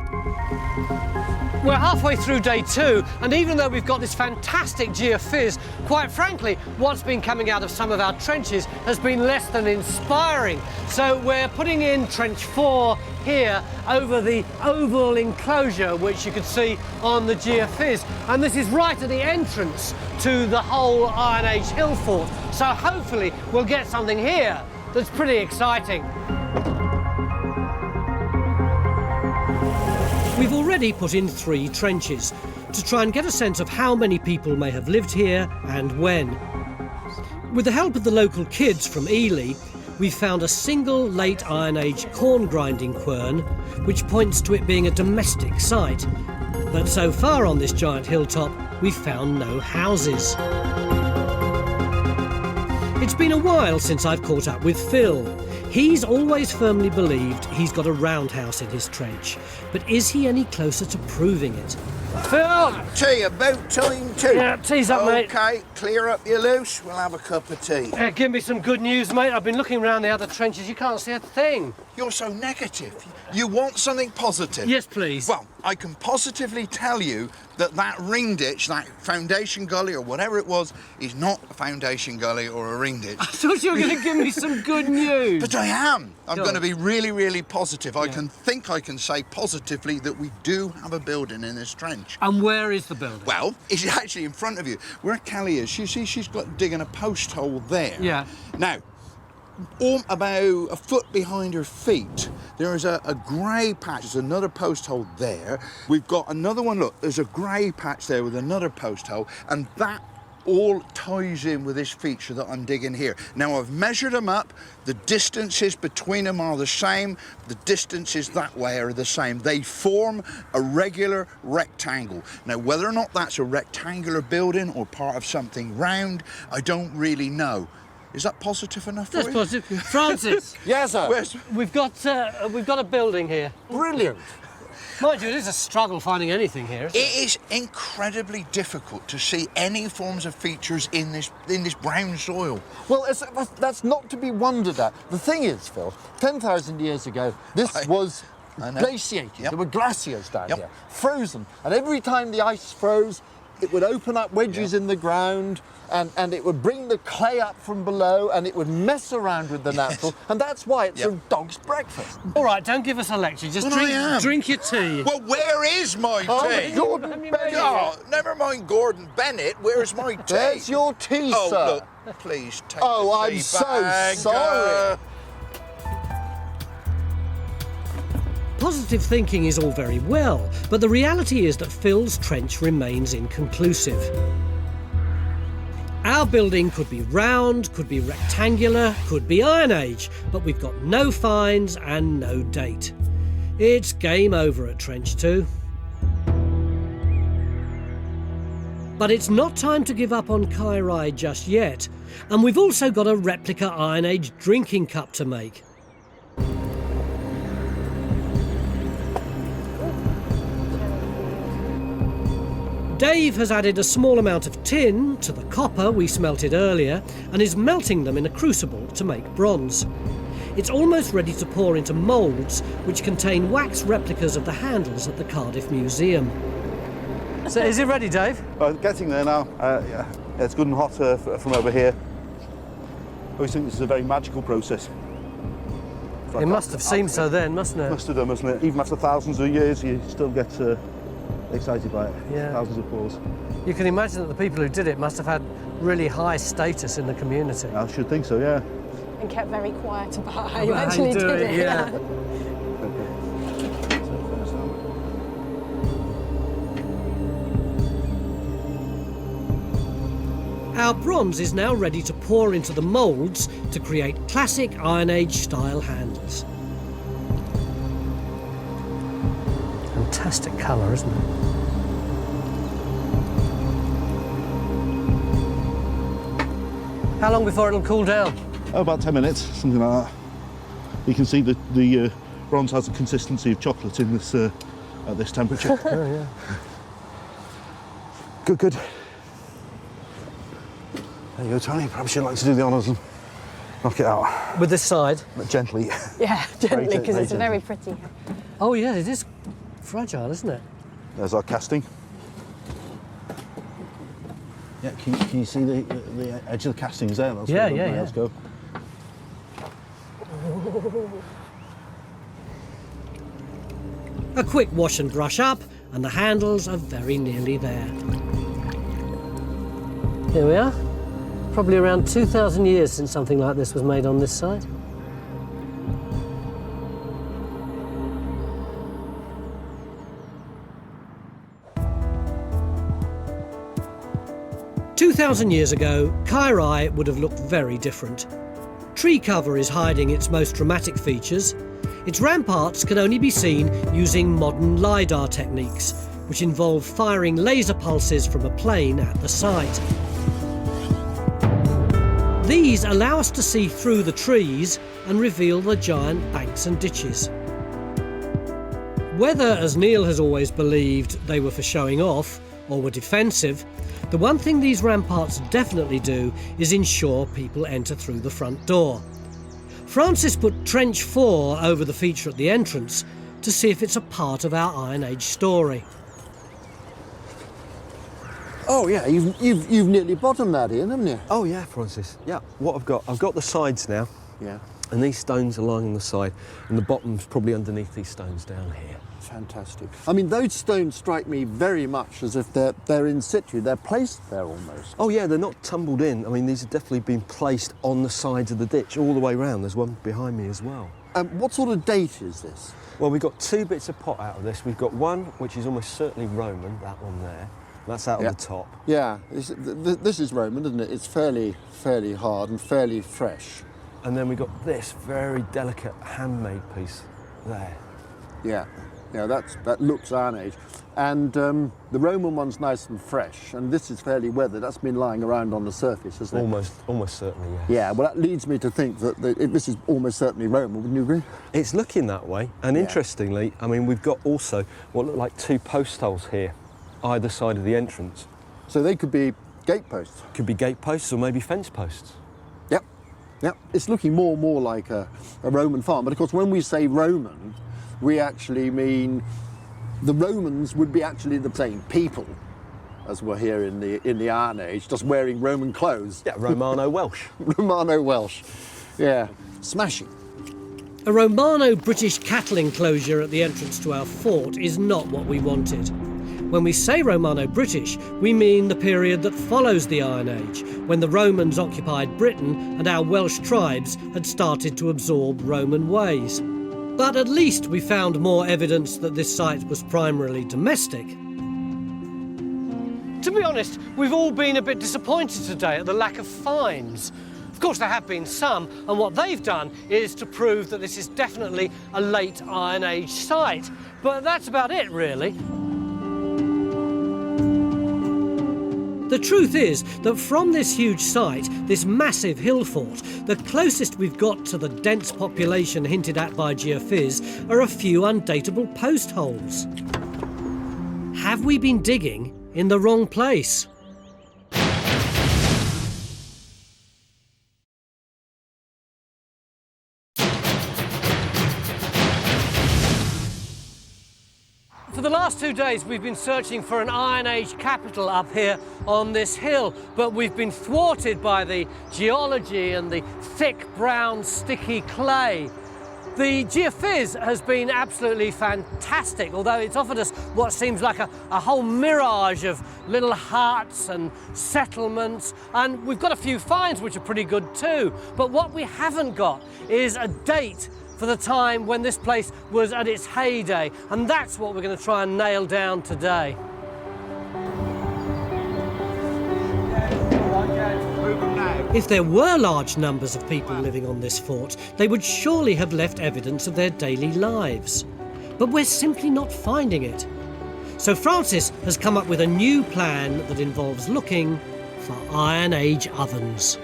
We're halfway through day 2, and even though we've got this fantastic geophys, quite frankly, what's been coming out of some of our trenches has been less than inspiring. So we're putting in trench 4 here over the oval enclosure, which you can see on the geophys. And this is right at the entrance to the whole Iron Age hill fort. So hopefully we'll get something here that's pretty exciting. We've already put in 3 trenches to try and get a sense of how many people may have lived here and when. With the help of the local kids from Ely, we've found a single late Iron Age corn grinding quern, which points to it being a domestic site. But so far on this giant hilltop, we've found no houses. It's been a while since I've caught up with Phil. He's always firmly believed he's got a roundhouse in his trench, but is he any closer to proving it? Phil! Tea, about time too. Yeah, tea's up, mate. OK, clear up your loose, we'll have a cup of tea. Give me some good news, mate. I've been looking around the other trenches. You can't see a thing. You're so negative. You want something positive? Yes, please. Well, I can positively tell you that that ring ditch, that foundation gully or whatever it was, is not a foundation gully or a ring ditch. I thought you were going to give me some good news. But I am. I'm Go going to on. be really, really positive. I can say positively that we do have a building in this trench. And where is the building? Well, it's actually in front of you. Where Kelly is, you see she's got digging a post hole there. Yeah. Now, about a foot behind her feet, there is a grey patch. There's another post hole there. We've got another one, look, there's a grey patch there with another post hole, and that all ties in with this feature that I'm digging here. Now, I've measured them up. The distances between them are the same. The distances that way are the same. They form a regular rectangle. Now, whether or not that's a rectangular building or part of something round, I don't really know. Is that positive enough for you? That's positive. Francis. Yes, sir. We've got a building here. Brilliant. Mind you, it is a struggle finding anything here. Isn't It is incredibly difficult to see any forms of features in this brown soil. Well, that's not to be wondered at. The thing is, Phil, 10,000 years ago, this was glaciated. Yep. There were glaciers down Yep. here, frozen. And every time the ice froze, it would open up wedges in the ground, and it would bring the clay up from below, and it would mess around with the natural, and that's why it's a dog's breakfast. All right, don't give us a lecture. Just drink your tea. Well, where is my tea? Gordon Bennett. Oh, never mind Gordon Bennett. Where's my tea? There's your tea, oh, sir. Look, please take Oh, the I'm tea so bag. sorry. Positive thinking is all very well, but the reality is that Phil's trench remains inconclusive. Our building could be round, could be rectangular, could be Iron Age, but we've got no finds and no date. It's game over at Trench 2. But it's not time to give up on Kairai just yet, and we've also got a replica Iron Age drinking cup to make. Dave has added a small amount of tin to the copper we smelted earlier and is melting them in a crucible to make bronze. It's almost ready to pour into moulds which contain wax replicas of the handles at the Cardiff Museum. So is it ready, Dave? Getting there now. Yeah, it's good and hot from over here. I always think this is a very magical process. It must have seemed so then, mustn't it? Must have done, mustn't it? Even after thousands of years, you still get excited by it. Yeah. Thousands of pulls. You can imagine that the people who did it must have had really high status in the community. I should think so, yeah. And kept very quiet about how you About how actually you do did it, it. yeah. Our bronze is now ready to pour into the moulds to create classic Iron Age style handles. Fantastic colour, isn't it? How long before it'll cool down? Oh, about 10 minutes, something like that. You can see the bronze has a consistency of chocolate in this at this temperature. Oh, yeah. Good, good. There you go, Tony. Perhaps you'd like to do the honours and knock it out. With this side? But gently. Yeah, gently, because it's gently. very pretty. Oh, yeah, it is fragile, isn't it? There's our casting. Yeah, can you see the edge of the castings there? That's Yeah, good. yeah, yeah. Let's go. A quick wash and brush up, and the handles are very nearly there. Here we are. Probably around 2,000 years since something like this was made on this side. "2,000 years ago, Kairai would have looked very different. Tree cover is hiding its most dramatic features. Its ramparts can only be seen using modern LiDAR techniques, which involve firing laser pulses from a plane at the site. These allow us to see through the trees and reveal the giant banks and ditches. Whether, as Neil has always believed, they were for showing off or were defensive, the one thing these ramparts definitely do is ensure people enter through the front door. Francis put Trench 4 over the feature at the entrance to see if it's a part of our Iron Age story. Oh yeah, you've nearly bottomed that in, haven't you? Oh yeah, Francis. Yeah, what I've got the sides now. Yeah. And these stones are lying on the side, and the bottom's probably underneath these stones down here. Fantastic. I mean, those stones strike me very much as if they're in situ. They're placed there almost. Oh yeah, they're not tumbled in. I mean, these have definitely been placed on the sides of the ditch all the way round. There's one behind me as well. What sort of date is this? Well, we've got two bits of pot out of this. We've got one which is almost certainly Roman, that one there. That's out of the top. Yeah, this is Roman, isn't it? It's fairly hard and fairly fresh. And then we've got this very delicate handmade piece there. Yeah, that looks Iron Age. And the Roman one's nice and fresh, and this is fairly weathered. That's been lying around on the surface, hasn't it? Almost certainly, yes. Yeah, well, that leads me to think that this is almost certainly Roman, wouldn't you agree? It's looking that way, and interestingly, I mean, we've got also what look like two post holes here, either side of the entrance. So they could be gate posts? Could be gate posts or maybe fence posts. Yep, it's looking more and more like a Roman farm. But of course, when we say Roman, we actually mean the Romans would be actually the same people as were here in the Iron Age, just wearing Roman clothes. Yeah, Romano Welsh. Romano Welsh, yeah, smashing. A Romano-British cattle enclosure at the entrance to our fort is not what we wanted. When we say Romano-British, we mean the period that follows the Iron Age, when the Romans occupied Britain and our Welsh tribes had started to absorb Roman ways. But at least we found more evidence that this site was primarily domestic. To be honest, we've all been a bit disappointed today at the lack of finds. Of course, there have been some, and what they've done is to prove that this is definitely a late Iron Age site. But that's about it, really. The truth is that from this huge site, this massive hill fort, the closest we've got to the dense population hinted at by Geophys are a few undatable post holes. Have we been digging in the wrong place? For the last 2 days we've been searching for an Iron Age capital up here on this hill, but we've been thwarted by the geology and the thick brown sticky clay. The Geophys has been absolutely fantastic, although it's offered us what seems like a whole mirage of little huts and settlements, and we've got a few finds which are pretty good too, but what we haven't got is a date for the time when this place was at its heyday, and that's what we're going to try and nail down today. If there were large numbers of people living on this fort, they would surely have left evidence of their daily lives. But we're simply not finding it. So Francis has come up with a new plan that involves looking for Iron Age ovens.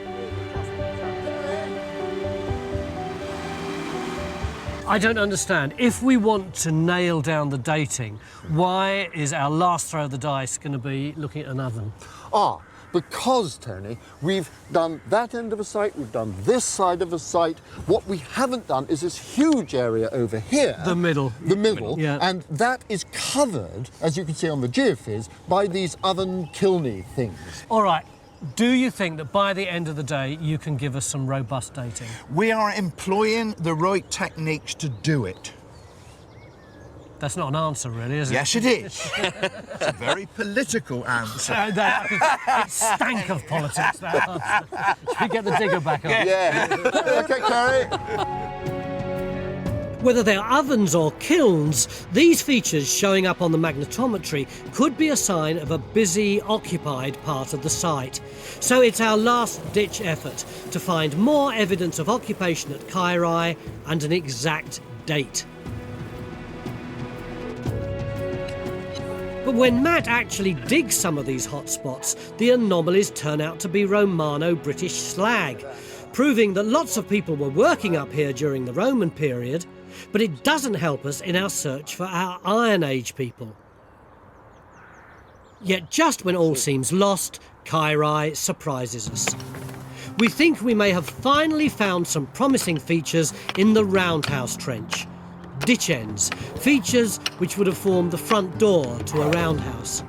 I don't understand. If we want to nail down the dating, why is our last throw of the dice going to be looking at an oven? Because, Tony, we've done that end of a site, we've done this side of a site. What we haven't done is this huge area over here. The middle. The middle, yeah. And that is covered, as you can see on the Geophys, by these oven kilny things. All right. Do you think that by the end of the day you can give us some robust dating? We are employing the right techniques to do it. That's not an answer, really, is it? Yes, it is. It's a very political answer. It stank of politics, that answer. Should we get the digger back on? Yeah. OK, Carrie. Whether they're ovens or kilns, these features showing up on the magnetometry could be a sign of a busy, occupied part of the site. So it's our last-ditch effort to find more evidence of occupation at Kyrai and an exact date. But when Matt actually digs some of these hotspots, the anomalies turn out to be Romano-British slag, proving that lots of people were working up here during the Roman period, but it doesn't help us in our search for our Iron Age people. Yet just when all seems lost, Kairai surprises us. We think we may have finally found some promising features in the roundhouse trench. Ditch ends, features which would have formed the front door to a roundhouse.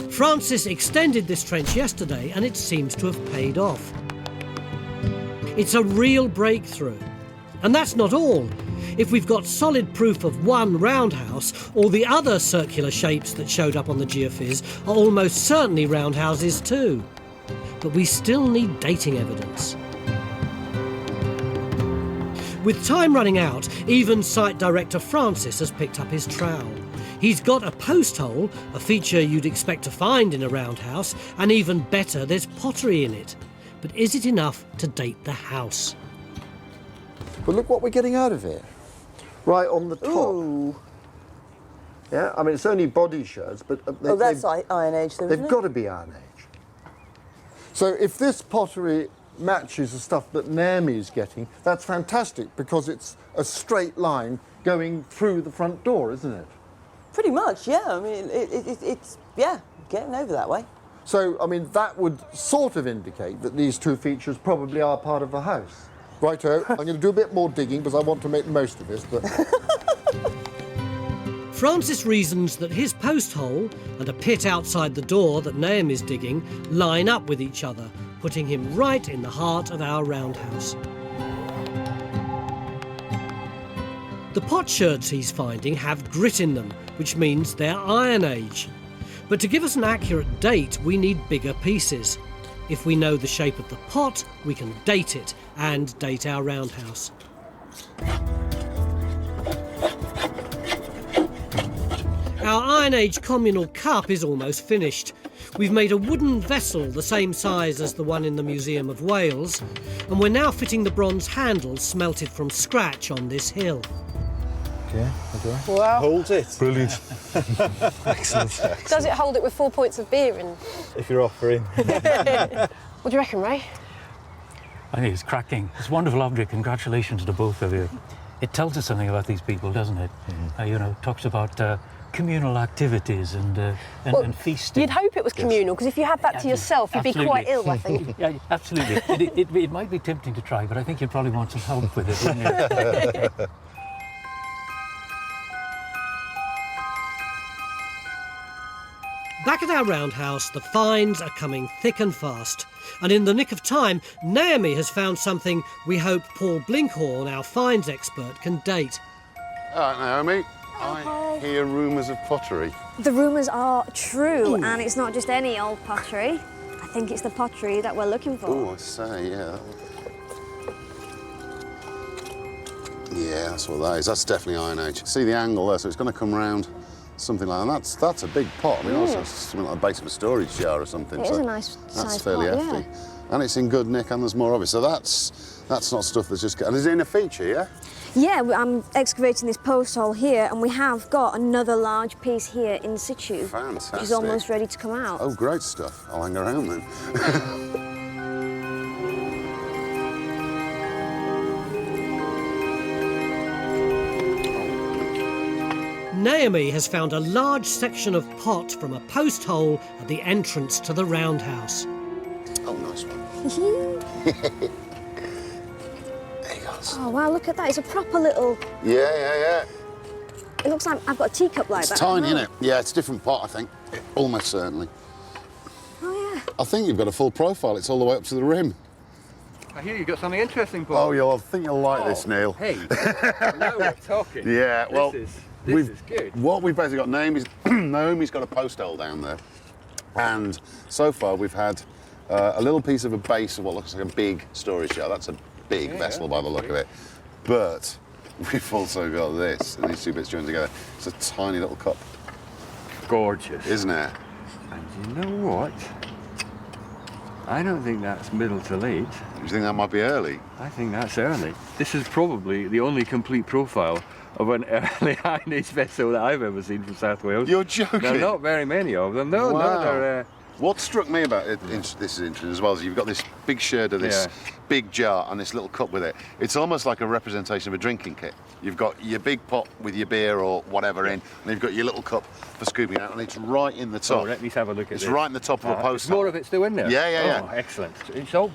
Francis extended this trench yesterday and it seems to have paid off. It's a real breakthrough. And that's not all. If we've got solid proof of one roundhouse, all the other circular shapes that showed up on the geophys are almost certainly roundhouses too. But we still need dating evidence. With time running out, even site director Francis has picked up his trowel. He's got a post hole, a feature you'd expect to find in a roundhouse, and even better, there's pottery in it. But is it enough to date the house? But look what we're getting out of here. Right on the top. Ooh. Yeah, I mean, it's only body shards, but... that's Iron Age, though, isn't they've it? got to be Iron Age. So if this pottery matches the stuff that Naomi's getting, that's fantastic, because it's a straight line going through the front door, isn't it? Pretty much, yeah. I mean, it's getting over that way. So, I mean, that would sort of indicate that these two features probably are part of the house. Righto, I'm going to do a bit more digging because I want to make the most of this, but... Francis reasons that his post hole and a pit outside the door that Naomi's digging line up with each other, putting him right in the heart of our roundhouse. The potsherds he's finding have grit in them, which means they're Iron Age. But to give us an accurate date, we need bigger pieces. If we know the shape of the pot, we can date it and date our roundhouse. Our Iron Age communal cup is almost finished. We've made a wooden vessel the same size as the one in the Museum of Wales, and we're now fitting the bronze handle smelted from scratch on this hill. Okay. Wow. Hold it. Brilliant. Excellent. Does it hold it with 4 points of beer in? If you're offering. What do you reckon, Ray? I think it's cracking. It's a wonderful object. Congratulations to both of you. It tells us something about these people, doesn't it? Talks about communal activities and feasting. You'd hope it was communal, because if you had that to yourself, you'd be quite ill, I think. Yeah, absolutely. It might be tempting to try, but I think you'd probably want some help with it, wouldn't you? Back at our roundhouse, the finds are coming thick and fast. And in the nick of time, Naomi has found something we hope Paul Blinkhorn, our finds expert, can date. All right, Naomi. I hear rumours of pottery. The rumours are true, and it's not just any old pottery. I think it's the pottery that we're looking for. Oh, I say, yeah. Yeah, that's what that is. That's definitely Iron Age. See the angle there, so it's going to come round something like that. That's a big pot. I mean, also something like the base of a storage jar or something. It is a nice That's size fairly pot, hefty. And it's in good nick, and there's more of it. So that's not stuff that's just... And is it in a feature, yeah? Yeah, I'm excavating this post hole here, and we have got another large piece here in situ. Fantastic. Which is almost ready to come out. Oh, great stuff. I'll hang around then. Naomi has found a large section of pot from a post hole at the entrance to the roundhouse. Oh, nice one. Oh, wow, look at that. It's a proper little... Yeah. It looks like I've got a teacup like It's that. tiny, isn't it? Yeah, it's a different pot, I think. Almost certainly. Oh, yeah. I think you've got a full profile. It's all the way up to the rim. I hear you've got something interesting, Paul. Oh, I think you'll like this, Neil. Hey, now we're talking. Yeah, well, This is good. What we've basically got, Naomi's got a post hole down there. And so far we've had a little piece of a base of what looks like a big storage jar. That's a big vessel by the look of it. But we've also got this, and these two bits joined together. It's a tiny little cup. Gorgeous. Isn't it? And you know what? I don't think that's middle to late. You think that might be early? I think that's early. This is probably the only complete profile of an early Iron Age vessel that I've ever seen from South Wales. You're joking? There are not very many of them. No, Wow. no, they're... What struck me about it, this is interesting as well, is you've got this big sherd of this big jar and this little cup with it. It's almost like a representation of a drinking kit. You've got your big pot with your beer or whatever in, and you've got your little cup for scooping out, and it's right in the top. Oh, let me have a look at it's this. It's right in the top of a post. There's more of it still in there? Yeah. Oh, excellent. It's all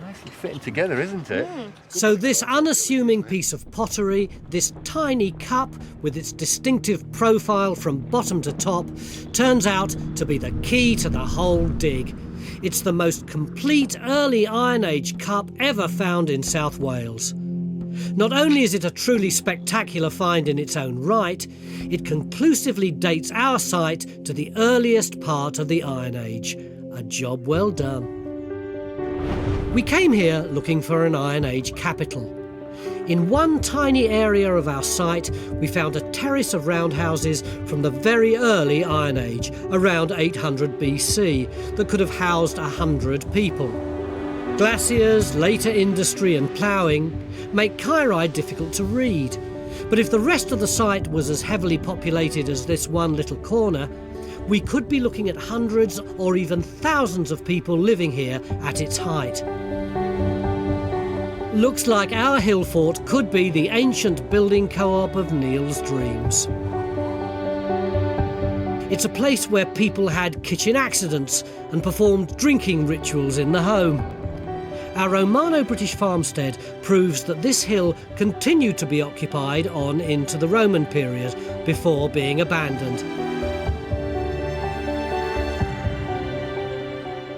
nicely fitting together, isn't it? So this unassuming piece of pottery, this tiny cup with its distinctive profile from bottom to top, turns out to be the key to the whole dig. It's the most complete early Iron Age cup ever found in South Wales. Not only is it a truly spectacular find in its own right, it conclusively dates our site to the earliest part of the Iron Age. A job well done. We came here looking for an Iron Age capital. In one tiny area of our site, we found a terrace of roundhouses from the very early Iron Age, around 800 BC, that could have housed 100 people. Glaciers, later industry and ploughing make Kairai difficult to read. But if the rest of the site was as heavily populated as this one little corner, we could be looking at hundreds or even thousands of people living here at its height. Looks like our hill fort could be the ancient building co-op of Neil's dreams. It's a place where people had kitchen accidents and performed drinking rituals in the home. Our Romano-British farmstead proves that this hill continued to be occupied on into the Roman period before being abandoned.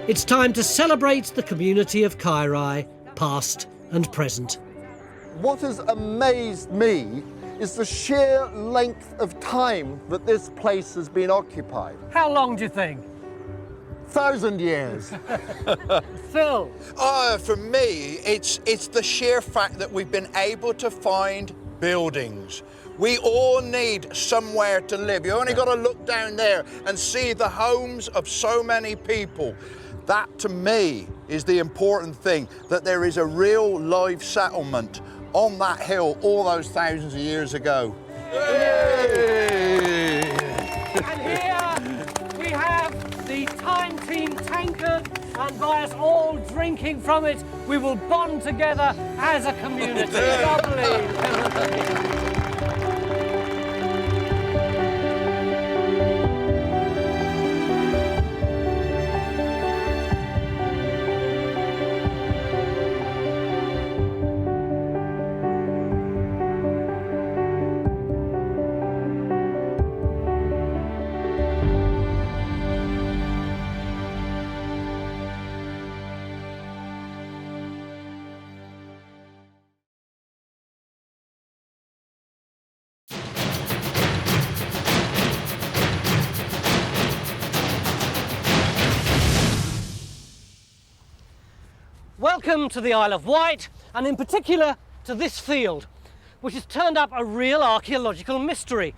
It's time to celebrate the community of Kairai, past and present. What has amazed me is the sheer length of time that this place has been occupied. How long do you think? 1,000 years. Phil? For me, it's the sheer fact that we've been able to find buildings. We all need somewhere to live. You only got to look down there and see the homes of so many people. That, to me, is the important thing, that there is a real live settlement on that hill all those thousands of years ago. Yay! And here we have the Time Team tankard, and by us all drinking from it, we will bond together as a community. Lovely. Welcome to the Isle of Wight, and in particular to this field, which has turned up a real archaeological mystery.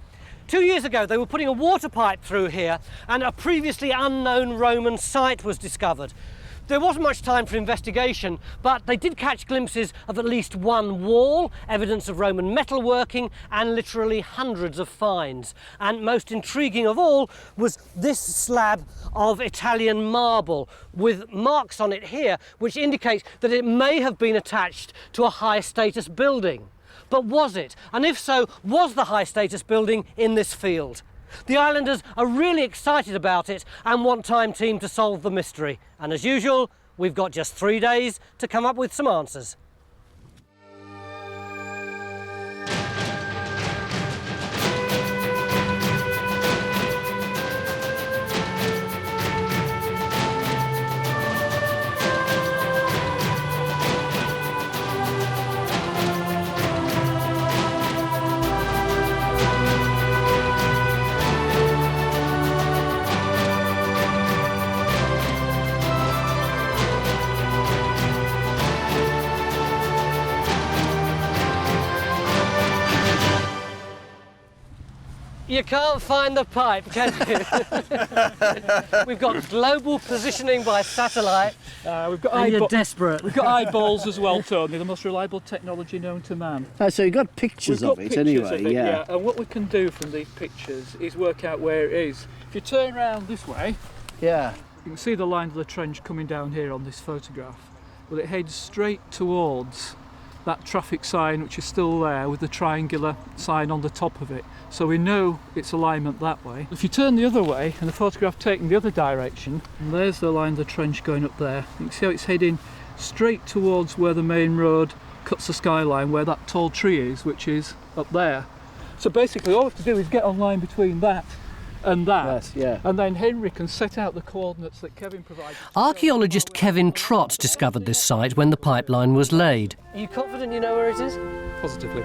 2 years ago they were putting a water pipe through here and a previously unknown Roman site was discovered. There wasn't much time for investigation, but they did catch glimpses of at least one wall, evidence of Roman metalworking, and literally hundreds of finds. And most intriguing of all was this slab of Italian marble with marks on it here, which indicate that it may have been attached to a high-status building. But was it? And if so, was the high-status building in this field? The islanders are really excited about it and want Time Team to solve the mystery. And as usual, we've got just 3 days to come up with some answers. you can't find the pipe, can you? We've got global positioning by satellite. We've got and you're desperate. We've got eyeballs as well, Tony, the most reliable technology known to man. So you've got pictures of it anyway, yeah. And what we can do from these pictures is work out where it is. If you turn around this way, yeah, you can see the line of the trench coming down here on this photograph. Well, it heads straight towards that traffic sign, which is still there with the triangular sign on the top of it. So we know its alignment that way. If you turn the other way and the photograph taking the other direction, and there's the line of the trench going up there. You can see how it's heading straight towards where the main road cuts the skyline, where that tall tree is, which is up there. So basically all we have to do is get on line between that and that, and then Henry can set out the coordinates that Kevin provided. Archaeologist Kevin Trott discovered this site when the pipeline was laid. Are you confident you know where it is? Positively.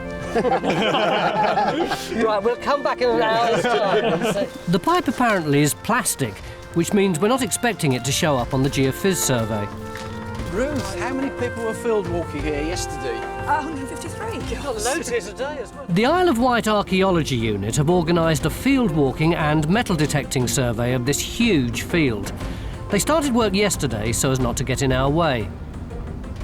Right, we'll come back in an hour's time. The pipe apparently is plastic, which means we're not expecting it to show up on the Geophys survey. Ruth, how many people were field walking here yesterday? 153. You've got loads here today as well. The Isle of Wight Archaeology Unit have organised a field walking and metal detecting survey of this huge field. They started work yesterday so as not to get in our way.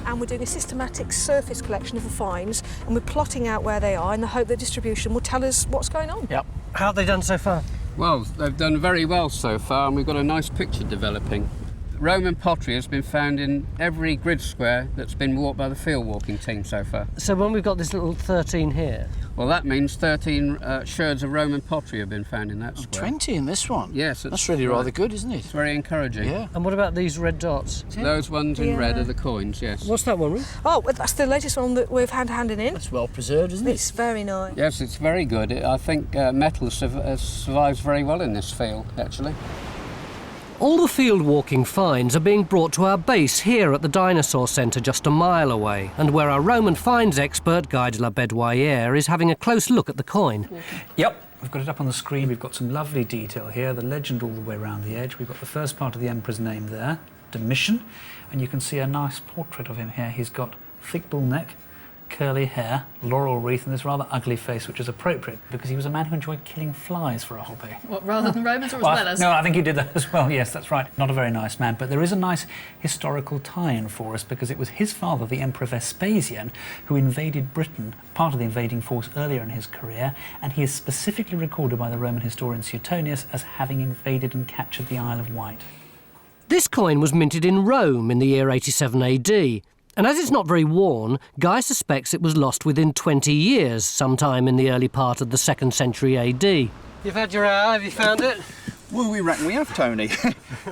And we're doing a systematic surface collection of the finds, and we're plotting out where they are in the hope that distribution will tell us what's going on. Yep. How have they done so far? Well, they've done very well so far, and we've got a nice picture developing. Roman pottery has been found in every grid square that's been walked by the field walking team so far. So when we've got this little 13 here? Well, that means 13 sherds of Roman pottery have been found in that square. 20 in this one? Yes. That's really rather good, isn't it? It's very encouraging. Yeah. And what about these red dots? Those ones in red are the coins, yes. What's that one, Ruth? Oh, that's the latest one that we've handed in. It's well preserved, isn't it? It's very nice. Yes, it's very good. I think metal survives very well in this field, actually. All the field walking finds are being brought to our base here at the Dinosaur Centre just a mile away, and where our Roman finds expert, Guy de la Bedouillère, is having a close look at the coin. Yep, we've got it up on the screen. We've got some lovely detail here, the legend all the way around the edge. We've got the first part of the emperor's name there, Domitian, and you can see a nice portrait of him here. He's got thick bull neck, curly hair, laurel wreath, and this rather ugly face, which is appropriate because he was a man who enjoyed killing flies for a hobby. What, rather than Romans or as well as? No, I think he did that as well, yes, that's right. Not a very nice man, but there is a nice historical tie-in for us because it was his father, the Emperor Vespasian, who invaded Britain, part of the invading force earlier in his career, and he is specifically recorded by the Roman historian Suetonius as having invaded and captured the Isle of Wight. This coin was minted in Rome in the year 87 AD. And as it's not very worn, Guy suspects it was lost within 20 years, sometime in the early part of the 2nd century AD. You've had your hour, have you found it? Well, we reckon we have, Tony.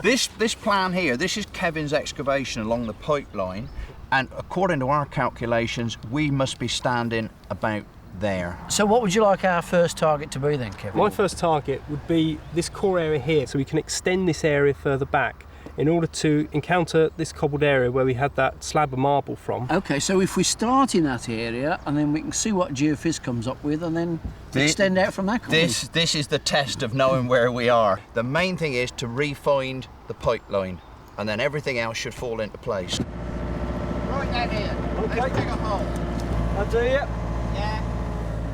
This plan here, this is Kevin's excavation along the pipeline, and according to our calculations, we must be standing about there. So what would you like our first target to be then, Kevin? My first target would be this core area here, so we can extend this area further back in order to encounter this cobbled area where we had that slab of marble from. OK, so if we start in that area and then we can see what Geophys comes up with and then extend out from that. This is the test of knowing where we are. The main thing is to re-find the pipeline, and then everything else should fall into place. Right down here. OK. Let's dig a hole. I'll do it. Yeah.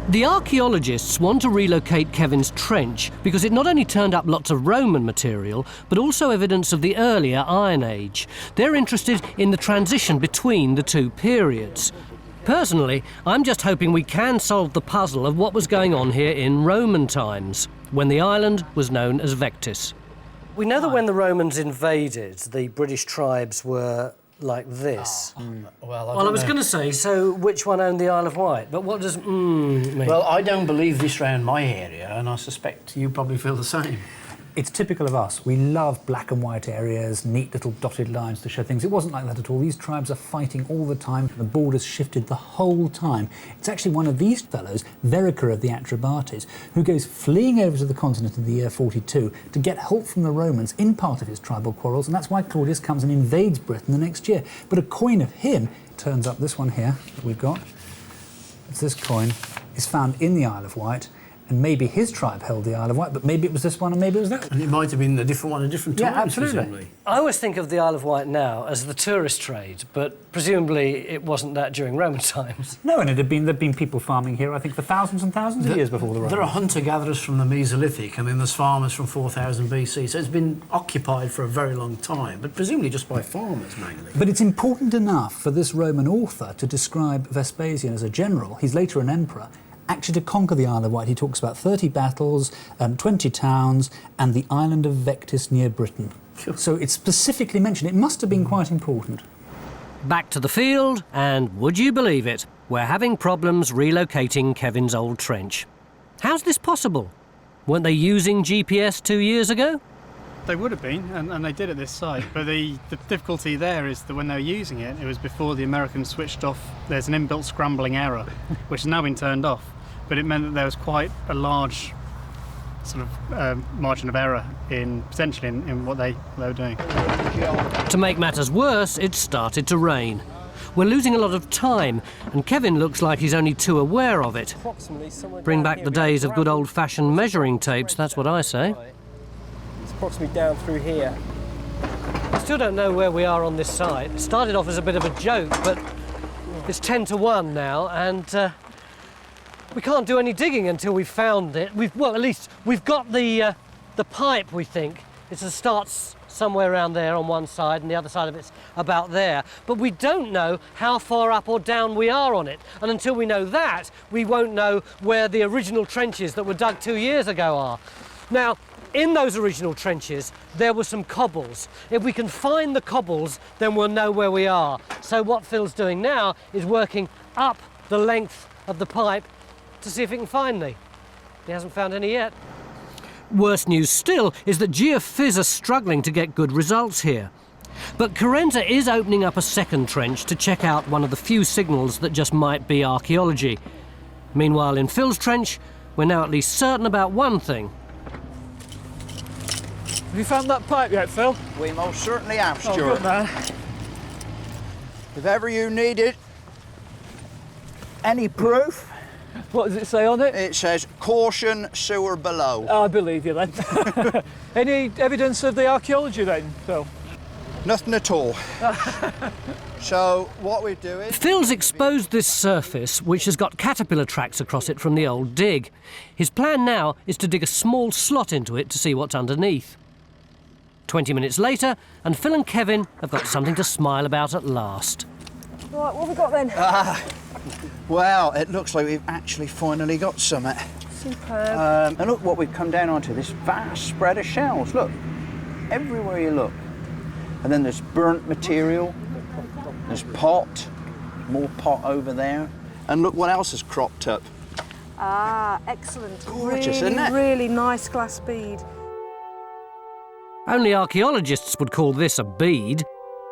The archaeologists want to relocate Kevin's trench because it not only turned up lots of Roman material, but also evidence of the earlier Iron Age. They're interested in the transition between the two periods. Personally, I'm just hoping we can solve the puzzle of what was going on here in Roman times, when the island was known as Vectis. We know that when the Romans invaded, the British tribes were like this. Well, I was going to say, so which one owned the Isle of Wight? But what does mean? Well, I don't believe this round my area, and I suspect you probably feel the same. It's typical of us. We love black and white areas, neat little dotted lines to show things. It wasn't like that at all. These tribes are fighting all the time. The borders shifted the whole time. It's actually one of these fellows, Verica of the Atrebates, who goes fleeing over to the continent in the year 42 to get help from the Romans in part of his tribal quarrels, and that's why Claudius comes and invades Britain the next year. But a coin of him turns up, this one here that we've got. It's this coin, is found in the Isle of Wight, and maybe his tribe held the Isle of Wight, but maybe it was this one and maybe it was that one. And it might have been a different one at different times, Yeah, absolutely. presumably. I always think of the Isle of Wight now as the tourist trade, but presumably it wasn't that during Roman times. No, and there'd been people farming here, I think, for thousands and thousands of years before the Romans. There are hunter-gatherers from the Mesolithic, and then there's farmers from 4000 BC, so it's been occupied for a very long time, but presumably just by farmers mainly. But it's important enough for this Roman author to describe Vespasian as a general, he's later an emperor, actually to conquer the Isle of Wight. He talks about 30 battles, 20 towns, and the island of Vectis near Britain. So it's specifically mentioned. It must have been quite important. Back to the field, and would you believe it, we're having problems relocating Kevin's old trench. How's this possible? Weren't they using GPS 2 years ago? They would have been, and they did at this site, but the difficulty there is that when they were using it, it was before the Americans switched off. There's an inbuilt scrambling error, which has now been turned off, but it meant that there was quite a large sort of margin of error potentially in what they were doing. To make matters worse, it started to rain. We're losing a lot of time, and Kevin looks like he's only too aware of it. Bring back the days of good old-fashioned measuring tapes, that's what I say. It's approximately down through here. I still don't know where we are on this site. It started off as a bit of a joke, but it's 10 to 1 now, and we can't do any digging until we've found it. Well, at least we've got the pipe, we think. It starts somewhere around there on one side, and the other side of it's about there. But we don't know how far up or down we are on it. And until we know that, we won't know where the original trenches that were dug 2 years ago are. Now, in those original trenches, there were some cobbles. If we can find the cobbles, then we'll know where we are. So what Phil's doing now is working up the length of the pipe to see if he can find me. He hasn't found any yet. Worse news still is that Geophys are struggling to get good results here. But Carenza is opening up a second trench to check out one of the few signals that just might be archaeology. Meanwhile, in Phil's trench, we're now at least certain about one thing. Have you found that pipe yet, Phil? We most certainly have, Stuart. Oh, good man. If ever you needed any proof... What does it say on it? It says, caution, sewer below. I believe you then. Any evidence of the archaeology then, Phil? Nothing at all. So, what we do is... Phil's exposed this surface, which has got caterpillar tracks across it from the old dig. His plan now is to dig a small slot into it to see what's underneath. 20 minutes later, and Phil and Kevin have got something to smile about at last. Right, what have we got then? Well, it looks like we've actually finally got something. Superb. And look what we've come down onto, this vast spread of shells. Look, everywhere you look. And then there's burnt material, there's pot, more pot over there. And look what else has cropped up. Ah, excellent. Gorgeous, really, isn't it? Really nice glass bead. Only archaeologists would call this a bead.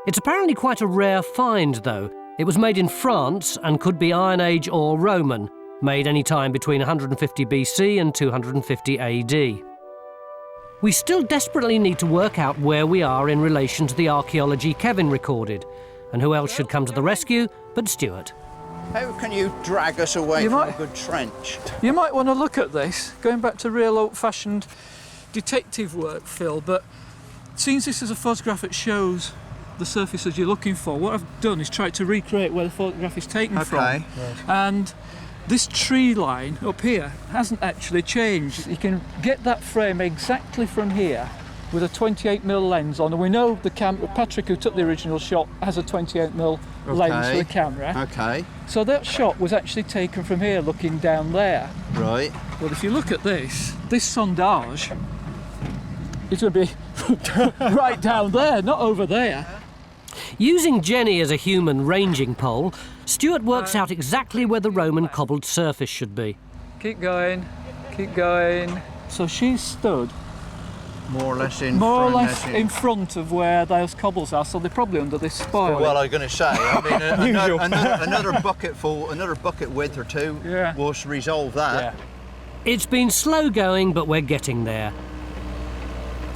It's apparently quite a rare find, though. It was made in France and could be Iron Age or Roman, made any time between 150 BC and 250 AD. We still desperately need to work out where we are in relation to the archaeology Kevin recorded, and who else should come to the rescue but Stuart. How can you drag us away from a good trench? You might want to look at this, going back to real old-fashioned detective work, Phil, but since this is a photograph that shows the surfaces you're looking for, what I've done is tried to recreate where the photograph is taken from. Right. And this tree line up here hasn't actually changed. You can get that frame exactly from here with a 28mm lens on, and we know the Patrick, who took the original shot, has a 28mm lens for the camera. Okay. So that shot was actually taken from here, looking down there. Right. But if you look at this sondage is going to be right down there, not over there. Using Jenny as a human ranging pole, Stuart works out exactly where the Roman cobbled surface should be. Keep going, keep going. So she's stood more or less in front of where those cobbles are, so they're probably under this spoil. Well, I'm going to say, I mean, another bucket width or two will resolve that. It's been slow going, but we're getting there.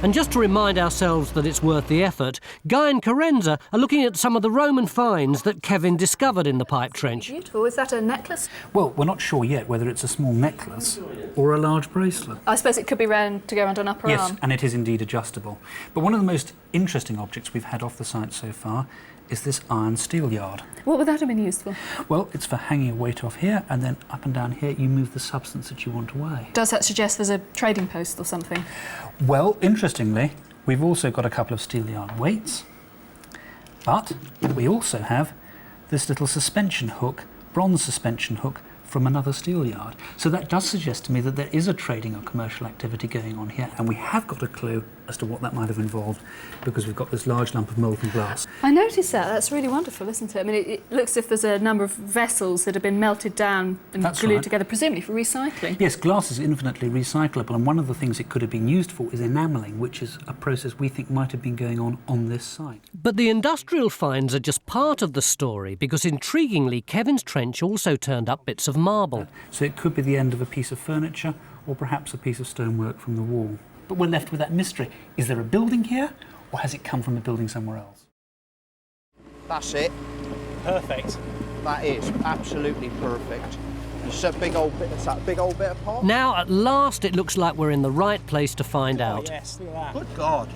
And just to remind ourselves that it's worth the effort, Guy and Carenza are looking at some of the Roman finds that Kevin discovered in the pipe trench. Beautiful. Is that a necklace? Well, we're not sure yet whether it's a small necklace or a large bracelet. I suppose it could be round to go around an upper Yes, arm. and it is indeed adjustable. But one of the most interesting objects we've had off the site so far is this iron steel yard. What would that have been used for? Well, it's for hanging a weight off here, and then up and down here you move the substance that you want to weigh. Does that suggest there's a trading post or something? Well, interestingly, we've also got a couple of steel yard weights, but we also have this little suspension hook, bronze suspension hook, from another steel yard. So that does suggest to me that there is a trading or commercial activity going on here, and we have got a clue as to what that might have involved because we've got this large lump of molten glass. I noticed that. That's really wonderful, isn't it? I mean, it looks as if there's a number of vessels that have been melted down and glued together, presumably for recycling. Yes, glass is infinitely recyclable, and one of the things it could have been used for is enamelling, which is a process we think might have been going on this site. But the industrial finds are just part of the story, because intriguingly, Kevin's trench also turned up bits of marble. So it could be the end of a piece of furniture, or perhaps a piece of stonework from the wall. But we're left with that mystery. Is there a building here, or has it come from a building somewhere else? That's it. Perfect. That is absolutely perfect. It's a big old bit. It's that big old bit of pot. Now, at last, it looks like we're in the right place to find out. Yes, look at that. Good God.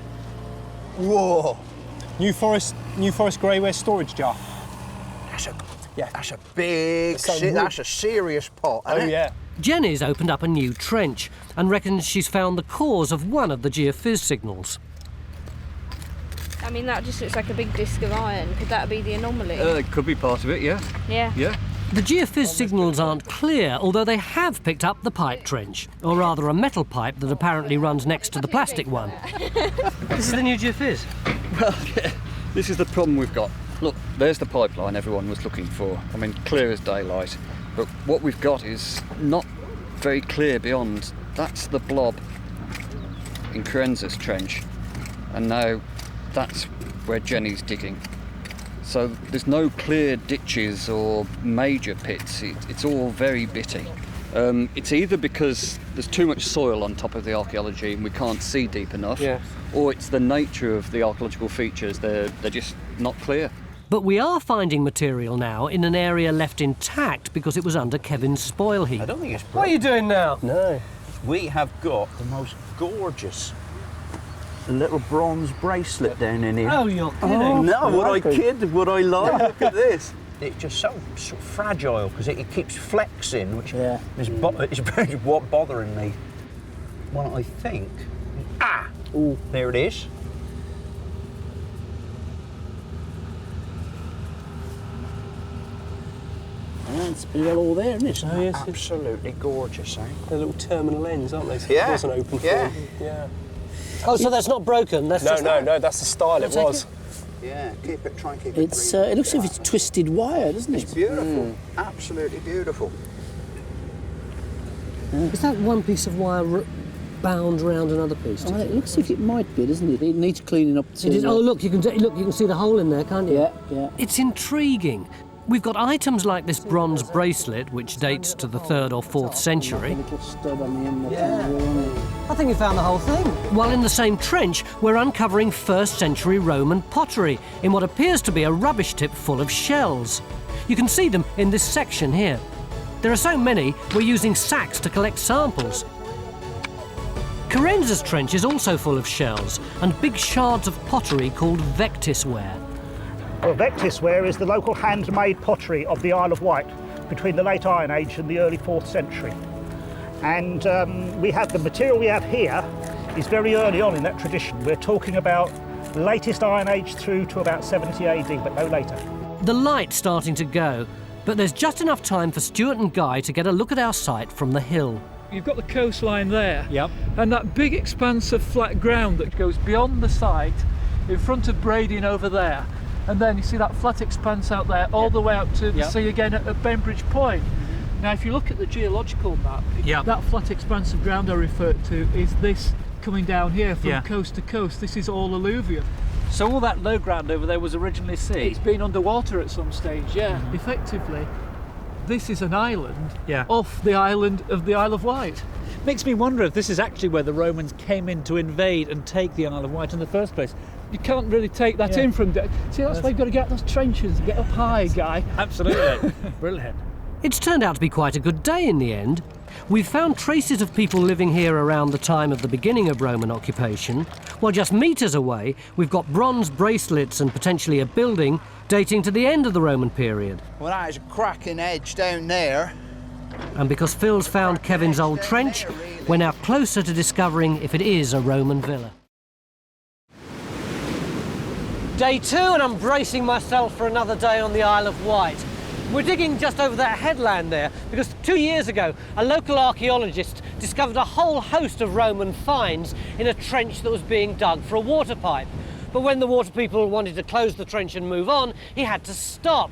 Whoa. New Forest greyware storage jar. That's a big. That's a serious pot. Oh yeah. Jenny's opened up a new trench and reckons she's found the cause of one of the geophys signals. I mean, that just looks like a big disc of iron. Could that be the anomaly? It could be part of it, yeah. Yeah. Yeah. The geophys signals aren't clear, although they have picked up the pipe trench, or rather a metal pipe that apparently runs next to the plastic one. This is the new geophys. Well, yeah, this is the problem we've got. Look, there's the pipeline everyone was looking for. I mean, clear as daylight. But what we've got is not very clear beyond. That's the blob in Carenza's trench. And now that's where Jenny's digging. So there's no clear ditches or major pits. It's all very bitty. It's either because there's too much soil on top of the archaeology and we can't see deep enough, or it's the nature of the archaeological features. They're just not clear. But we are finding material now in an area left intact because it was under Kevin's spoil heap. I don't think it's broken. What are you doing now? No. We have got the most gorgeous little bronze bracelet down in here. Oh, you're kidding. Oh, no, would I kid? Would I lie? Look at this. It's just so fragile because it keeps flexing, which is very bothering me. Well, I think... Oh, there it is. It's pretty well all there, isn't it? Oh, yes, absolutely gorgeous, eh? They're little terminal lens, aren't they? So Yeah. It wasn't open Yeah. form. Yeah. Oh, so that's not broken? That's just no, that's the style it was. Yeah, try and keep it It's, it looks as if it's twisted wire, doesn't it? It's beautiful. Absolutely beautiful. Is that one piece of wire bound around another piece? Oh, it looks as if it might be, doesn't it? It needs cleaning up. It is, oh, look, you can see the hole in there, can't you? Yeah. It's intriguing. We've got items like this bronze bracelet, which dates to the 3rd or 4th century. Little stud on the end. I think we found the whole thing. While in the same trench, we're uncovering 1st century Roman pottery in what appears to be a rubbish tip full of shells. You can see them in this section here. There are so many, we're using sacks to collect samples. Carenza's trench is also full of shells and big shards of pottery called vectisware. Well, vectisware is the local handmade pottery of the Isle of Wight between the late Iron Age and the early 4th century. And we have the material we have here is very early on in that tradition. We're talking about latest Iron Age through to about 70 AD, but no later. The light's starting to go, but there's just enough time for Stuart and Guy to get a look at our site from the hill. You've got the coastline there, and that big expanse of flat ground that goes beyond the site in front of Brading over there. And then you see that flat expanse out there all the way out to the sea again at Benbridge Point. Now if you look at the geological map, that flat expanse of ground I referred to is this coming down here from coast to coast. This is all alluvium. So all that low ground over there was originally sea? It's been underwater at some stage, Effectively, this is an island off the island of the Isle of Wight. Makes me wonder if this is actually where the Romans came in to invade and take the Isle of Wight in the first place. You can't really take that in from... See, that's why you've got to get those trenches and get up high, Guy. Absolutely. Brilliant. It's turned out to be quite a good day in the end. We've found traces of people living here around the time of the beginning of Roman occupation, while just metres away we've got bronze bracelets and potentially a building dating to the end of the Roman period. Well, that is a cracking edge down there. And because Phil's found Kevin's old trench, we're now closer to discovering if it is a Roman villa. Day 2, and I'm bracing myself for another day on the Isle of Wight. We're digging just over that headland there because 2 years ago a local archaeologist discovered a whole host of Roman finds in a trench that was being dug for a water pipe. But when the water people wanted to close the trench and move on, he had to stop.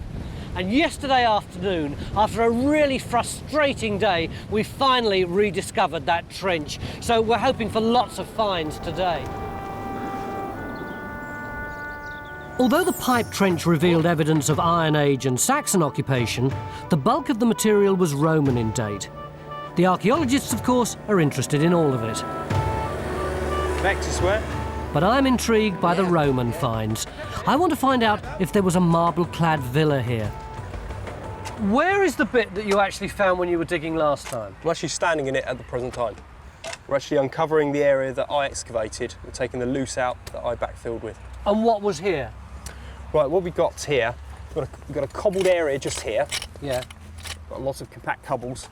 And yesterday afternoon, after a really frustrating day, we finally rediscovered that trench. So we're hoping for lots of finds today. Although the pipe trench revealed evidence of Iron Age and Saxon occupation, the bulk of the material was Roman in date. The archaeologists, of course, are interested in all of it. Back to sweat. But I'm intrigued by the Roman finds. I want to find out if there was a marble-clad villa here. Where is the bit that you actually found when you were digging last time? I'm actually standing in it at the present time. We're actually uncovering the area that I excavated and taking the loose out that I backfilled with. And what was here? Right, what we've got here, we've got a cobbled area just here. Yeah. Got lots of compact cobbles.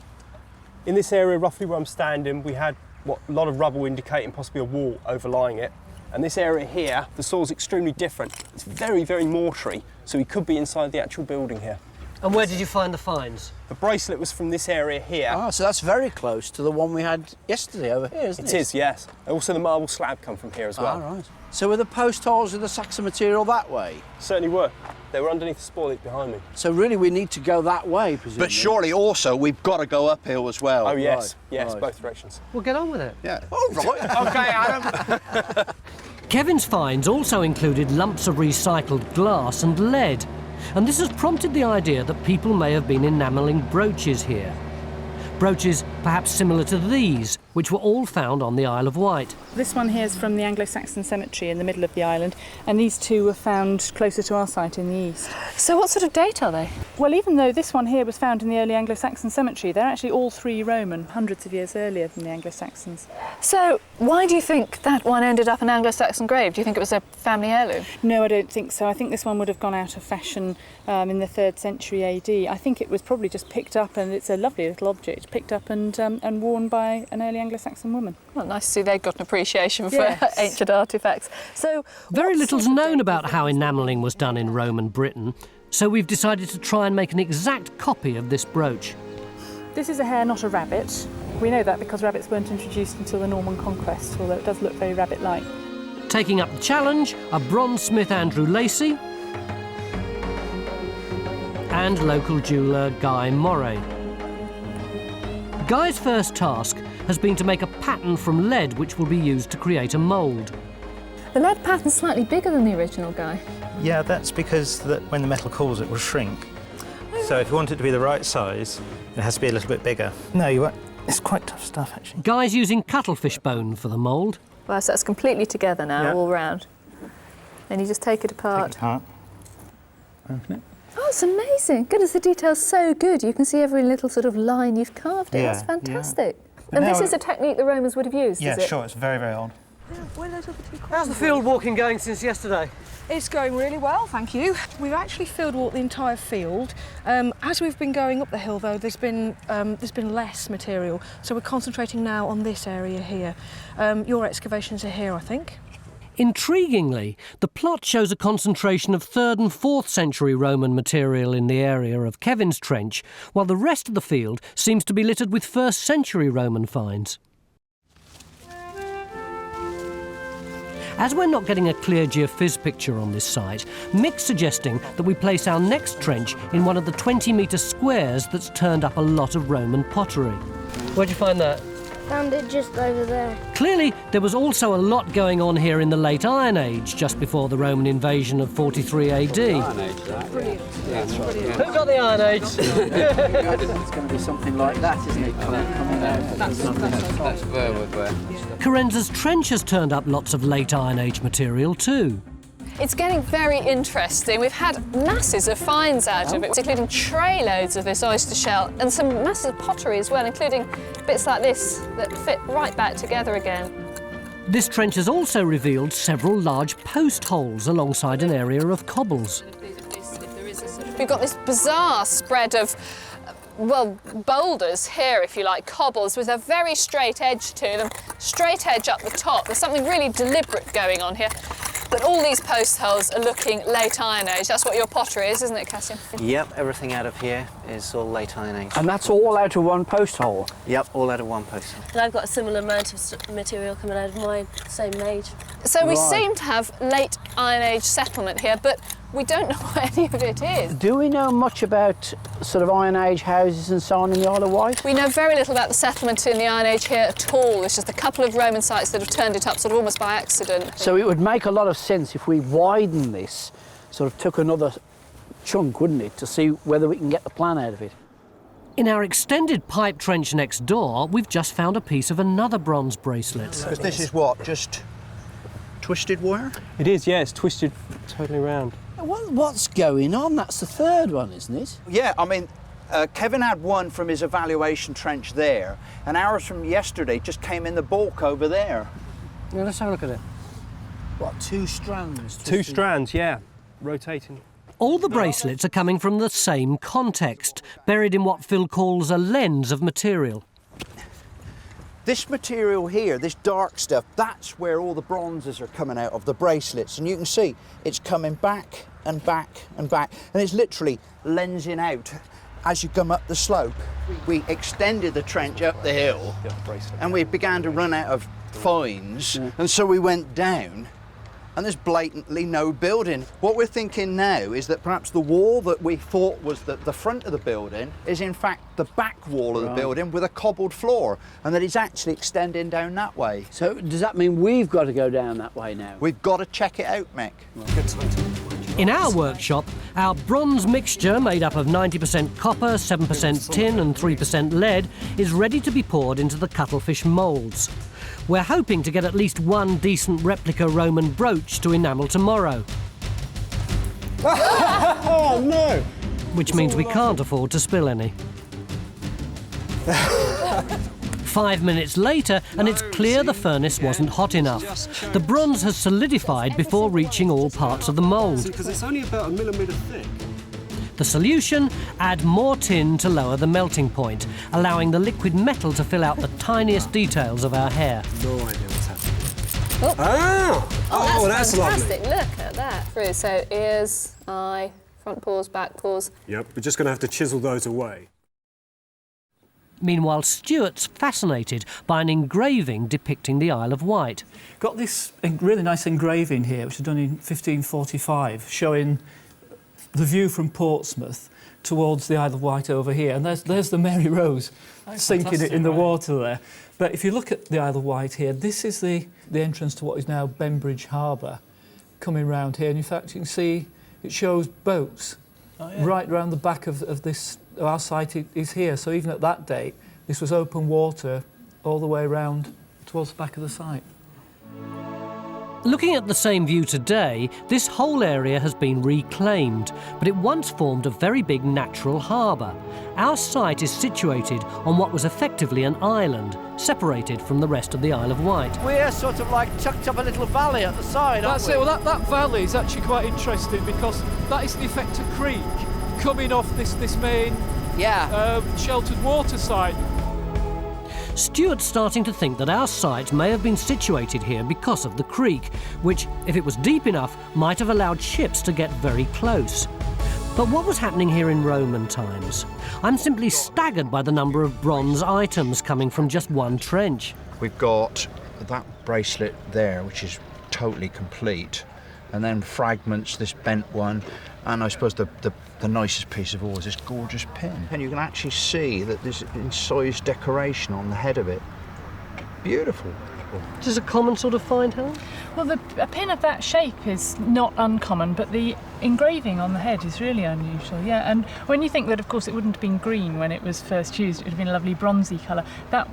In this area, roughly where I'm standing, we had a lot of rubble indicating possibly a wall overlying it. And this area here, the soil's extremely different. It's very, very mortary, so we could be inside the actual building here. And where did you find the finds? The bracelet was from this area here. Ah, so that's very close to the one we had yesterday over here, isn't it? It is, yes. Also the marble slab come from here as well. Ah, right. So were the post holes in the Saxon material that way? Certainly were. They were underneath the spoil heap behind me. So really we need to go that way, presumably? But surely also we've got to go uphill as well. Oh, yes. Right. Yes, Right. both directions. We'll get on with it. Yeah. Oh, right. OK, Adam. Kevin's finds also included lumps of recycled glass and lead. And this has prompted the idea that people may have been enamelling brooches here. Brooches perhaps similar to these, which were all found on the Isle of Wight. This one here is from the Anglo-Saxon cemetery in the middle of the island, and these two were found closer to our site in the east. So what sort of date are they? Well, even though this one here was found in the early Anglo-Saxon cemetery, they're actually all three Roman, hundreds of years earlier than the Anglo-Saxons. So why do you think that one ended up an Anglo-Saxon grave? Do you think it was a family heirloom? No, I don't think so. I think this one would have gone out of fashion in the 3rd century AD. I think it was probably just picked up, and it's a lovely little object, picked up and worn by an early Anglo-Saxon woman. Well, nice to see they've got an appreciation for ancient artefacts. So very little's known about how enamelling was done in Roman Britain, so we've decided to try and make an exact copy of this brooch. This is a hare, not a rabbit. We know that because rabbits weren't introduced until the Norman conquest, although it does look very rabbit-like. Taking up the challenge are bronzesmith Andrew Lacey and local jeweller Guy Moray. Guy's first task has been to make a pattern from lead which will be used to create a mould. The lead pattern's slightly bigger than the original, Guy. Yeah, that's because when the metal cools, it will shrink. So if you want it to be the right size, it has to be a little bit bigger. No, you won't. It's quite tough stuff, actually. Guy's using cuttlefish bone for the mould. Well, so that's completely together now, all round. Then you just take it apart. Take it apart. Open it. Oh, it's amazing. Goodness, the detail's so good. You can see every little sort of line you've carved in. Yeah, That's fantastic. yeah. And this is a technique the Romans would have used, Yeah, is it? sure. It's very, very old. How's the field walking going since yesterday? It's going really well, thank you. We've actually field walked the entire field. As we've been going up the hill, though, there's been less material, so we're concentrating now on this area here. Your excavations are here, I think. Intriguingly, the plot shows a concentration of 3rd and 4th century Roman material in the area of Kevin's Trench, while the rest of the field seems to be littered with 1st century Roman finds. As we're not getting a clear geophys picture on this site, Mick's suggesting that we place our next trench in one of the 20-metre squares that's turned up a lot of Roman pottery. Where'd you find that? Found it just over there. Clearly, there was also a lot going on here in the late Iron Age, just before the Roman invasion of 43 AD. Brilliant. That's right. Who got the Iron Age? It's going to be something like that, isn't it? Coming out. That's where. Carenza's trench has turned up lots of late Iron Age material too. It's getting very interesting. We've had masses of finds out of it, including tray loads of this oyster shell and some massive pottery as well, including bits like this that fit right back together again. This trench has also revealed several large post holes alongside an area of cobbles. We've got this bizarre spread of, well, boulders here, if you like, cobbles with a very straight edge to them, straight edge up the top. There's something really deliberate going on here. But all these post holes are looking late Iron Age. That's what your pottery is, isn't it, Cassian? Yep, everything out of here is all late Iron Age. And that's all out of one post hole? Yep, all out of one post hole. And I've got a similar amount of material coming out of mine, same age. So we seem to have late Iron Age settlement here, but we don't know what any of it is. Do we know much about sort of Iron Age houses and so on in the Isle of Wight? We know very little about the settlement in the Iron Age here at all. There's just a couple of Roman sites that have turned it up sort of almost by accident. So it would make a lot of sense if we widen this, sort of took another chunk, wouldn't it, to see whether we can get the plan out of it. In our extended pipe trench next door, we've just found a piece of another bronze bracelet. Because this is what, just twisted wire? It is, yeah, it's twisted totally round. What's going on? That's the third one, isn't it? Yeah, I mean, Kevin had one from his evaluation trench there, and ours from yesterday just came in the bulk over there. Yeah, let's have a look at it. What, two strands? Two strands, yeah, rotating. All the bracelets are coming from the same context, buried in what Phil calls a lens of material. This material here, this dark stuff, that's where all the bronzes are coming out of, the bracelets. And you can see it's coming back and back and back. And it's literally lensing out as you come up the slope. We extended the trench up the hill and we began to run out of finds. And so we went down and there's blatantly no building. What we're thinking now is that perhaps the wall that we thought was the front of the building is in fact the back wall of the building with a cobbled floor, and that it's actually extending down that way. So does that mean we've got to go down that way now? We've got to check it out, Mick. In our workshop, our bronze mixture, made up of 90% copper, 7% tin and 3% lead, is ready to be poured into the cuttlefish moulds. We're hoping to get at least one decent replica Roman brooch to enamel tomorrow. Oh, no! Which means we can't afford to spill any. 5 minutes later, and it's clear the furnace wasn't hot enough. The bronze has solidified before reaching all parts of the mould. Because it's only about 1 millimetre thick. The solution? Add more tin to lower the melting point, allowing the liquid metal to fill out the tiniest details of our hair. No idea what's happening. Oh, that's fantastic. Look at that. Through. So ears, eye, front paws, back paws. Yep, we're just going to have to chisel those away. Meanwhile, Stuart's fascinated by an engraving depicting the Isle of Wight. Got this really nice engraving here, which was done in 1545, showing the view from Portsmouth towards the Isle of Wight over here. And there's the Mary Rose sinking in the water there. But if you look at the Isle of Wight here, this is the entrance to what is now Bembridge Harbour, coming round here. And in fact, you can see it shows boats right round the back of this. Our site is here, so even at that date, this was open water all the way round towards the back of the site. Looking at the same view today, this whole area has been reclaimed, but it once formed a very big natural harbour. Our site is situated on what was effectively an island, separated from the rest of the Isle of Wight. We're sort of like tucked up a little valley at the side, aren't That's we? it. Well, that valley is actually quite interesting because that is in effect a creek coming off this main sheltered water side. Stuart's starting to think that our site may have been situated here because of the creek, which, if it was deep enough, might have allowed ships to get very close. But what was happening here in Roman times? I'm simply staggered by the number of bronze items coming from just one trench. We've got that bracelet there, which is totally complete, and then fragments, this bent one, and I suppose the nicest piece of all is this gorgeous pin. And you can actually see that there's incised decoration on the head of it. beautiful. Is this a common sort of find, Helen? Well, a pin of that shape is not uncommon, but the engraving on the head is really unusual, yeah. And when you think that, of course, it wouldn't have been green when it was first used, it would have been a lovely bronzy colour, that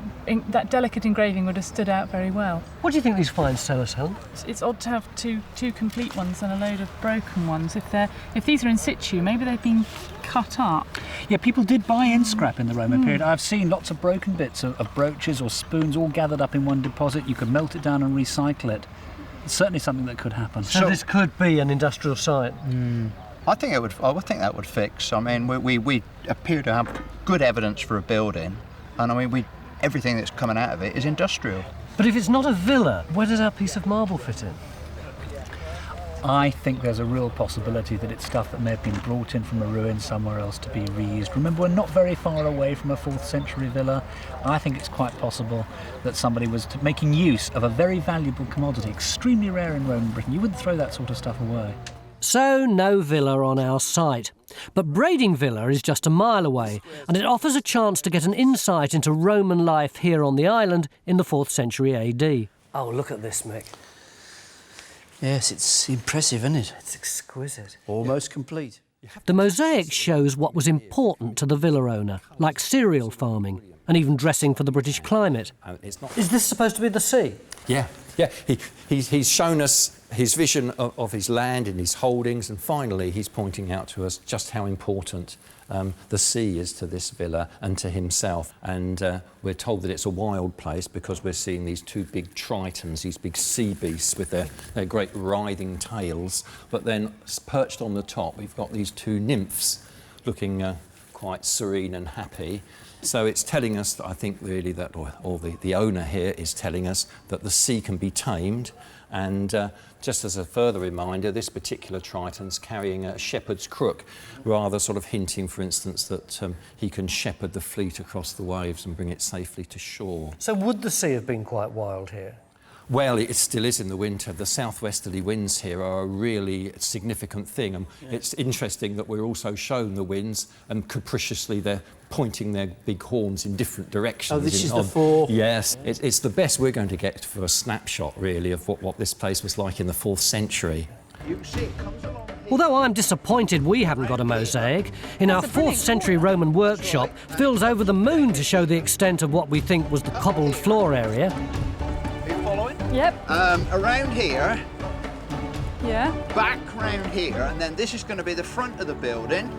delicate engraving would have stood out very well. What do you think these finds tell us, Helen? It's odd to have two complete ones and a load of broken ones. If these are in situ, maybe they've been cut up. Yeah, people did buy in scrap in the Roman period. I've seen lots of broken bits of brooches or spoons all gathered up in one deposit. You could melt it down and recycle it. It's certainly something that could happen. So this could be an industrial site. I think it would. I would think that would fix. I mean, we appear to have good evidence for a building, and I mean, everything that's coming out of it is industrial. But if it's not a villa, where does our piece of marble fit in? I think there's a real possibility that it's stuff that may have been brought in from a ruin somewhere else to be reused. Remember, we're not very far away from a 4th century villa. I think it's quite possible that somebody was making use of a very valuable commodity, extremely rare in Roman Britain. You wouldn't throw that sort of stuff away. So, no villa on our site. But Brading Villa is just a mile away, and it offers a chance to get an insight into Roman life here on the island in the 4th century AD. Oh, look at this, Mick. Yes, it's impressive, isn't it? It's exquisite. Almost complete. The mosaic shows what was important to the villa owner, like cereal farming and even dressing for the British climate. Is this supposed to be the sea? Yeah. He's shown us his vision of his land and his holdings, and finally he's pointing out to us just how important the sea is to this villa and to himself. And we're told that it's a wild place because we're seeing these two big tritons, these big sea beasts with their great writhing tails. But then perched on the top, we've got these two nymphs looking quite serene and happy. So it's telling us that I think really that, or the owner here is telling us that the sea can be tamed. And just as a further reminder, this particular triton's carrying a shepherd's crook, rather sort of hinting, for instance, that he can shepherd the fleet across the waves and bring it safely to shore. So would the sea have been quite wild here? Well, it still is in the winter. The southwesterly winds here are a really significant thing. And it's interesting that we're also shown the winds, and capriciously they're pointing their big horns in different directions. Oh, this is the four? Yes. It's the best we're going to get for a snapshot, really, of what this place was like in the 4th century. You can see it comes along. Although I'm disappointed we haven't got a mosaic, in our 4th century Roman workshop, Phil's over the moon to show the extent of what we think was the cobbled floor area. Yep. Around here. Yeah. Back round here, and then this is going to be the front of the building.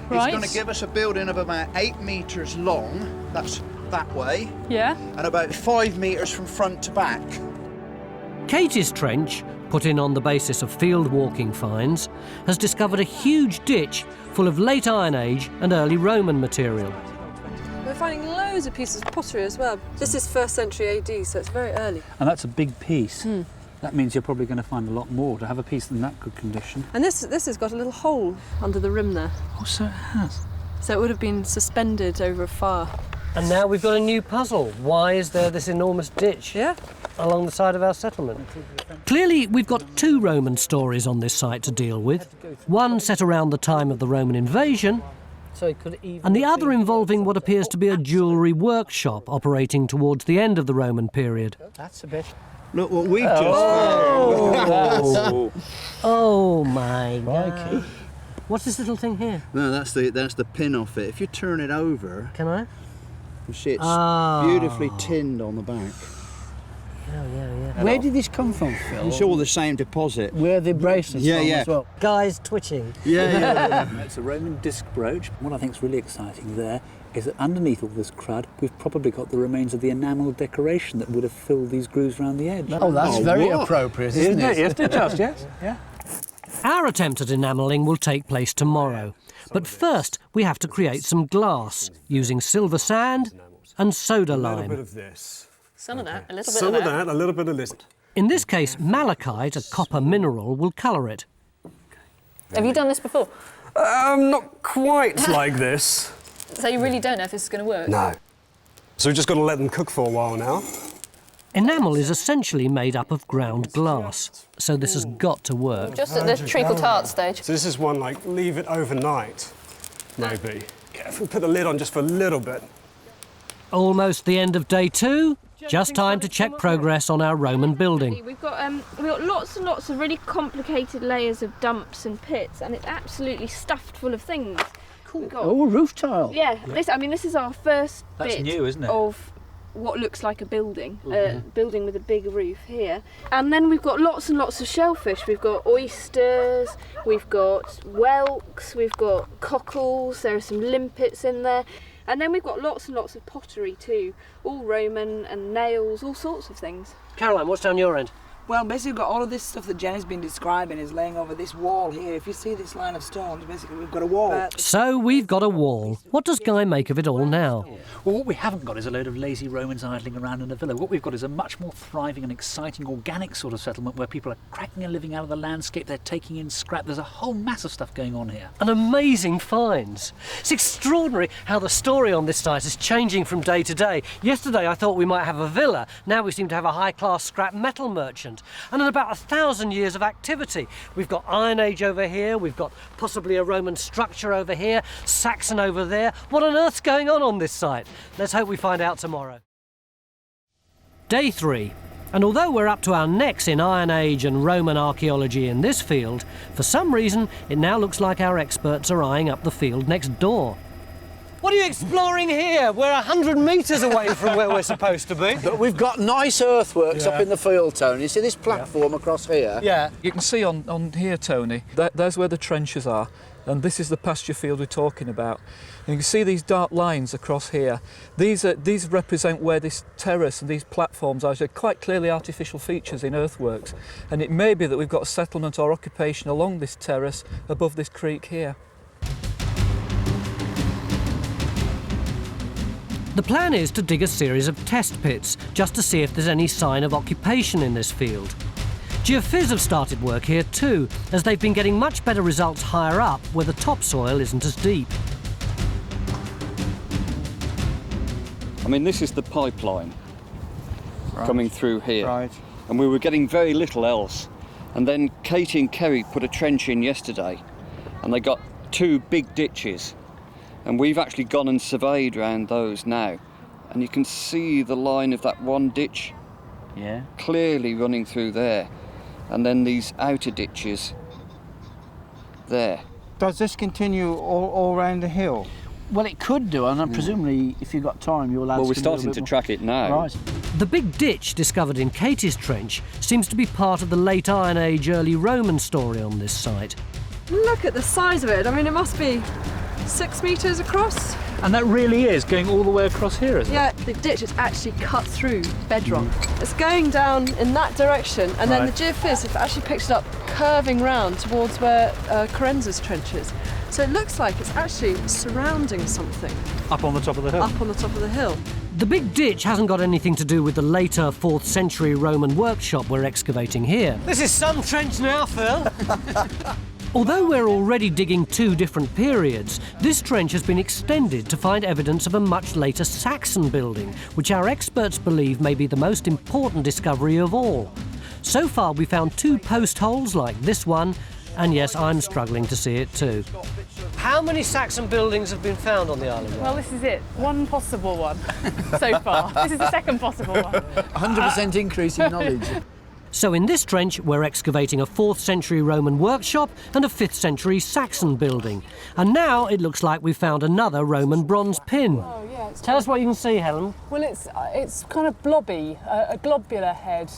Right. It's going to give us a building of about 8 metres long. That's that way. Yeah. And about 5 metres from front to back. Katie's trench, put in on the basis of field walking finds, has discovered a huge ditch full of late Iron Age and early Roman material. We're finding loads of pieces of pottery as well. This is 1st century AD, so it's very early. And that's a big piece. That means you're probably going to find a lot more to have a piece in that good condition. And this has got a little hole under the rim there. Oh, so it has. So it would have been suspended over a fire. And now we've got a new puzzle. Why is there this enormous ditch along the side of our settlement? Clearly, we've got 2 Roman stories on this site to deal with. One set around the time of the Roman invasion, and the other involving what appears to be a jewellery workshop operating towards the end of the Roman period. That's a bit... Look what we've just found. Oh my God. What's this little thing here? No, that's the pin off it. If you turn it over... Can I? You see it's beautifully tinned on the back. Yeah. Where did this come from, Phil? It's all the same deposit. Where are the bracelets from as well? Guys twitching. Yeah. It's a Roman disc brooch. What I think is really exciting there is that underneath all this crud, we've probably got the remains of the enamel decoration that would have filled these grooves around the edge. Oh, that's very appropriate, isn't it? Yes, it does, yes. Yeah. Our attempt at enamelling will take place tomorrow. But first, we have to create some glass using silver sand and soda lime. A little bit of this. Some of that, a little bit Some of that, a little bit of this. In this case, malachite, a copper mineral, will colour it. Have you done this before? Not quite like this. So you really don't know if this is going to work? No. So we've just got to let them cook for a while now. Enamel is essentially made up of ground glass, so this has got to work. Just at the treacle tart stage. So this is one, like, leave it overnight, maybe. Yeah, if we put the lid on just for a little bit. Almost the end of day 2, Just time to check progress on our Roman building. We've got lots and lots of really complicated layers of dumps and pits, and it's absolutely stuffed full of things. Cool. Oh, roof tile. Yeah, this is our first That's bit new, isn't it? of what looks like a building, building with a big roof here. And then we've got lots and lots of shellfish. We've got oysters, we've got whelks, we've got cockles, there are some limpets in there. And then we've got lots and lots of pottery too, all Roman and nails, all sorts of things. Caroline, what's down your end? Well, basically we've got all of this stuff that Jenny's been describing is laying over this wall here. If you see this line of stones, basically we've got a wall. So we've got a wall. What does Guy make of it all now? Well, what we haven't got is a load of lazy Romans idling around in a villa. What we've got is a much more thriving and exciting organic sort of settlement where people are cracking a living out of the landscape, they're taking in scrap. There's a whole mass of stuff going on here. And amazing finds. It's extraordinary how the story on this site is changing from day to day. Yesterday I thought we might have a villa. Now we seem to have a high-class scrap metal merchant. And in about 1,000 years of activity. We've got Iron Age over here, we've got possibly a Roman structure over here, Saxon over there. What on earth's going on this site? Let's hope we find out tomorrow. Day 3. And although we're up to our necks in Iron Age and Roman archaeology in this field, for some reason it now looks like our experts are eyeing up the field next door. What are you exploring here? We're 100 metres away from where we're supposed to be. But we've got nice earthworks up in the field, Tony. You see this platform across here? Yeah. You can see on here, Tony, there's where the trenches are, and this is the pasture field we're talking about. And you can see these dark lines across here. These represent where this terrace and these platforms are. They're quite clearly artificial features in earthworks. And it may be that we've got a settlement or occupation along this terrace above this creek here. The plan is to dig a series of test pits, just to see if there's any sign of occupation in this field. Geophys have started work here too, as they've been getting much better results higher up, where the topsoil isn't as deep. I mean, this is the pipeline coming through here. Right. And we were getting very little else. And then Katie and Kerry put a trench in yesterday, and they got 2 big ditches. And we've actually gone and surveyed around those now, and you can see the line of that one ditch clearly running through there, and then these outer ditches there. Does this continue all around the hill? Well, it could do, and presumably if you've got time you'll add. Well, we're starting to track it now. Right. The big ditch discovered in Katie's trench seems to be part of the late Iron Age, early Roman story on this site. Look at the size of it. I mean, it must be 6 metres across. And that really is going all the way across here, isn't it? Yeah, the ditch is actually cut through bedrock. It's going down in that direction, and then the Geophys have actually picked it up curving round towards where Carenza's trench is. So it looks like it's actually surrounding something. Up on the top of the hill? Up on the top of the hill. The big ditch hasn't got anything to do with the later 4th century Roman workshop we're excavating here. This is some trench now, Phil. Although we're already digging 2 different periods, this trench has been extended to find evidence of a much later Saxon building, which our experts believe may be the most important discovery of all. So far we found 2 post holes like this one, and yes, I'm struggling to see it too. How many Saxon buildings have been found on the island? Well, this is it. One possible one so far. This is the second possible one. 100% increase in knowledge. So in this trench, we're excavating a 4th century Roman workshop and a 5th century Saxon building. And now it looks like we've found another Roman bronze pin. Oh, yeah, Tell us what you can see, Helen. Well, it's kind of blobby, a globular head,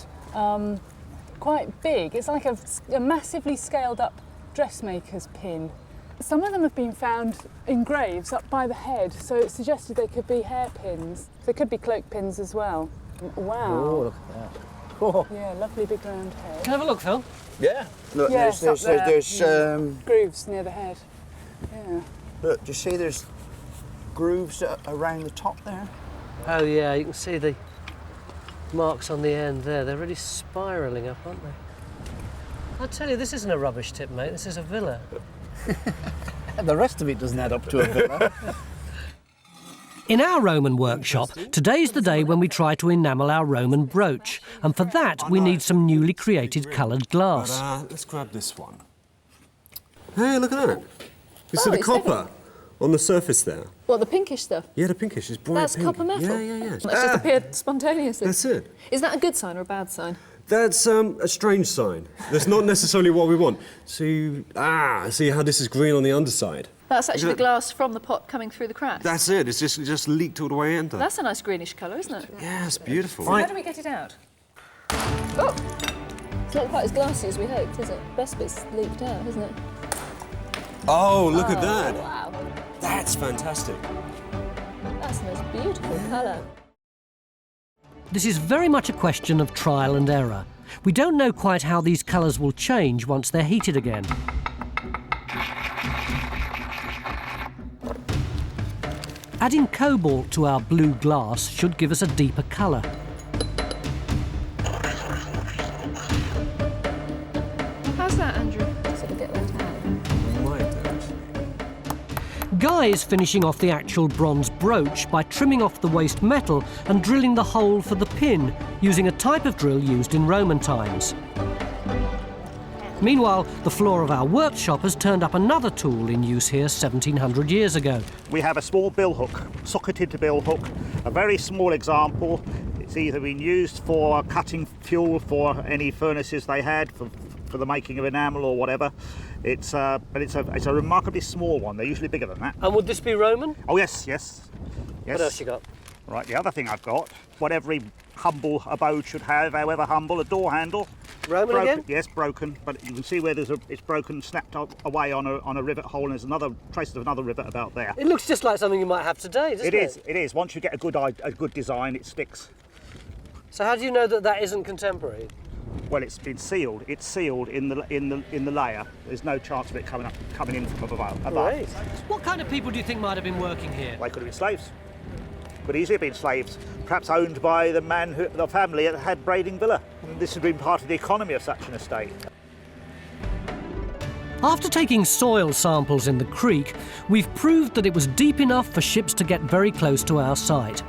quite big. It's like a massively scaled up dressmaker's pin. Some of them have been found in graves up by the head, so it suggested they could be hairpins. They could be cloak pins as well. Wow. Oh, look at that. Oh. Yeah, lovely big round head. Can I have a look, Phil? Yeah. Look, yes, there's grooves near the head. Yeah. Look, do you see there's grooves around the top there? Oh yeah, you can see the marks on the end there. They're really spiralling up, aren't they? I tell you, this isn't a rubbish tip, mate. This is a villa. The rest of it doesn't add up to a villa. In our Roman workshop, today's the day when we try to enamel our Roman brooch, and for that we need some newly created coloured glass. Let's grab this one. Hey, look at that. You see the copper on the surface there. What, the pinkish stuff? Yeah, the pinkish is bright That's pink. copper metal? Yeah. That's just appeared spontaneously? That's it. Is that a good sign or a bad sign? That's a strange sign. That's not necessarily what we want. See how this is green on the underside? That's actually the glass from the pot coming through the crack. That's it. It's just leaked all the way in there. That's a nice greenish colour, isn't it? Yeah, it's beautiful. So how do we get it out? Oh! It's not quite as glassy as we hoped, is it? Best bit's leaked out, isn't it? Oh, look at that. Wow. That's fantastic. That's the most beautiful colour. This is very much a question of trial and error. We don't know quite how these colours will change once they're heated again. Adding cobalt to our blue glass should give us a deeper colour. How's that, Andrew? Sort of get that out. Guy is finishing off the actual bronze brooch by trimming off the waste metal and drilling the hole for the pin, using a type of drill used in Roman times. Meanwhile, the floor of our workshop has turned up another tool in use here 1700 years ago. We have a small bill hook, socketed to bill hook, a very small example. It's either been used for cutting fuel for any furnaces they had, for the making of enamel or whatever. But it's a remarkably small one. They're usually bigger than that. And would this be Roman? Oh yes. What else you got? Right, the other thing I've got, what every humble abode should have, however humble, a door handle. Roman broken, again? Yes, broken, but you can see where it's broken, snapped away on a rivet hole, and there's another traces of another rivet about there. It looks just like something you might have today, doesn't it? It is. Once you get a good design, it sticks. So how do you know that that isn't contemporary? Well, it's been sealed. It's sealed in the layer. There's no chance of it coming in from above. Right. What kind of people do you think might have been working here? They could have been slaves. Could easily have been slaves, perhaps owned by the family that had Brading Villa. And this has been part of the economy of such an estate. After taking soil samples in the creek, we've proved that it was deep enough for ships to get very close to our site,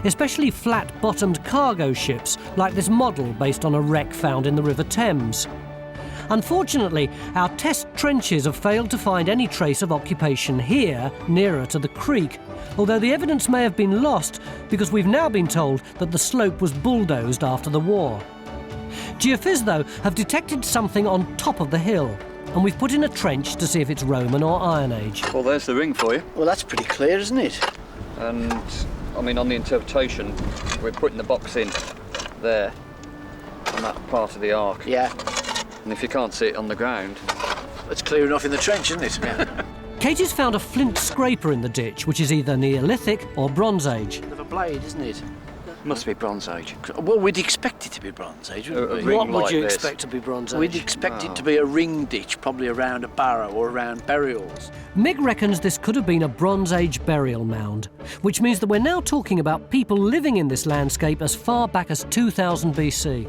especially flat-bottomed cargo ships like this model based on a wreck found in the River Thames. Unfortunately, our test trenches have failed to find any trace of occupation here, nearer to the creek, although the evidence may have been lost because we've now been told that the slope was bulldozed after the war. Geophys, though, have detected something on top of the hill, and we've put in a trench to see if it's Roman or Iron Age. Well, there's the ring for you. Well, that's pretty clear, isn't it? And, I mean, on the interpretation, we're putting the box in there, on that part of the arc. Yeah. And if you can't see it on the ground... It's clear enough in the trench, isn't it? Yeah. Katie's found a flint scraper in the ditch, which is either Neolithic or Bronze Age. Bit of a blade, isn't it? Must be Bronze Age. Well, we'd expect it to be Bronze Age, wouldn't we? What would you expect to be Bronze Age? We'd expect it to be a ring ditch, probably around a barrow or around burials. Mig reckons this could have been a Bronze Age burial mound, which means that we're now talking about people living in this landscape as far back as 2000 BC.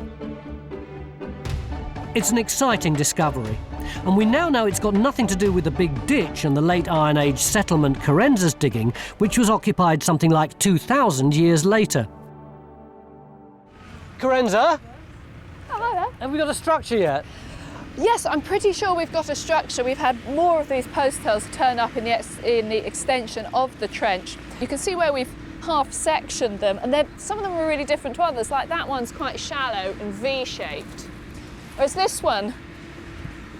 It's an exciting discovery, and we now know it's got nothing to do with the big ditch and the late Iron Age settlement Carenza's digging, which was occupied something like 2,000 years later. Carenza? Hello there. Have we got a structure yet? Yes, I'm pretty sure we've got a structure. We've had more of these post holes turn up in the extension of the trench. You can see where we've half-sectioned them, and some of them are really different to others, like that one's quite shallow and V-shaped. Whereas this one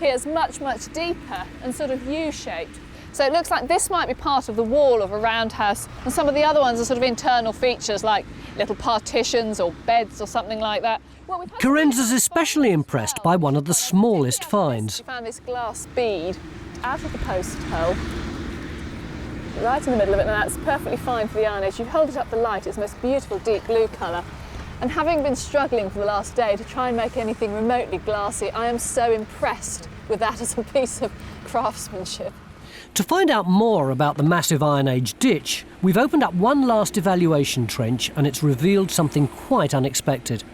here is much, much deeper and sort of U-shaped. So it looks like this might be part of the wall of a roundhouse, and some of the other ones are sort of internal features like little partitions or beds or something like that. Well, Carenza's especially impressed by one of the smallest finds. We found this glass bead out of the post hole, right in the middle of it, and that's perfectly fine for the Iron Age. You hold it up the light, it's the most beautiful deep blue colour. And having been struggling for the last day to try and make anything remotely glassy, I am so impressed with that as a piece of craftsmanship. To find out more about the massive Iron Age ditch, we've opened up one last evaluation trench, and it's revealed something quite unexpected.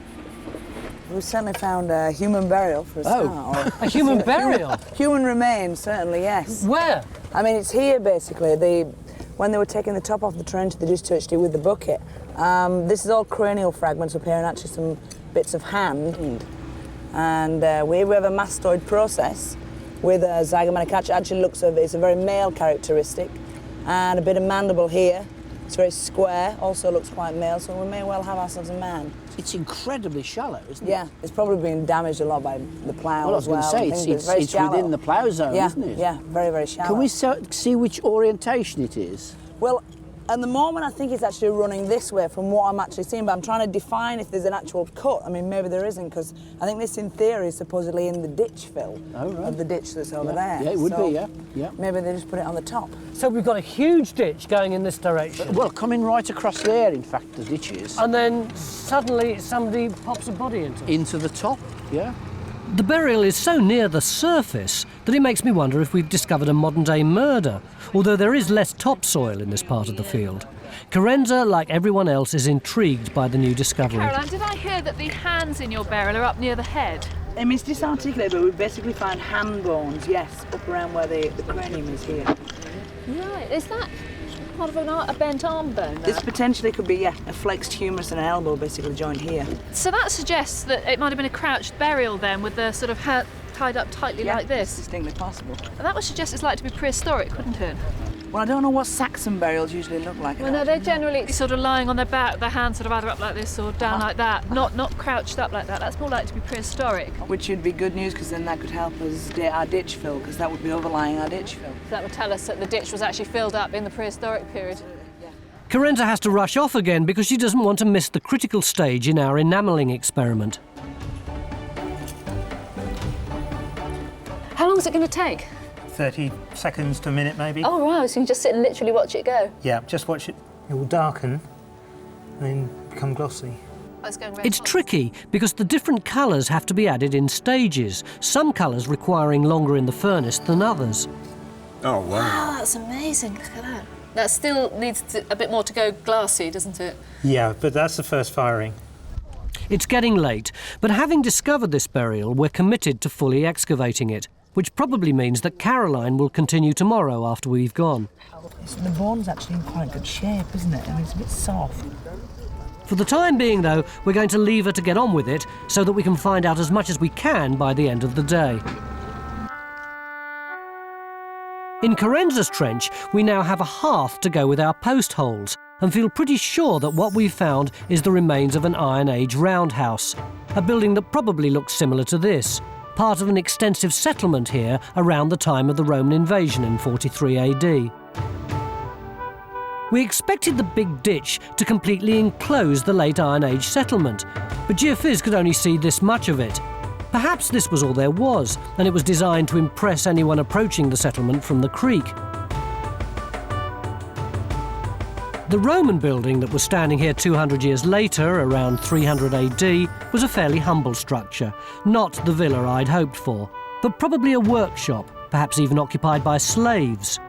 We've certainly found a human burial for a start. A human burial? Human remains, certainly, yes. Where? I mean, it's here, basically. When they were taking the top off the trench, they just touched it with the bucket. This is all cranial fragments up here and actually some bits of hand. And we have a mastoid process with a zygomatic catch. It actually it's a very male characteristic. and a bit of mandible here. It's very square, also looks quite male, so we may well have ourselves a man. It's incredibly shallow, isn't it? Yeah, it's probably been damaged a lot by the plough Well, I was going to say, it's within the plough zone, yeah, isn't it? Yeah, very, very shallow. Can we see which orientation it is? Well, at the moment, I think it's actually running this way from what I'm actually seeing, but I'm trying to define if there's an actual cut. I mean, maybe there isn't, because I think this, in theory, is supposedly in the ditch fill of the ditch that's over there. Yeah, it would be, yeah. Maybe they just put it on the top. So we've got a huge ditch going in this direction. Well, coming right across there, in fact, the ditch is. And then suddenly somebody pops a body into it. Into the top, yeah. The burial is so near the surface that it makes me wonder if we've discovered a modern-day murder, although there is less topsoil in this part of the field. Carenza, like everyone else, is intrigued by the new discovery. Caroline, did I hear that the hands in your burial are up near the head? I mean, it's disarticulated, but we basically find hand bones, yes, up around where the cranium is here. Right, is that part of a bent arm bone? This potentially could be, yeah, a flexed humerus and an elbow basically joined here. So that suggests that it might have been a crouched burial then, with the sort of hat tied up tightly like this. It's distinctly possible. And that would suggest it's likely to be prehistoric, wouldn't it? Well, I don't know what Saxon burials usually look like. Well, no, they're generally sort of lying on their back, their hands sort of either up like this or down like that, not crouched up like that. That's more likely to be prehistoric. Which would be good news, because then that could help us date our ditch fill, because that would be overlying our ditch fill. That would tell us that the ditch was actually filled up in the prehistoric period. Carenza has to rush off again because she doesn't want to miss the critical stage in our enamelling experiment. How long is it going to take? 30 seconds to a minute, maybe. Oh, wow, so you can just sit and literally watch it go? Yeah, just watch it. It will darken and then become glossy. It's tricky because the different colours have to be added in stages, some colours requiring longer in the furnace than others. Oh, wow. Wow, that's amazing. Look at that. That still needs a bit more to go glassy, doesn't it? Yeah, but that's the first firing. It's getting late, but having discovered this burial, we're committed to fully excavating it, which probably means that Caroline will continue tomorrow after we've gone. The bone's actually in quite good shape, isn't it? I mean, it's a bit soft. For the time being, though, we're going to leave her to get on with it so that we can find out as much as we can by the end of the day. In Carenza's trench, we now have a hearth to go with our post holes and feel pretty sure that what we've found is the remains of an Iron Age roundhouse, a building that probably looks similar to this, part of an extensive settlement here around the time of the Roman invasion in 43 AD. We expected the big ditch to completely enclose the late Iron Age settlement, but Geophys could only see this much of it. Perhaps this was all there was, and it was designed to impress anyone approaching the settlement from the creek. The Roman building that was standing here 200 years later, around 300 AD, was a fairly humble structure, not the villa I'd hoped for, but probably a workshop, perhaps even occupied by slaves.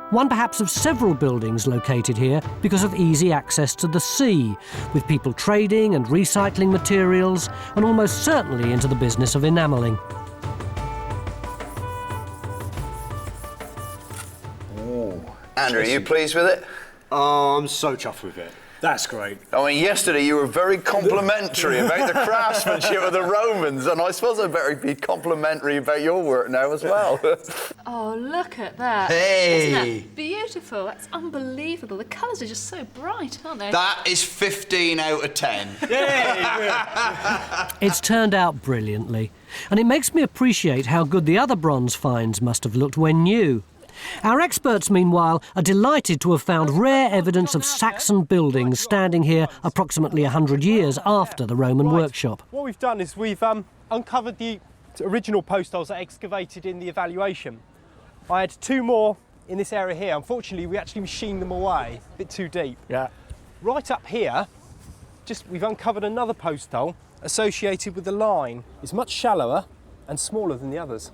One perhaps of several buildings located here because of easy access to the sea, with people trading and recycling materials, and almost certainly into the business of enamelling. Oh. Andrew, are you pleased with it? Oh, I'm so chuffed with it. That's great. I mean, yesterday you were very complimentary about the craftsmanship of the Romans, and I suppose I'd better be complimentary about your work now as well. Oh, look at that. Hey! Isn't that beautiful? That's unbelievable. The colours are just so bright, aren't they? That is 15 out of 10. It's turned out brilliantly, and it makes me appreciate how good the other bronze finds must have looked when new. Our experts, meanwhile, are delighted to have found rare evidence of Saxon buildings standing here approximately 100 years after the Roman workshop. What we've done is we've uncovered the original post holes that I excavated in the evaluation. I had 2 more in this area here. Unfortunately, we actually machined them away a bit too deep. Yeah. Right up here, we've uncovered another post hole associated with the line. It's much shallower and smaller than the others.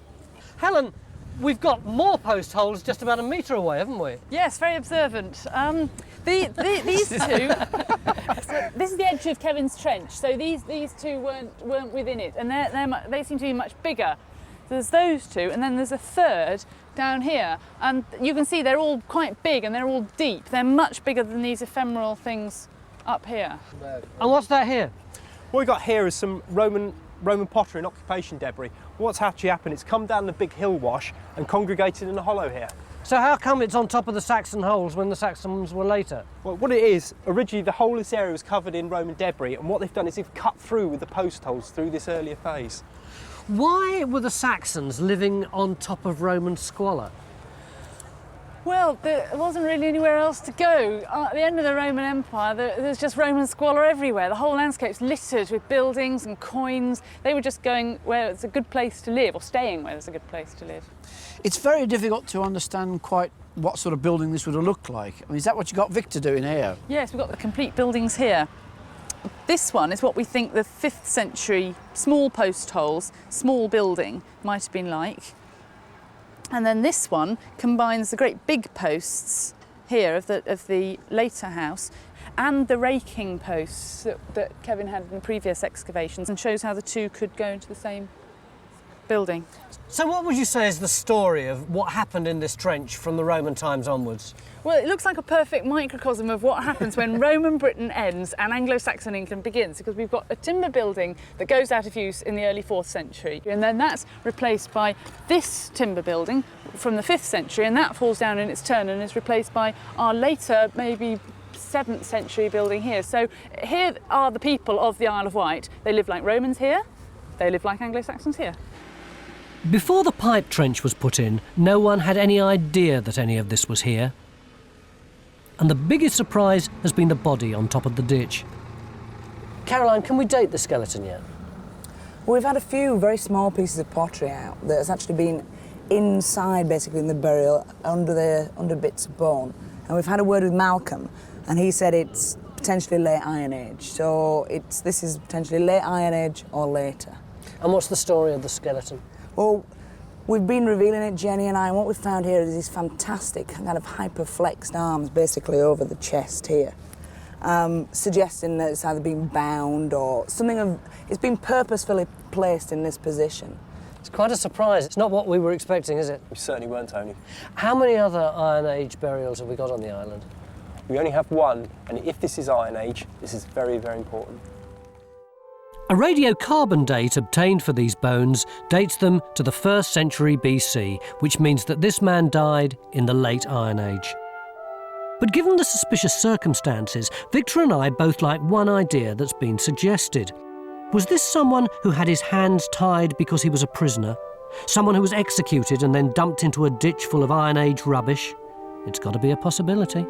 Helen, we've got more post holes just about a metre away, haven't we? Yes, very observant. These two. So this is the edge of Kevin's trench. So these two weren't within it, and they seem to be much bigger. There's those two, and then there's a third down here, and you can see they're all quite big and they're all deep. They're much bigger than these ephemeral things up here. And what's that here? What we've got here is some Roman pottery and occupation debris. What's actually happened, it's come down the big hill wash and congregated in a hollow here. So how come it's on top of the Saxon holes when the Saxons were later? Well, what it is, originally the whole of this area was covered in Roman debris, and what they've done is they've cut through with the post holes through this earlier phase. Why were the Saxons living on top of Roman squalor? Well, there wasn't really anywhere else to go. At the end of the Roman Empire, there's just Roman squalor everywhere. The whole landscape's littered with buildings and coins. They were just going where it's a good place to live, or staying where there's a good place to live. It's very difficult to understand quite what sort of building this would have looked like. I mean, is that what you got Victor doing here? Yes, we've got the complete buildings here. This one is what we think the 5th century small post holes, small building might have been like. And then this one combines the great big posts here of the later house and the raking posts that Kevin had in previous excavations, and shows how the two could go into the same building. So what would you say is the story of what happened in this trench from the Roman times onwards? Well, it looks like a perfect microcosm of what happens when Roman Britain ends and Anglo-Saxon England begins, because we've got a timber building that goes out of use in the early 4th century, and then that's replaced by this timber building from the 5th century, and that falls down in its turn and is replaced by our later, maybe 7th century building here. So here are the people of the Isle of Wight. They live like Romans here, they live like Anglo-Saxons here. Before the pipe trench was put in, no one had any idea that any of this was here. And the biggest surprise has been the body on top of the ditch. Caroline, can we date the skeleton yet? Well, we've had a few very small pieces of pottery out that has actually been inside, basically, in the burial, under bits of bone. And we've had a word with Malcolm, and he said it's potentially late Iron Age. So this is potentially late Iron Age or later. And what's the story of the skeleton? Well, we've been revealing it, Jenny and I, and what we've found here is these fantastic kind of hyper-flexed arms basically over the chest here, suggesting that it's either been bound or it's been purposefully placed in this position. It's quite a surprise. It's not what we were expecting, is it? We certainly weren't, Tony. How many other Iron Age burials have we got on the island? We only have one, and if this is Iron Age, this is very, very important. A radiocarbon date obtained for these bones dates them to the 1st century BC, which means that this man died in the late Iron Age. But given the suspicious circumstances, Victor and I both like one idea that's been suggested. Was this someone who had his hands tied because he was a prisoner? Someone who was executed and then dumped into a ditch full of Iron Age rubbish? It's got to be a possibility.